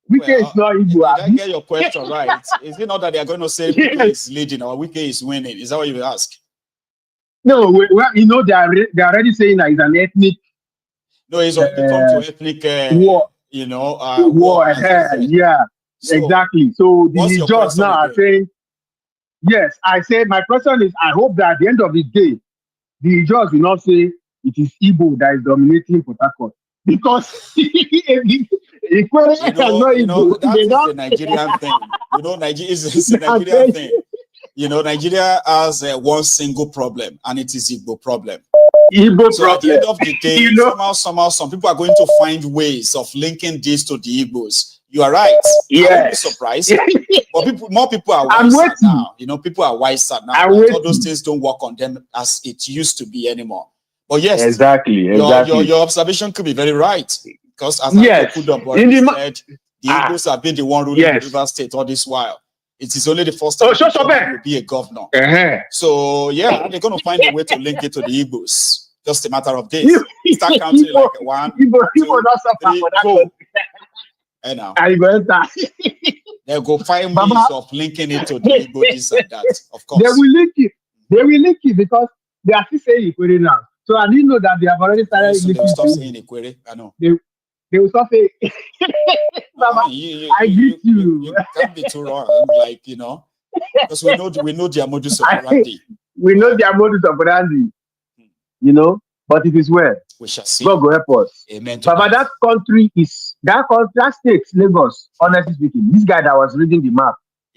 Wike is not Igbo. Did I get your question right? Is it not that they are going to say Wike is leading or Wike is winning? Is that what you ask? No, they are already saying that it's an ethnic. No, it's on to ethnic war. War. Yeah, so, exactly. So the judge now are saying. Yes, I say my question is I hope that at the end of the day, the judge will not say it is Igbo that is dominating Port Harcourt. Because that's the Nigerian thing. Nigeria is a Nigerian thing. Nigeria has one single problem, and it is Igbo problem. So at the end of the day, somehow, some people are going to find ways of linking this to the Igbos. You are right. Yeah. I won't be surprised. But more people are wiser now. People are wiser now. All those things don't work on them as it used to be anymore. But yes, exactly. Your observation could be very right. Because as I said, the Igbos have been the one ruling the River State all this while. It is only the first time to be a governor. So yeah, they're going to find a way to link it to the Igbos. Just a matter of days. Start counting like 1, 2, 3, 4. And now they'll go find ways of linking it to the Igbo this and that. Of course, they will link it because they are still saying Ikwere now. So I didn't know that they have already started. So they'll stop saying Ikwere. I know. They will stop saying. Baba, I greet you. You can't be too wrong, because we know their modus operandi. We know their modus operandi. But it is well. We shall see. God will help us. Amen. But that state, Lagos, honestly speaking, this guy that was reading the map,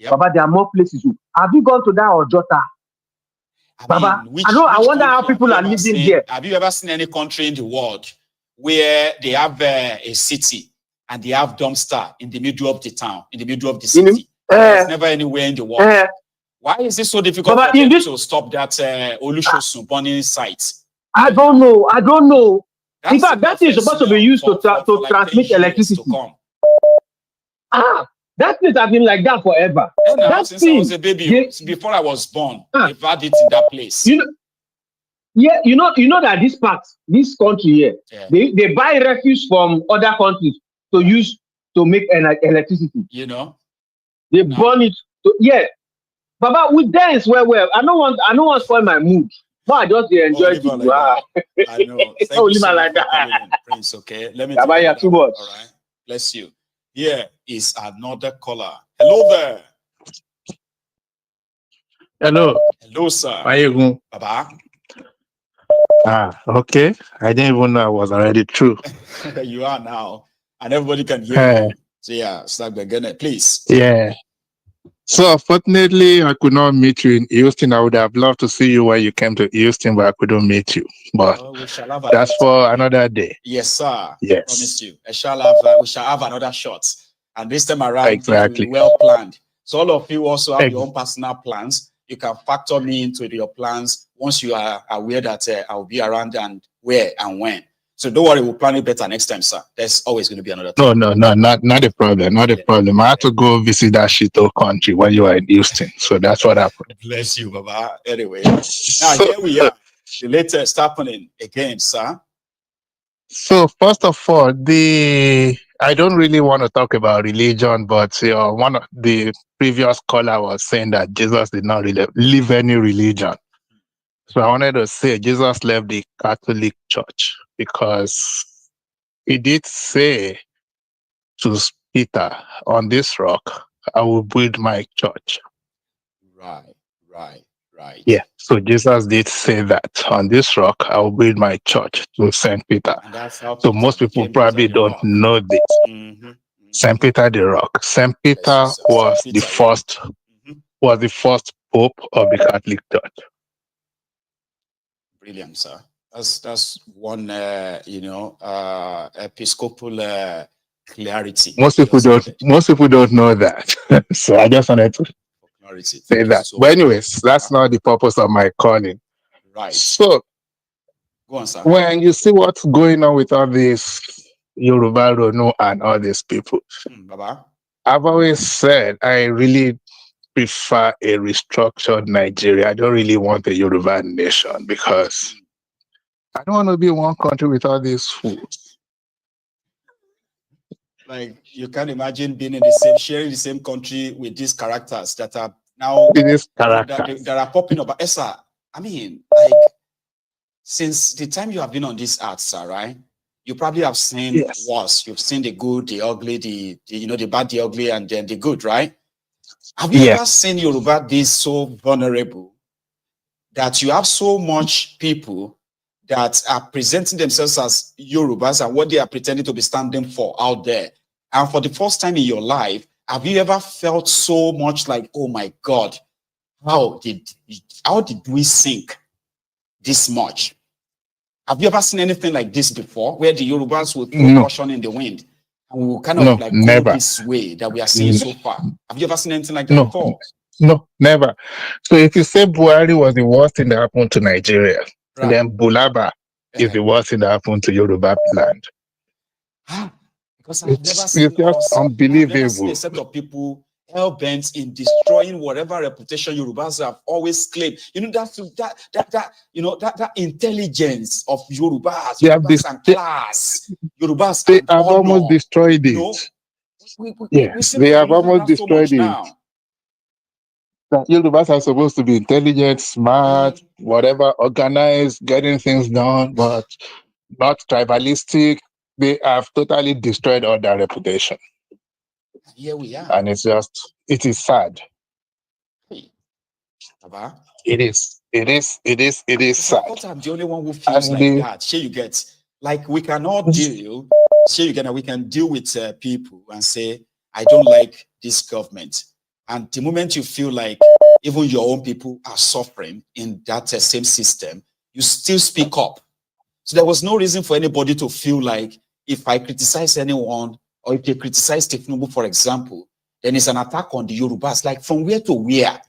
Baba, there are more places. Have you gone to that Ojota? Baba, I wonder how people are living here. Have you ever seen any country in the world where they have a city and they have dumpster in the middle of the town, in the middle of the city? There's never anywhere in the world. Why is it so difficult for them to stop that Olusosun burning site? I don't know. In fact, that is supposed to be used to transmit electricity. That thing has been like that forever. Since I was a baby, before I was born, they've had it in that place. You know that this country here, they buy refuse from other countries to use to make electricity. They burn it. Baba, we dance well. I don't want to spoil my mood. No, I just enjoy it. I know. Thank you so much for coming in, Prince. Okay, let me. Too much. All right, bless you. Here is another caller. Hello there. Hello, sir. How are you going? Baba. Okay. I didn't even know I was already through. You are now, and everybody can hear you. So yeah, start again, please. Yeah. So unfortunately, I could not meet you in Houston. I would have loved to see you when you came to Houston, but I couldn't meet you. But that's for another day. Yes, sir. Yes. I promise you. We shall have another shot. And this time around, exactly. Well planned. So all of you also have your own personal plans. You can factor me into your plans once you are aware that I'll be around and where and when. So don't worry, we'll plan it better next time, sir. There's always going to be another No, time. not a problem. Not a problem. I had to go visit that shito country when you were in Houston. So that's what happened. Bless you, Baba. Anyway, now here we are. The latest happening again, sir. So first of all, I don't really want to talk about religion, but one of the previous caller was saying that Jesus did not really leave any religion. So I wanted to say Jesus left the Catholic Church because he did say to Peter, on this rock, I will build my church. Right. Yeah, so Jesus did say that on this rock, I will build my church to St. Peter. And that's how So most people probably don't know this. St. Peter the Rock. St. Peter was the first pope of the Catholic Church. Brilliant, sir. That's one episcopal clarity. Most people don't know that. So I just wanted to say that. But anyways, that's not the purpose of my calling. Right. So go on, sir. When you see what's going on with all these Yoruba Rono and all these people, Baba. I've always said I really prefer a restructured Nigeria. I don't really want a Yoruba nation because I don't want to be in one country with all these fools. Like you can imagine being in the same, sharing the same country with these characters that are now that are popping up. Esa, I mean, like since the time you have been on this earth, sir, right? You probably have seen worse. You've seen the good, the ugly, the bad, the ugly, and then the good, right? Have you ever seen Yoruba be so vulnerable that you have so much people that are presenting themselves as Yorubas and what they are pretending to be standing for out there? And for the first time in your life, have you ever felt so much like, oh my God, how did we sink this much? Have you ever seen anything like this before, where the Yorubas will throw caution in the wind and we will kind of go this way that we are seeing so far? Have you ever seen anything like that before? No, never. So if you say Buhari was the worst thing that happened to Nigeria, then Bulaba is the worst thing that happened to Yoruba land. Because I've never seen a set of people hell-bent in destroying whatever reputation Yorubas have always claimed. You know, that intelligence of Yorubas and class. Yorubas they have almost destroyed it. They have almost destroyed it. That Yorubas are supposed to be intelligent, smart, whatever, organized, getting things done, but not tribalistic. They have totally destroyed all their reputation. Here we are. And it is sad. Baba? It is sad. I thought I'm the only one who feels like that. Sure, you get, like we cannot deal, sure, you get, we can deal with people and say, I don't like this government. And the moment you feel like even your own people are suffering in that same system, you still speak up. So there was no reason for anybody to feel like if I criticize anyone, or if they criticize Tinubu, for example, then it's an attack on the Yorubas. Like from where to where?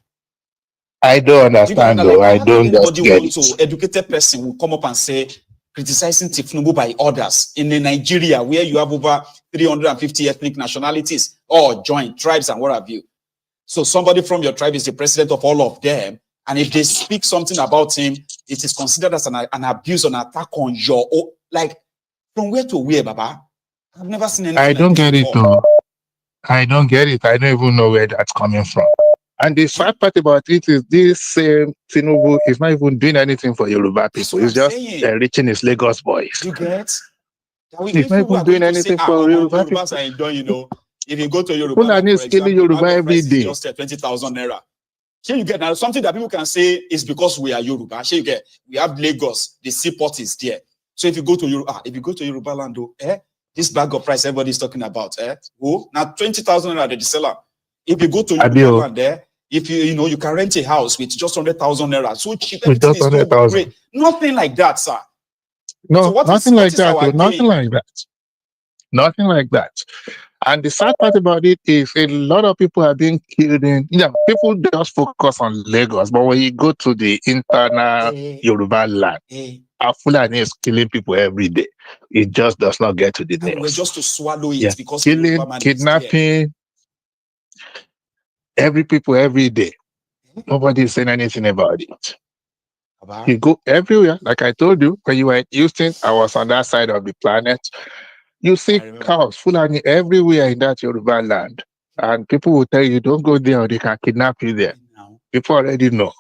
I don't understand, though. I don't just get it. So educated person will come up and say, criticizing Tinubu by others in Nigeria, where you have over 350 ethnic nationalities, or joint tribes and what have you. So somebody from your tribe is the president of all of them. And if they speak something about him, it is considered as an abuse, an attack on your own. Like, from where to where, Baba? I've never seen anything. I don't get it, though. I don't get it. I don't even know where that's coming from. And the sad part about it is this same Tinubu is not even doing anything for Yoruba people. He's just reaching his Lagos boys. You get? He's not even doing anything for Yoruba people. If you go to Yoruba, Yoruba every day. Just 20,000 naira. Here you get now something that people can say is because we are Yoruba. Here you get, we have Lagos, the seaport is there. So if you go to Yoruba land, this bag of rice everybody's talking about, now 20,000 naira the seller. If you go to Yoruba land there, if you can rent a house with just 100,000 naira, so cheap, everything is so great. Nothing like that, sir. No, so nothing like that. Nothing like that. Nothing like that. And the sad part about it is a lot of people are being killed in, people just focus on Lagos, but when you go to the internal Yoruba land, Fulani is killing people every day. It just does not get to the And we're news. just to swallow it Yeah. because Killing, kidnapping, every people every day. Nobody is saying anything about it. You go everywhere, like I told you, when you were in Houston, I was on that side of the planet. You see cows, Fulani everywhere in that Yoruba land. And people will tell you, don't go there or they can kidnap you there. People already know.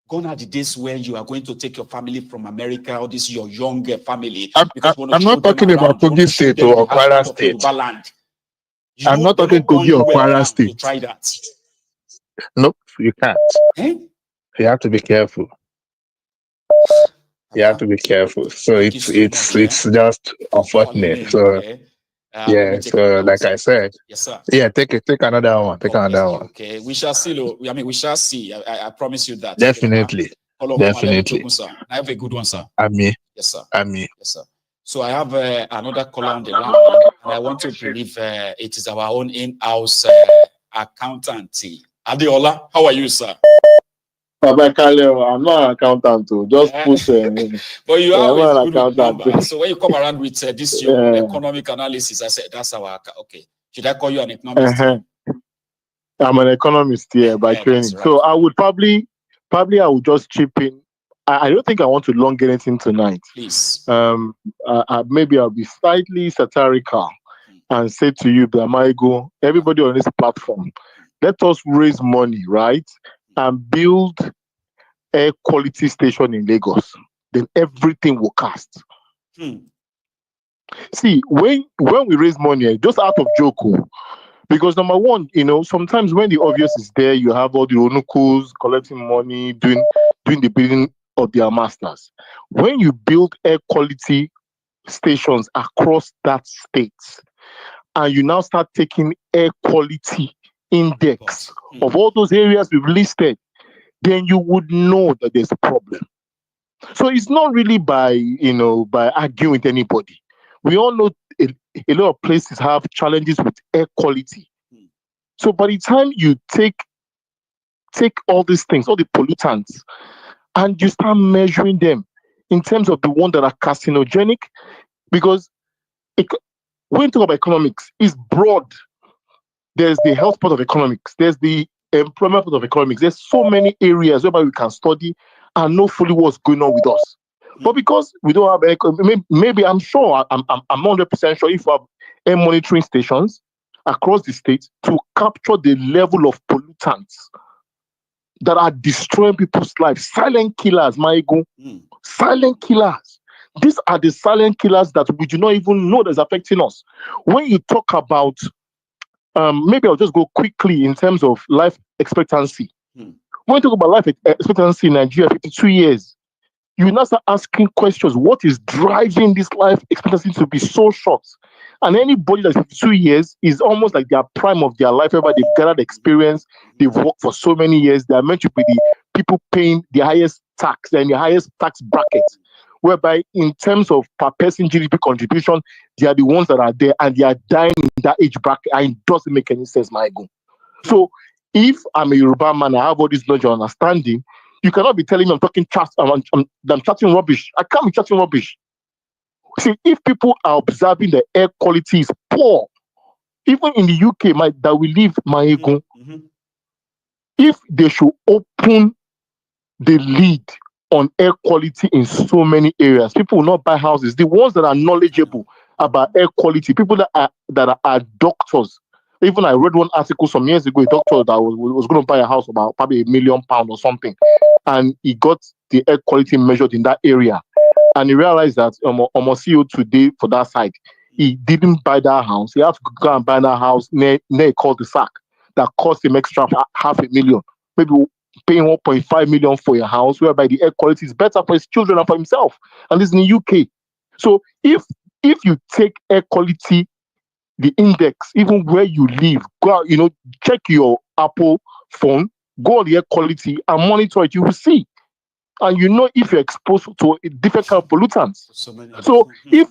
Gone are the days when you are going to take your family from America, or this your younger family. I'm not talking about Kogi State or Kwara State. I'm not talking Kogi or Kwara State. To try that. Nope, you can't. You have to be careful. You have to be careful. So it's just unfortunate. So so like I said, yes, sir. Yeah, take another one. Take another one. Okay, we shall see. I mean, we shall see. I promise you that. Definitely. Definitely. I have a good one, sir. Ami. Yes, sir. Ami. Yes, sir. So I have another caller on the line, and I want to believe it is our own in-house accountant. Adeola, how are you, sir? I'm not an accountant too. Just put. But you have a good number. So when you come around with this your economic analysis, I said that's our okay. Should I call you an economist? I'm an economist here by training. Right. So I would probably I would just chip in. I don't think I want to long get anything tonight. Please. Maybe I'll be slightly satirical and say to you, Blamaigo, everybody on this platform, let us raise money, right? And build a quality station in Lagos. Then everything will cast. See, when we raise money, just out of joke, because number one, sometimes when the obvious is there, you have all the onukus collecting money, doing the bidding of their masters. When you build air quality stations across that state, and you now start taking air quality index of all those areas we've listed, then you would know that there's a problem. So it's not really by arguing with anybody. We all know a lot of places have challenges with air quality. So by the time you take all these things, all the pollutants, and you start measuring them in terms of the ones that are carcinogenic, because when you talk about economics, it's broad. There's the health part of economics. There's the employment part of economics. There's so many areas where we can study and know fully what's going on with us. But because we don't have, maybe I'm sure, I'm 100% sure if we have air monitoring stations across the state to capture the level of pollutants that are destroying people's lives. Silent killers, my ego. Silent killers. These are the silent killers that we do not even know that's affecting us. When you talk about maybe I'll just go quickly in terms of life expectancy. When you talk about life expectancy in Nigeria, 52 years, you now start asking questions. What is driving this life expectancy to be so short? And anybody that's 52 years is almost like their prime of their life, whereby they've gathered experience, they've worked for so many years, they are meant to be the people paying the highest tax and the highest tax bracket, whereby in terms of per person GDP contribution, they are the ones that are there and they are dying in that age bracket, and it doesn't make any sense, my God. So if I'm a Yoruba man, I have all this knowledge and understanding, you cannot be telling me I'm chatting rubbish. I can't be chatting rubbish. See, if people are observing the air quality is poor, even in the UK that we live, my ego, if they should open the lead on air quality in so many areas, people will not buy houses. The ones that are knowledgeable about air quality, people that are doctors. Even I read one article some years ago, a doctor that was going to buy a house about probably £1 million or something, and he got the air quality measured in that area, and he realized that almost CO2 day for that site. He didn't buy that house. He had to go and buy that house near a cul-de-sac that cost him extra $500,000, maybe paying 1.5 million for your house, whereby the air quality is better for his children and for himself. And this is in the UK. So if you take air quality, the index, even where you live, go out, check your Apple phone, go on the air quality and monitor it, you will see. And if you're exposed to different kind of pollutants. So if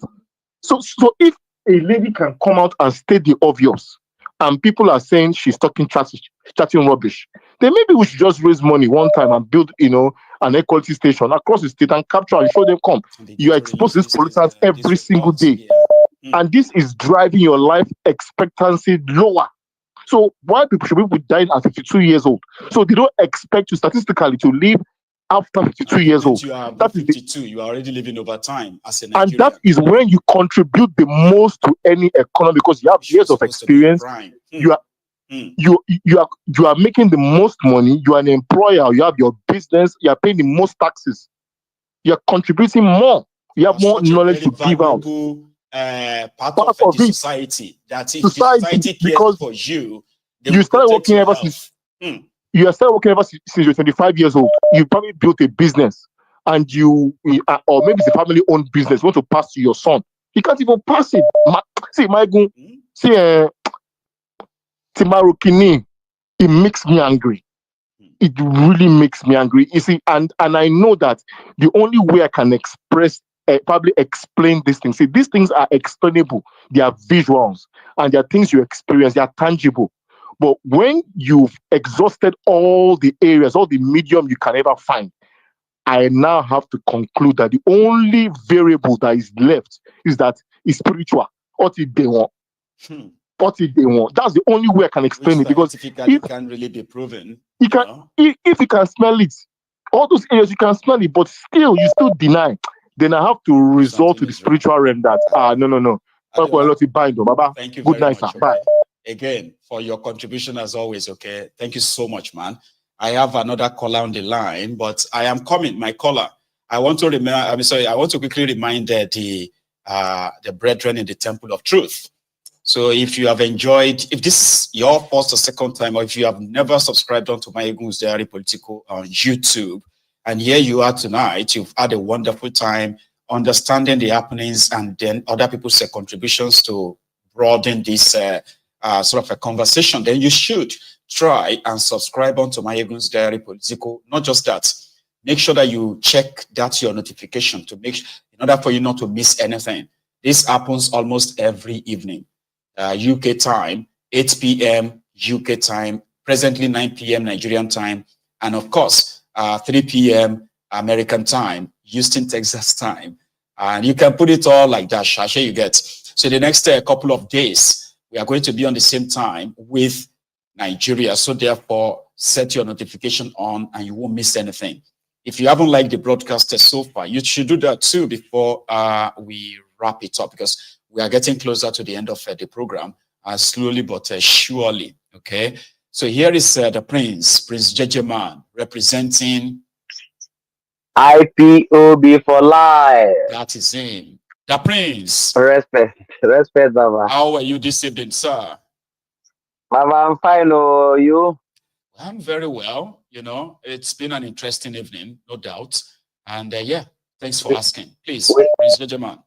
a lady can come out and state the obvious, and people are saying she's talking trash, chatting rubbish, then maybe we should just raise money one time and build, an equality station across the state and capture and show them, come. You are exposed to these pollutants every single day. And this is driving your life expectancy lower. So why should people be dying at 52 years old? So they don't expect you statistically to live after 52 years old. You are 52, you are already living over time as a Nigerian. And that is when you contribute the most to any economy, because you have years of experience. You are making the most money. You are an employer. You have your business. You are paying the most taxes. You are contributing more. You have more knowledge to give out. Part of the society. That if society cares for you, you started working ever since. You are still working ever since you're 25 years old. You probably built a business, and or maybe it's a family-owned business. You want to pass to your son. You can't even pass it. Timarukini, it makes me angry. It really makes me angry. You see, and I know that the only way I can probably explain these things. See, these things are explainable. They are visuals, and they are things you experience. They are tangible. But when you've exhausted all the areas, all the medium you can ever find, I now have to conclude that the only variable that is left is spiritual. What if they want? What if they want? That's the only way I can explain it, because it can't really be proven. You can, if you can smell it, all those areas you can smell it, but still you still deny. Then I have to resort to the spiritual realm. That no. Thank you. Good night, sir. Bye. Again, for your contribution as always, okay? Thank you so much, man. I have another caller on the line, but I am coming, my caller. I want to quickly remind the brethren in the Temple of Truth. So if you have enjoyed, if this is your first or second time, or if you have never subscribed onto my Egun's Diary Political on YouTube, and here you are tonight, you've had a wonderful time understanding the happenings and then other people's contributions to broaden this sort of a conversation, then you should try and subscribe onto my Egun's Diary Political. Not just that, make sure that you check that your notification to make in order for you not to miss anything. This happens almost every evening. UK time, 8 p.m. UK time, presently 9 p.m. Nigerian time, and of course, 3 p.m. American time, Houston, Texas time. And you can put it all like that, Shasha, you get. So the next couple of days, we are going to be on the same time with Nigeria. So therefore, set your notification on and you won't miss anything. If you haven't liked the broadcast so far, you should do that too before we wrap it up, because we are getting closer to the end of the program, slowly but surely. Okay. So here is the Prince Jejeman, representing IPOB for life. That is him. The Prince. Respect, Baba. How are you this evening, sir? Baba, I'm fine. Oh, you? I'm very well. You know, it's been an interesting evening, no doubt. And yeah, thanks for asking. Please, Prince Jejeman.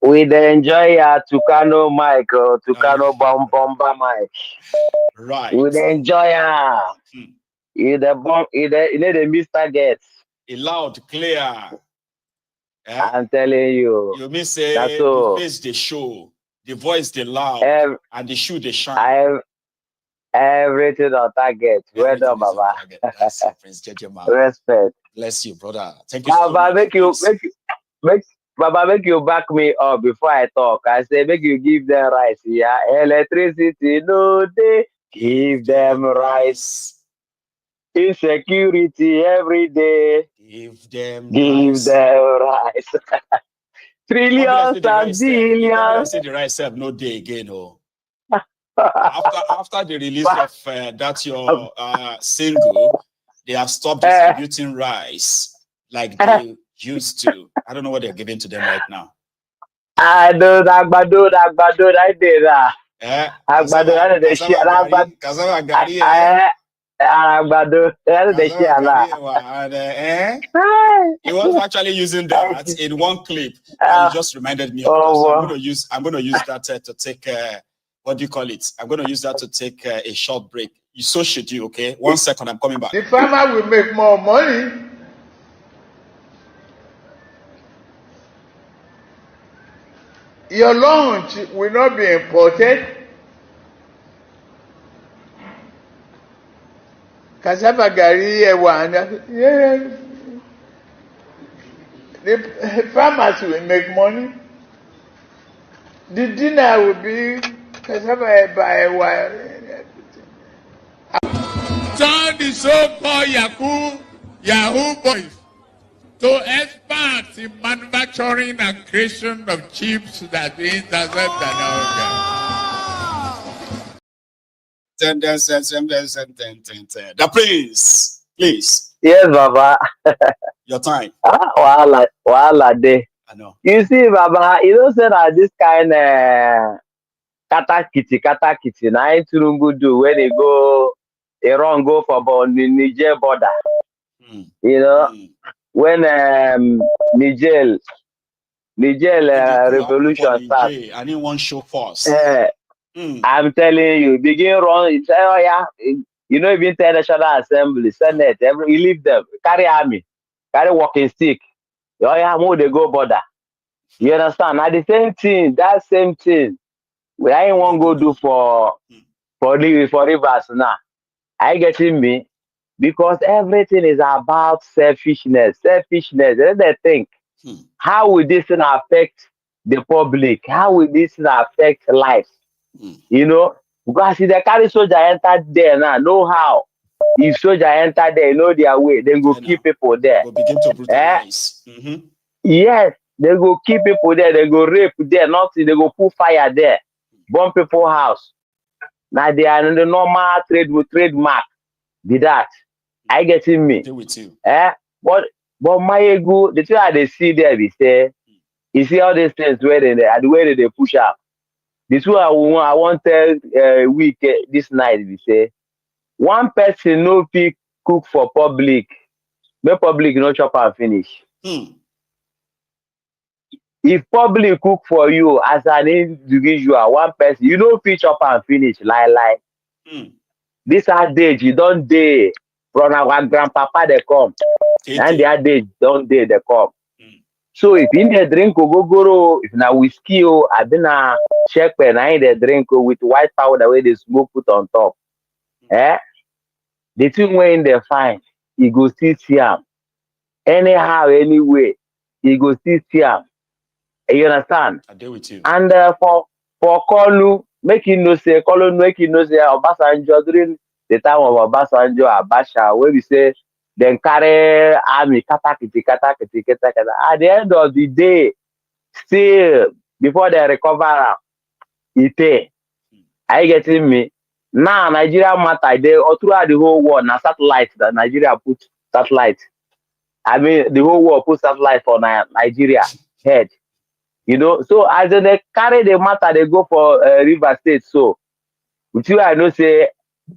We enjoy Tucano mic or Tucano bomba mic. Right. We enjoy you the Mr. Gates. A loud, clear. I'm telling you. You mean say the face the show, the voice the loud, and the shoe the shine. Everything on target. Well done, Baba. That's Prince Jejeman. Respect. Bless you, brother. Thank you so much. Baba, make you back me up before I talk. I say, make you give them rice. Yeah, electricity, no, they give them rice. Insecurity every day. Give them rice. Trillions and billions. I say the rice have no day again, oh. after the release of that your single, they have stopped distributing rice like they used to. I don't know what they're giving to them right now. I do Agbado, I did that. Agbado, I did the shit. Agbado, I did the shit. He was actually using that in one clip. And he just reminded me of that. So I'm going to use that to take what do you call it? I'm going to use that to take a short break. So should you, okay? 1 second, I'm coming back. The farmer will make more money. Your lunch will not be imported. Cassava gari, yes. The farmers will make money. The dinner will be cassava by wire. Turn the so-called Yahoo boys to experts in manufacturing and creation of chips that intercept and all The prince, please. Yes, Baba. Your time. Wahala day. I know. You see, Baba, you don't say that this kind of kata kiti, na Tinubu do when they go, they run go for the Niger border. You know, when Niger revolution starts. I didn't want show force. I'm telling you, begin run. You say, oh yeah, you know, even the National Assembly, Senate, you leave them, carry army, carry walking stick. Oh yeah, move they go border. You understand? Now the same thing, that same thing. We ain't want go do for rivers now. I getting me because everything is about selfishness. Then they think, how will this thing affect the public? How will this thing affect life? You know, because if they carry soldier enter there now, know how. If soldier enter there, you know their way, then go keep people there. Go begin to brutalize. Yes, they go keep people there, they go rape there, nothing, they go put fire there, burn people house. Now they are in the normal trademark. Be that. I getting me. With you. But my ego, the thing that they see there, we say, you see all these things where the way they push up. This one I want to tell week this night, we say, one person no pick cook for public, make public no chop and finish. If public cook for you as an individual, one person, you know fit chop and finish, lie. This adage, you don't day from our grandpapa they come. And the adage don't day they come. So if in the drink ogogoro, if na whiskey I been a check when I in the drink with white powder where they smoke put on top. The thing when they find, he go still see him. Anyhow, anyway, he go still see him. You understand? I deal with you. And for Kolu, make you know say Obasanjo during the time of Obasanjo Abacha, where we say then carry army kata kiti. At the end of the day, still before they recover, I getting me. Now Nigeria matter they all throughout the whole world. Now satellite that Nigeria put satellite. I mean the whole world put satellite for Nigeria head. You know, so as they carry the matter, they go for River State. So, with you, I know say,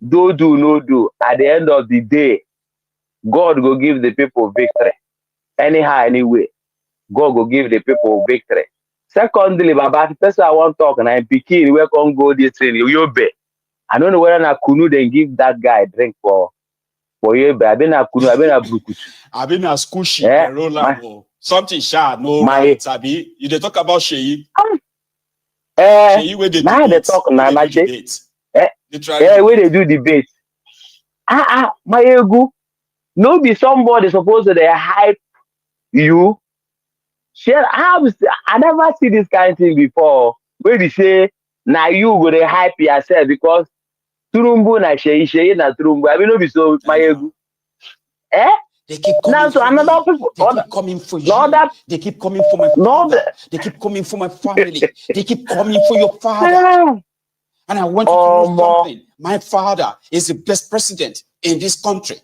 do, no do. At the end of the day, God will give the people victory. Anyhow, anyway, God will give the people victory. Secondly, Baba, the person I want to talk, and I'm picking where can go this thing, you be. I don't know whether na kunu then give that guy a drink for you. I've been a kunu, I've been a brukutu. I've been a squishy, roller. Something sharp, no right, Sabi. You they talk about Sheyi. Sheyi where they debate. Talk now, where they do debate. My ego. No be somebody supposed to they hype you. I never see this kind of thing before. Where they say, now you go they hype yourself because Tinubu na Sheyi na Tinubu. I mean, no be so my ego. They keep coming now, so for another me. people. They keep coming for you. They keep coming for my father. They keep coming for my family. They keep coming for your father. And I want you to know something. My father is the best president in this country.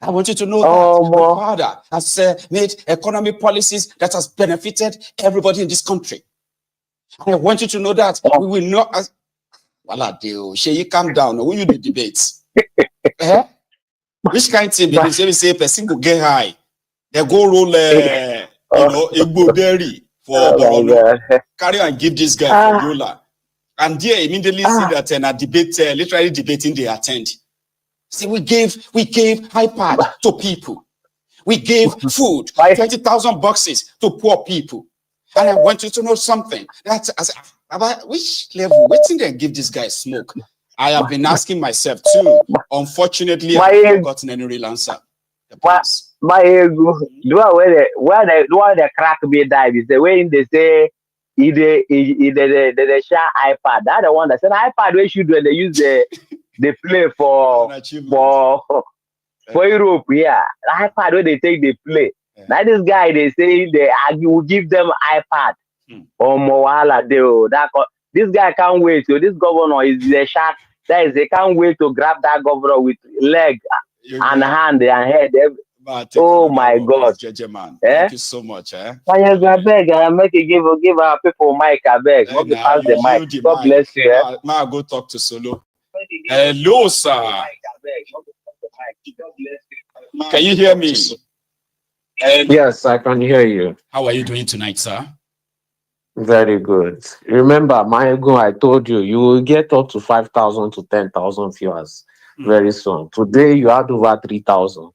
I want you to know that my father has made economic policies that has benefited everybody in this country. And I want you to know that we will not. Well, Sheyi, calm down. When you do debates. Which kind of thing they say person go get high, they go roll Igbo berry for carry and give this guy for Yola. And they immediately see that in a debate, literally debating they attend. See, we gave iPad to people. We gave food, 20,000 boxes to poor people. And I want you to know something. That's about which level? What did they give this guy smoke? I have been asking myself too. Unfortunately, I haven't gotten any real answer. My ego, the one where the crack me dive is the way they say they share iPad. That's the one that said iPad where should when they use the play for Europe, yeah. iPad where they take the play. Now this guy they say they argue will give them iPad. This guy can't wait. So this governor is the shark. That is, they can't wait to grab that governor with leg and hand and head. Oh my God! Thank you so much. I beg, I make you give our people mic. I beg, pass the mic. God bless you. I'll go talk to Solo. Hello, sir. Can you hear me? Yes, I can hear you. How are you doing tonight, sir? Very good. Remember, I told you, you will get up to 5,000 to 10,000 viewers very soon. Today, you had over 3,000.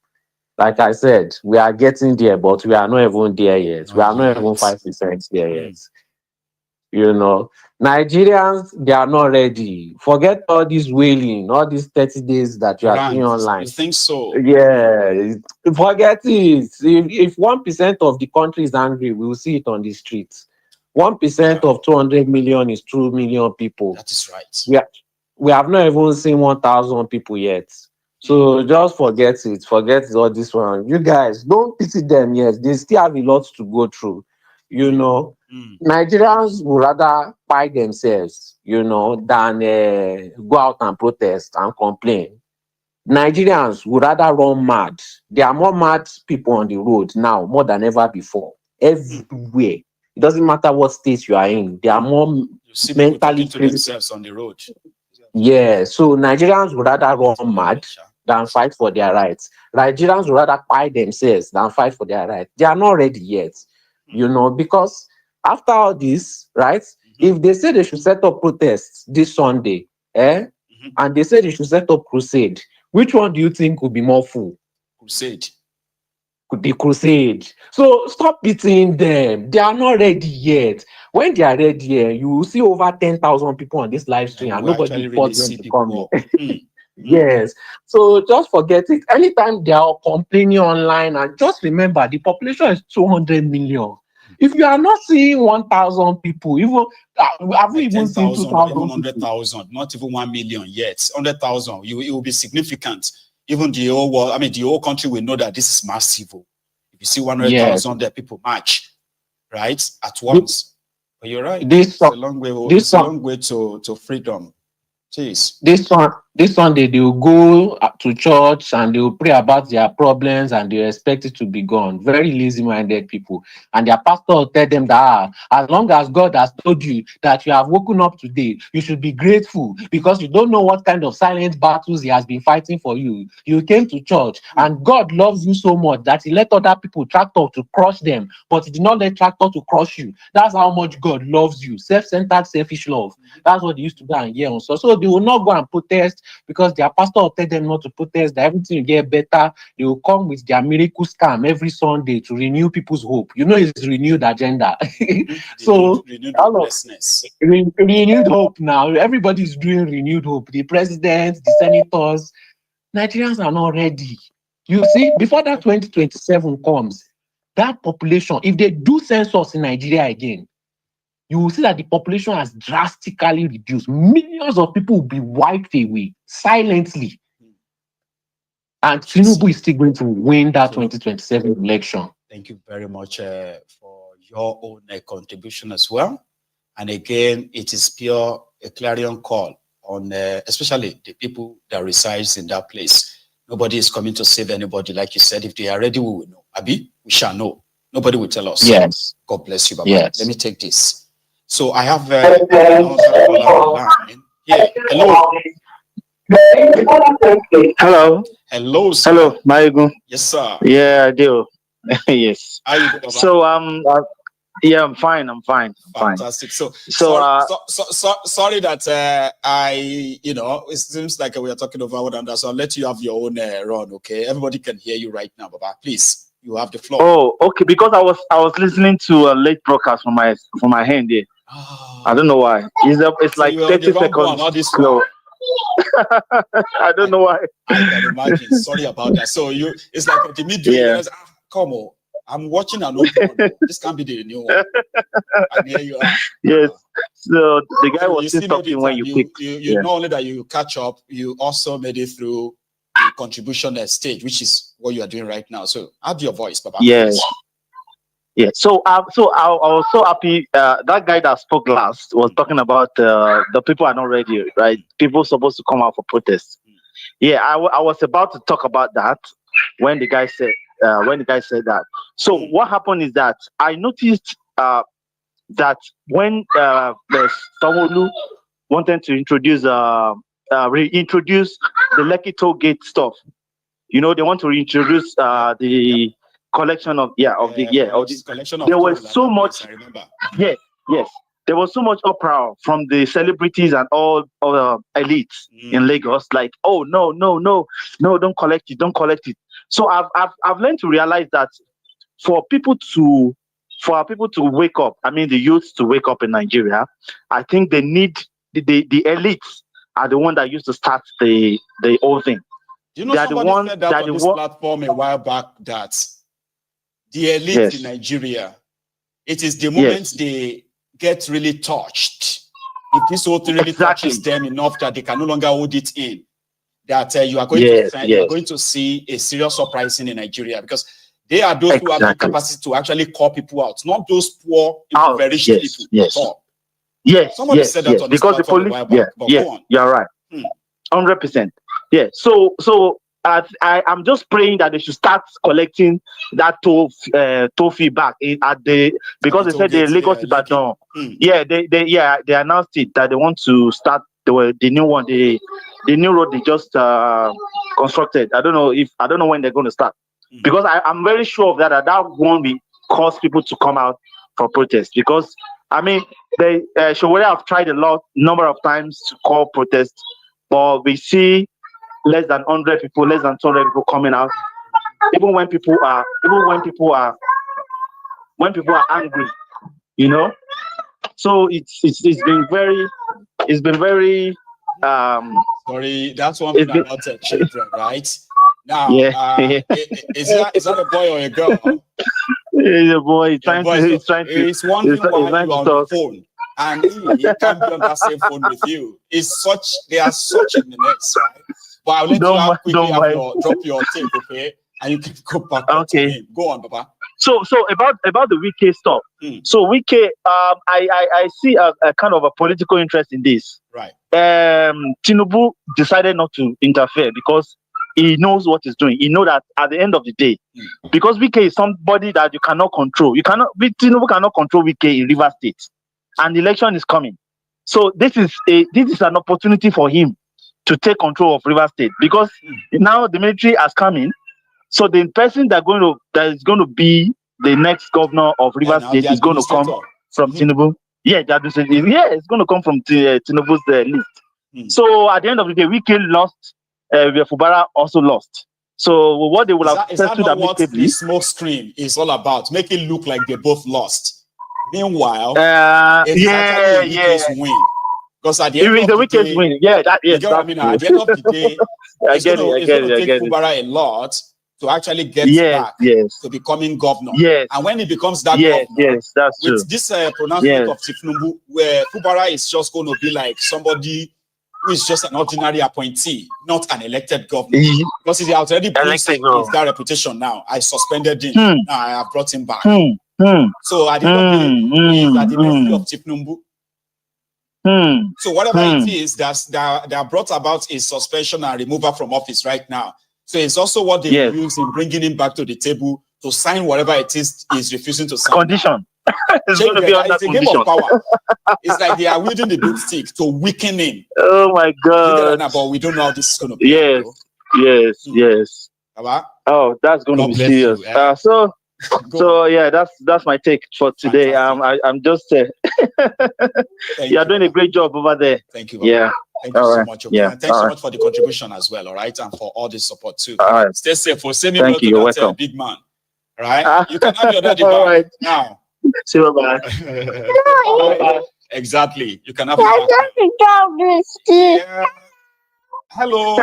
Like I said, we are getting there, but we are not even there yet. We are not even 5% there yet. You know, Nigerians, they are not ready. Forget all this wailing, all these 30 days that you are seeing online. You think so? Yeah, forget it. If 1% of the country is angry, we will see it on the streets. 1% of 200 million is 2 million people. That is right. We have not even seen 1,000 people yet. So just forget it. Forget all this one. You guys, don't pity them yet. They still have a lot to go through. You know, Nigerians would rather buy themselves, you know, than go out and protest and complain. Nigerians would rather run mad. There are more mad people on the road now, more than ever before. Everywhere. It doesn't matter what state you are in. There are more mentally to themselves on the road. Yeah, so Nigerians would rather run mad than fight for their rights. Nigerians would rather buy themselves than fight for their rights. They are not ready yet, you know, because after all this, right, if they say they should set up protests this Sunday, and they say they should set up crusade, which one do you think would be more full? Crusade. Could be crusade. So stop pitying them. They are not ready yet. When they are ready, you will see over 10,000 people on this live stream and nobody forced them to come here. Yes. So just forget it. Anytime they are complaining online, and just remember the population is 200 million. If you are not seeing 1,000 people, even have we even seen 2,000? 100,000, not even 1 million yet. 100,000, it will be significant. Even the whole world, I mean, the whole country will know that this is massive. If you see 100,000, there people march, right, at once. But you're right. It's a long way. It's a long way to freedom. Jeez. This Sunday they will go to church and they will pray about their problems and they expect it to be gone. Very lazy-minded people. And their pastor will tell them that as long as God has told you that you have woken up today, you should be grateful because you don't know what kind of silent battles he has been fighting for you. You came to church and God loves you so much that he let other people tractor to crush them, but he did not let tractor to crush you. That's how much God loves you. Self-centered, selfish love. That's what they used to go and hear on. So they will not go and protest because their pastor will tell them not to protest, that everything will get better. They will come with their miracle scam every Sunday to renew people's hope. You know, it's renewed agenda. So renewed hope now. Everybody's doing renewed hope. The president, the senators, Nigerians are not ready. You see, before that 2027 comes, that population, if they do census in Nigeria again, you will see that the population has drastically reduced. Millions of people will be wiped away silently. And Tinubu is still going to win that 2027 election. Thank you very much for your own contribution as well. And again, it is pure a clarion call on especially the people that resides in that place. Nobody is coming to save anybody. Like you said, if they are ready, we will know. Abi, we shall know. Nobody will tell us. Yes. God bless you, Baba. Yes. Let me take this. So I have another caller line. Yeah. Hello. Hello, sir. Hello, Maigu. Yes, sir. Yeah, I do. Yes. How you doing, Baba? So yeah, I'm fine. Fantastic. So sorry that it seems like we are talking over one another. So I'll let you have your own run, okay? Everybody can hear you right now, Baba. Please. You have the floor. Oh, okay. Because I was listening to a late broadcast from my hand here. I don't know why. It's like 30 seconds slow. I don't know why. I can imagine. Sorry about that. So it's like the middle. Yeah. Come on. I'm watching an old one. This can't be the new one. And here you are. Yes. So the guy was still talking when you picked. You not only that you catch up, you also made it through the contribution stage, which is what you are doing right now. So add your voice, Papa. Yes. Yeah. So I was so happy. That guy that spoke last was talking about the people are not ready, right? People supposed to come out for protests. Yeah, I was about to talk about that when the guy said that. So what happened is that I noticed that when Sanwo-Olu wanted to reintroduce the Lekki toll gate stuff, they want to reintroduce the collection of collection of there was so much. Yes. There was so much uproar from the celebrities and all elites in Lagos, like, oh no, don't collect it. So I've learned to realize that for our people to wake up, I mean the youths to wake up in Nigeria, I think they need the elites are the one that used to start the whole thing. Somebody said that on this platform a while back that the elite in Nigeria, it is the moment they get really touched. If this whole thing really touches them enough that they can no longer hold it in, that you are going to see a serious uprising in Nigeria, because they are those who have the capacity to actually call people out, not those poor, impoverished people at all. Somebody said that on this because the police. You're right. 100%. Yeah. So I'm just praying that they should start collecting that toll fee back because they said the Lagos Ibadan. They announced it that they want to start the new one, the new road they just constructed. I don't know when they're going to start, because I'm very sure of that one will cause people to come out for protest, because I mean they should have tried number of times to call protest, but we see less than 100 people, less than 200 people coming out. Even when people are angry, So it's been very. Sorry, that's one thing about children, right? Now, is that a boy or a girl? It's a boy. It's wondering why you're on the phone. And he can't be on that same phone with you. They are such in the mess, right? But I'll let you quickly drop your tape, okay? And you can go back to him. Go on, Papa. So about the Wike stuff. So Wike, I see a kind of a political interest in this. Right. Tinubu decided not to interfere because he knows what he's doing. He knows that at the end of the day, because Wike is somebody that you cannot control. Tinubu cannot control Wike in Rivers State, and the election is coming. So this is an opportunity for him to take control of Rivers State, because now the military has come in. So the person that is going to be the next governor of Rivers State is going to come from Tinubu. Yeah, it's going to come from Tinubu's list. So at the end of the day, Wike lost. Fubara also lost. So what they will have said to what the smoke screen is all about, make it look like they both lost. Meanwhile, it's actually Wike's win. Because at the end of the day, win. Yeah, at the end of the day, it's going to take Fubara a lot to actually get back to becoming governor. And when he becomes that governor, that's with this pronouncement of Tinubu, where Fubara is just going to be like somebody who is just an ordinary appointee, not an elected governor. Because he already brings that reputation now. I suspended him. Now I have brought him back. So at the end of the day, he's at the mercy of Tinubu. So whatever it is that brought about his suspension and removal from office right now. So it's also what they use in bringing him back to the table to sign whatever it is he's refusing to sign. Condition. It's going to be under condition. Game of power. It's like they are wielding the big stick to weaken him. Oh my God! But we don't know how this is going to be. Yes. Oh, that's going to be serious. So yeah, that's my take for today. I'm just you're doing a great job over there. Thank you. Baba. Thank you so much. And thanks so much for the contribution as well. All right, and for all the support too. All right. Stay safe. For Thank you. You're welcome. Big man. right? You can have your daddy back right. now. See you, bye. Exactly. You can have it back. Yeah. Hello.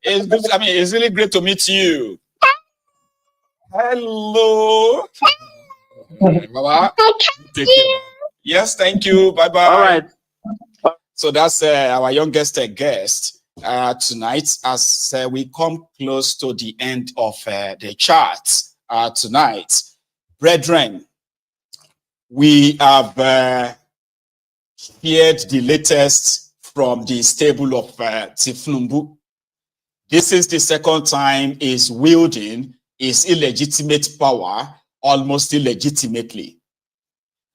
It's good. I mean, it's really great to meet you. Hello. Baba. Take care. Yes, thank you. Bye-bye. All right. So that's our youngest guest tonight as we come close to the end of the chat tonight. Brethren, we have heard the latest from the stable of Tinubu. This is the second time he's wielding his illegitimate power almost illegitimately.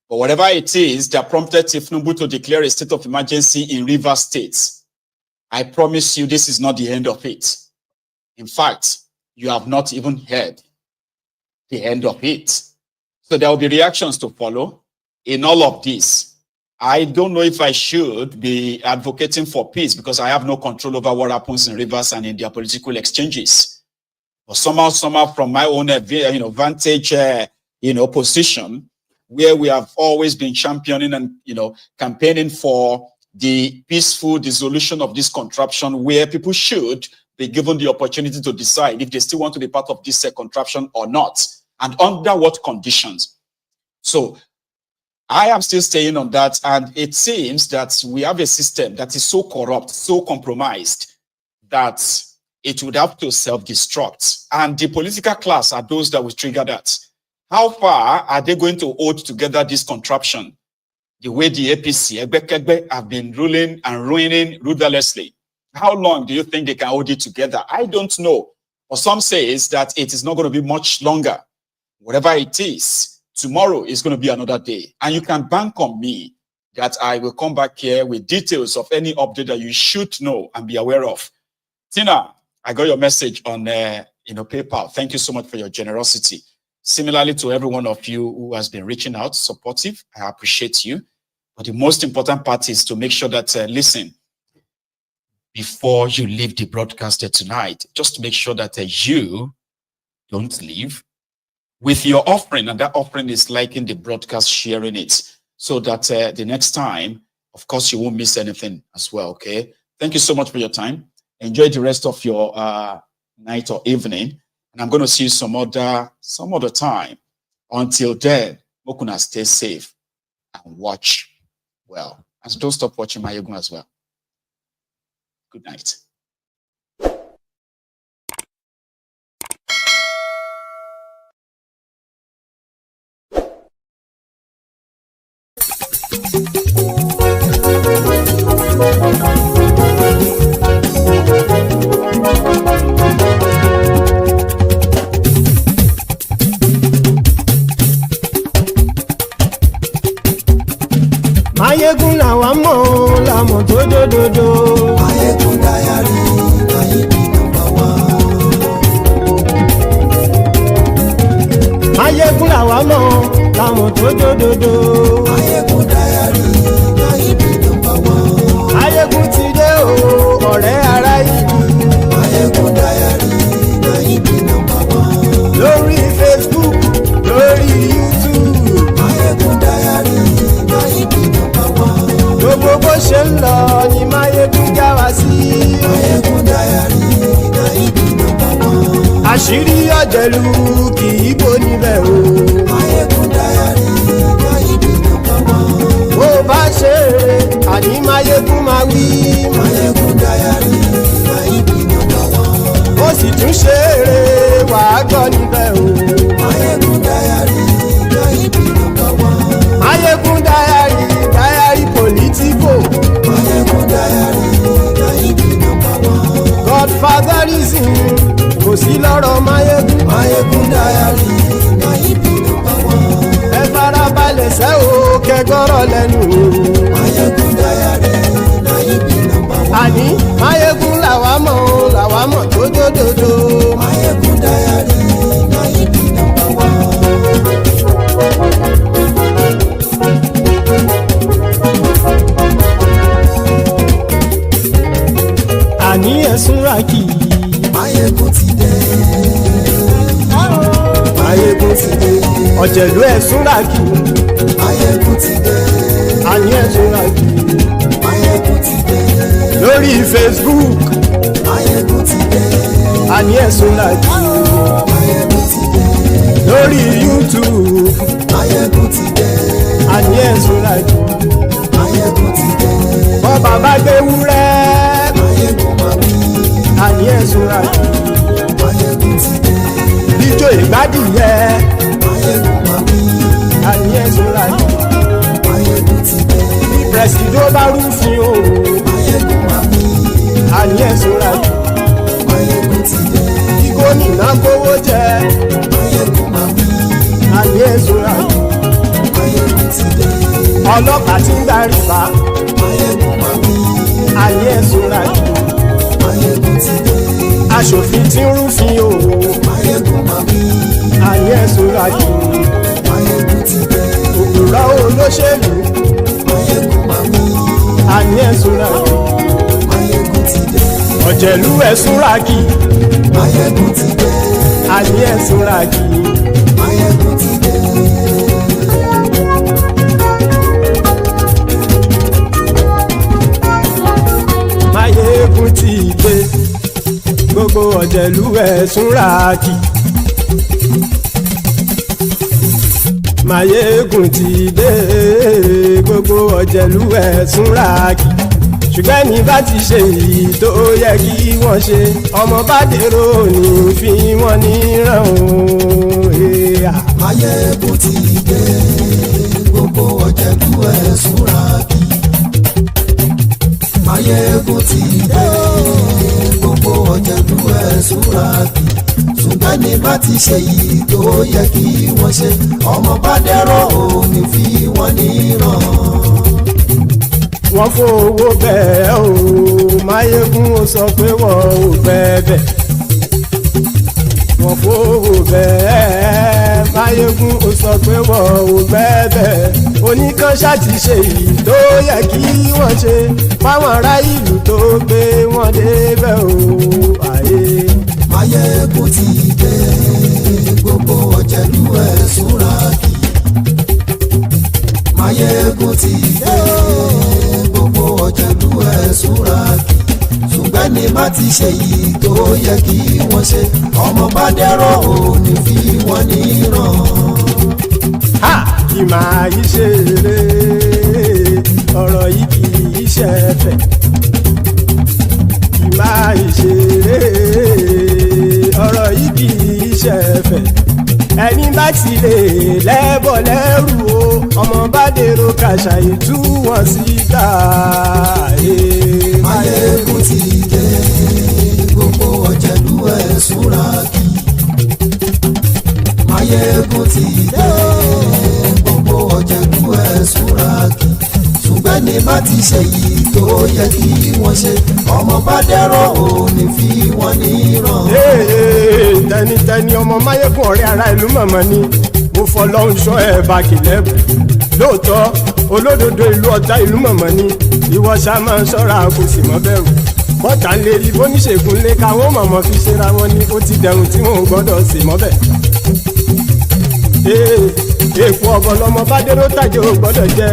But whatever it is that prompted Tinubu to declare a state of emergency in Rivers State, I promise you this is not the end of it. In fact, you have not even heard the end of it. So there will be reactions to follow in all of this. I don't know if I should be advocating for peace because I have no control over what happens in Rivers and in their political exchanges. But somehow from my own vantage position, where we have always been championing and campaigning for the peaceful dissolution of this contraption, where people should be given the opportunity to decide if they still want to be part of this contraption or not, and under what conditions. So I am still staying on that, and it seems that we have a system that is so corrupt, so compromised, that it would have to self-destruct. And the political class are those that will trigger that. How far are they going to hold together this contraption? The way the APC, Ogba-Egbema, have been ruling and ruining ruthlessly. How long do you think they can hold it together? I don't know. But some say that it is not going to be much longer. Whatever it is, tomorrow is going to be another day. And you can bank on me that I will come back here with details of any update that you should know and be aware of. Tina, I got your message on PayPal. Thank you so much for your generosity. Similarly to every one of you who has been reaching out, supportive, I appreciate you. But the most important part is to make sure that, listen, before you leave the broadcaster tonight, just make sure that you don't leave with your offering, and that offering is liking the broadcast, sharing it, so that the next time, of course, you won't miss anything as well, okay? Thank you so much for your time. Enjoy the rest of your night or evening. And I'm going to see you some other time. Until then, Mokuna, stay safe and watch well. And don't stop watching my Mayegun as well. Good night. Mayegun làwa mọ̀ làmọ̀ tó dòdòdò. Mayegun Diary Nayibi #1. Mayegun làwa mọ̀ làmọ̀ tó dòdòdò. Mayegun Diary Nayibi #1. Mayegun ti dé o ọ̀rẹ́ ara yìí. Mayegun Diary Nayibi #1. Lórí Facebook, lórí YouTube. Mayegun Diary Nayibi #1. Gbogbo bó ṣe ń lọ ni Mayegun já wa sí. Mayegun Diary Nayibi #1. Àṣírí ọ̀jẹ̀lú kì í bò níbẹ̀ o. Mayegun Diary Nayibi #1. Bó bá ṣe eré àní Mayegun máa wí. Mayegun Diary Nayibi #1. Ó sì tún ṣe eré wàá gbọ́ níbẹ̀ o. Mayegun Diary Nayibi #1. Mayegun Diary political. Mayegun Diary Nayibi #1. Godfatherism kò sí lọ́rọ̀ Mayegun. Mayegun Diary Nayibi #1. Ẹ farabalẹ̀ sẹ́ o kẹgọ́rọ̀ lẹ́nu o. Mayegun Diary Nayibi #1. Àní Mayegun làwa mọ̀ tó dòdòdò. Mayegun Diary Nayibi #1. Àní ẹ̀sùn ràkì. Mayegun ti dé. ọ̀jẹ̀lú ẹ̀ súnra kì àní ẹ̀ súnra kì lórí Facebook àní ẹ̀ súnra kì lórí YouTube àní ẹ̀ súnra kì bọ́ bàbá gbé wúrẹ́ àní ẹ̀ súnra kì ijó ìgbádìyẹ àní ẹ̀ súnra kì bí pẹ̀sìdó bá rúfin o àní ẹ̀ súnra kì bí gómìnà kówó jẹ àní ẹ̀ súnra kì ọlọ́pàá tí ń darí bá àní ẹ̀ súnra kì aṣòfin tí ń rúfin o àní ẹ̀ súnra kì òpùrọ́ olóṣèlú àní ẹ̀ súnra kì ọ̀jẹ̀lú ẹ̀ súnra kì àní ẹ̀ súnra kì. Máyégún ti dé gbogbo ọ̀jẹ̀lú ẹ̀ súnra kì. Máyégún ti dé gbogbo ọ̀jẹ̀lú ẹ̀ súnra kì. Ṣùgbọ́n ní bá ti ṣe èyí tó yẹ kí wọ́n ṣe ọmọ bá dèrò ní fi wọ́n níran o. Máyégún ti dé gbogbo ọ̀jẹ̀lú ẹ̀ súnra kì. Máyégún ti dé gbogbo ọ̀jẹ̀lú ẹ̀ súnra kì. Ṣùgbọ́n ní bá ti ṣe èyí tó yẹ kí wọ́n ṣe ọmọ bá dèrò ní fi wọ́n níran. Wọ́n fowó bẹ́ẹ̀ o Máyégún ó sọ pé wọ́n ò bẹ́ẹ̀ wọ́n fowó bẹ́ẹ̀ Máyégún ó sọ pé wọ́n ò bẹ́ẹ̀ oníkan ṣáàtì ṣe èyí tó yẹ kí wọ́n ṣe fáwọn ará ìlú tó gbé wọn débẹ̀ o àyè. Máyégún ti dé gbogbo ọ̀jẹ̀lú ẹ̀ súnra kì. Máyégún ti dé gbogbo ọ̀jẹ̀lú ẹ̀ súnra kì. Ṣùgbọ́n ní má ti ṣe yìí tó yẹ kí wọ́n ṣe ọmọ bá dẹ́rọ̀ ò ní fi wọ́n níran. Kì máa yí ṣe eré ọ̀rọ̀ yìí kì í ṣe ẹ̀fẹ̀. Kì máa yí ṣe eré ọ̀rọ̀ yìí kì í ṣe ẹ̀fẹ̀. Ẹni bá ti lè lẹ́bọ̀ lẹ́rù o ọmọ bá dèrò kàṣàyè tú wọn síta. Máyégún ti dé gbogbo ọ̀jẹ̀lú ẹ̀ súnra kì. Máyégún ti dé gbogbo ọ̀jẹ̀lú ẹ̀ súnra kì. Ṣùgbọ́n ní bá ti ṣe yìí tó yẹ kí wọ́n ṣe ọmọ bá dẹ́rọ̀ ò ní fi wọ́n níran. Tẹnitẹni ọmọ Máyégún ọ̀rẹ́ ara ìlú mọ̀mọ́ ni mo fọlọ́run ṣọ́ ẹ̀ bá kìlẹ́bù. Lóòótọ́ olódodo ìlú ọ̀tá ìlú mọ̀mọ́ ni ìwọ ṣá máa ń ṣọ́ra kò sì mọ́ bẹ̀rù. Bọ́tà ń lè rí bóníṣègùn lé káwọn mọ̀mọ́ fi ṣera wọn ni ó ti dẹrùn tí wọn ò gbọ́dọ̀ sè mọ́bẹ̀. Èèpo ọ̀bọ lọmọ bá dérò tàjẹ́ ò gbọ́dọ̀ jẹ́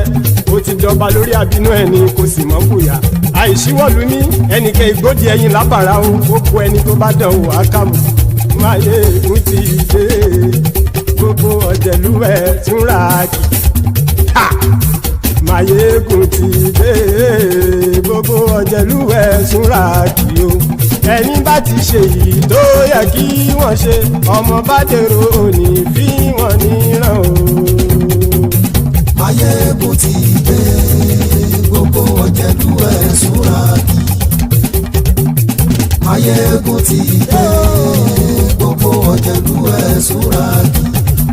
ó ti jọba lórí àbínú ẹni kò sì mọ́ bùyà. Àìsíwọ́lu ní ẹnìkẹ́ ìgbódì ẹyin lábàrá o ó kó ẹni tó bá dán wò á kàmù. Máyégún ti dé gbogbo ọ̀jẹ̀lú ẹ̀ súnra kì. Máyégún ti dé gbogbo ọ̀jẹ̀lú ẹ̀ súnra kì o. Ẹni bá ti ṣe yìí tó yẹ kí wọ́n ṣe ọmọ bá dèrò òní fi wọ́n níran o. Máyégún ti dé gbogbo ọ̀jẹ̀lú ẹ̀ súnra kì. Máyégún ti dé gbogbo ọ̀jẹ̀lú ẹ̀ súnra kì.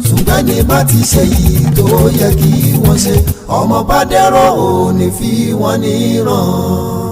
Ṣùgbọ́n ní bá ti ṣe yìí tó yẹ kí wọ́n ṣe ọmọ bá dẹ́rọ̀ ò ní fi wọ́n níran.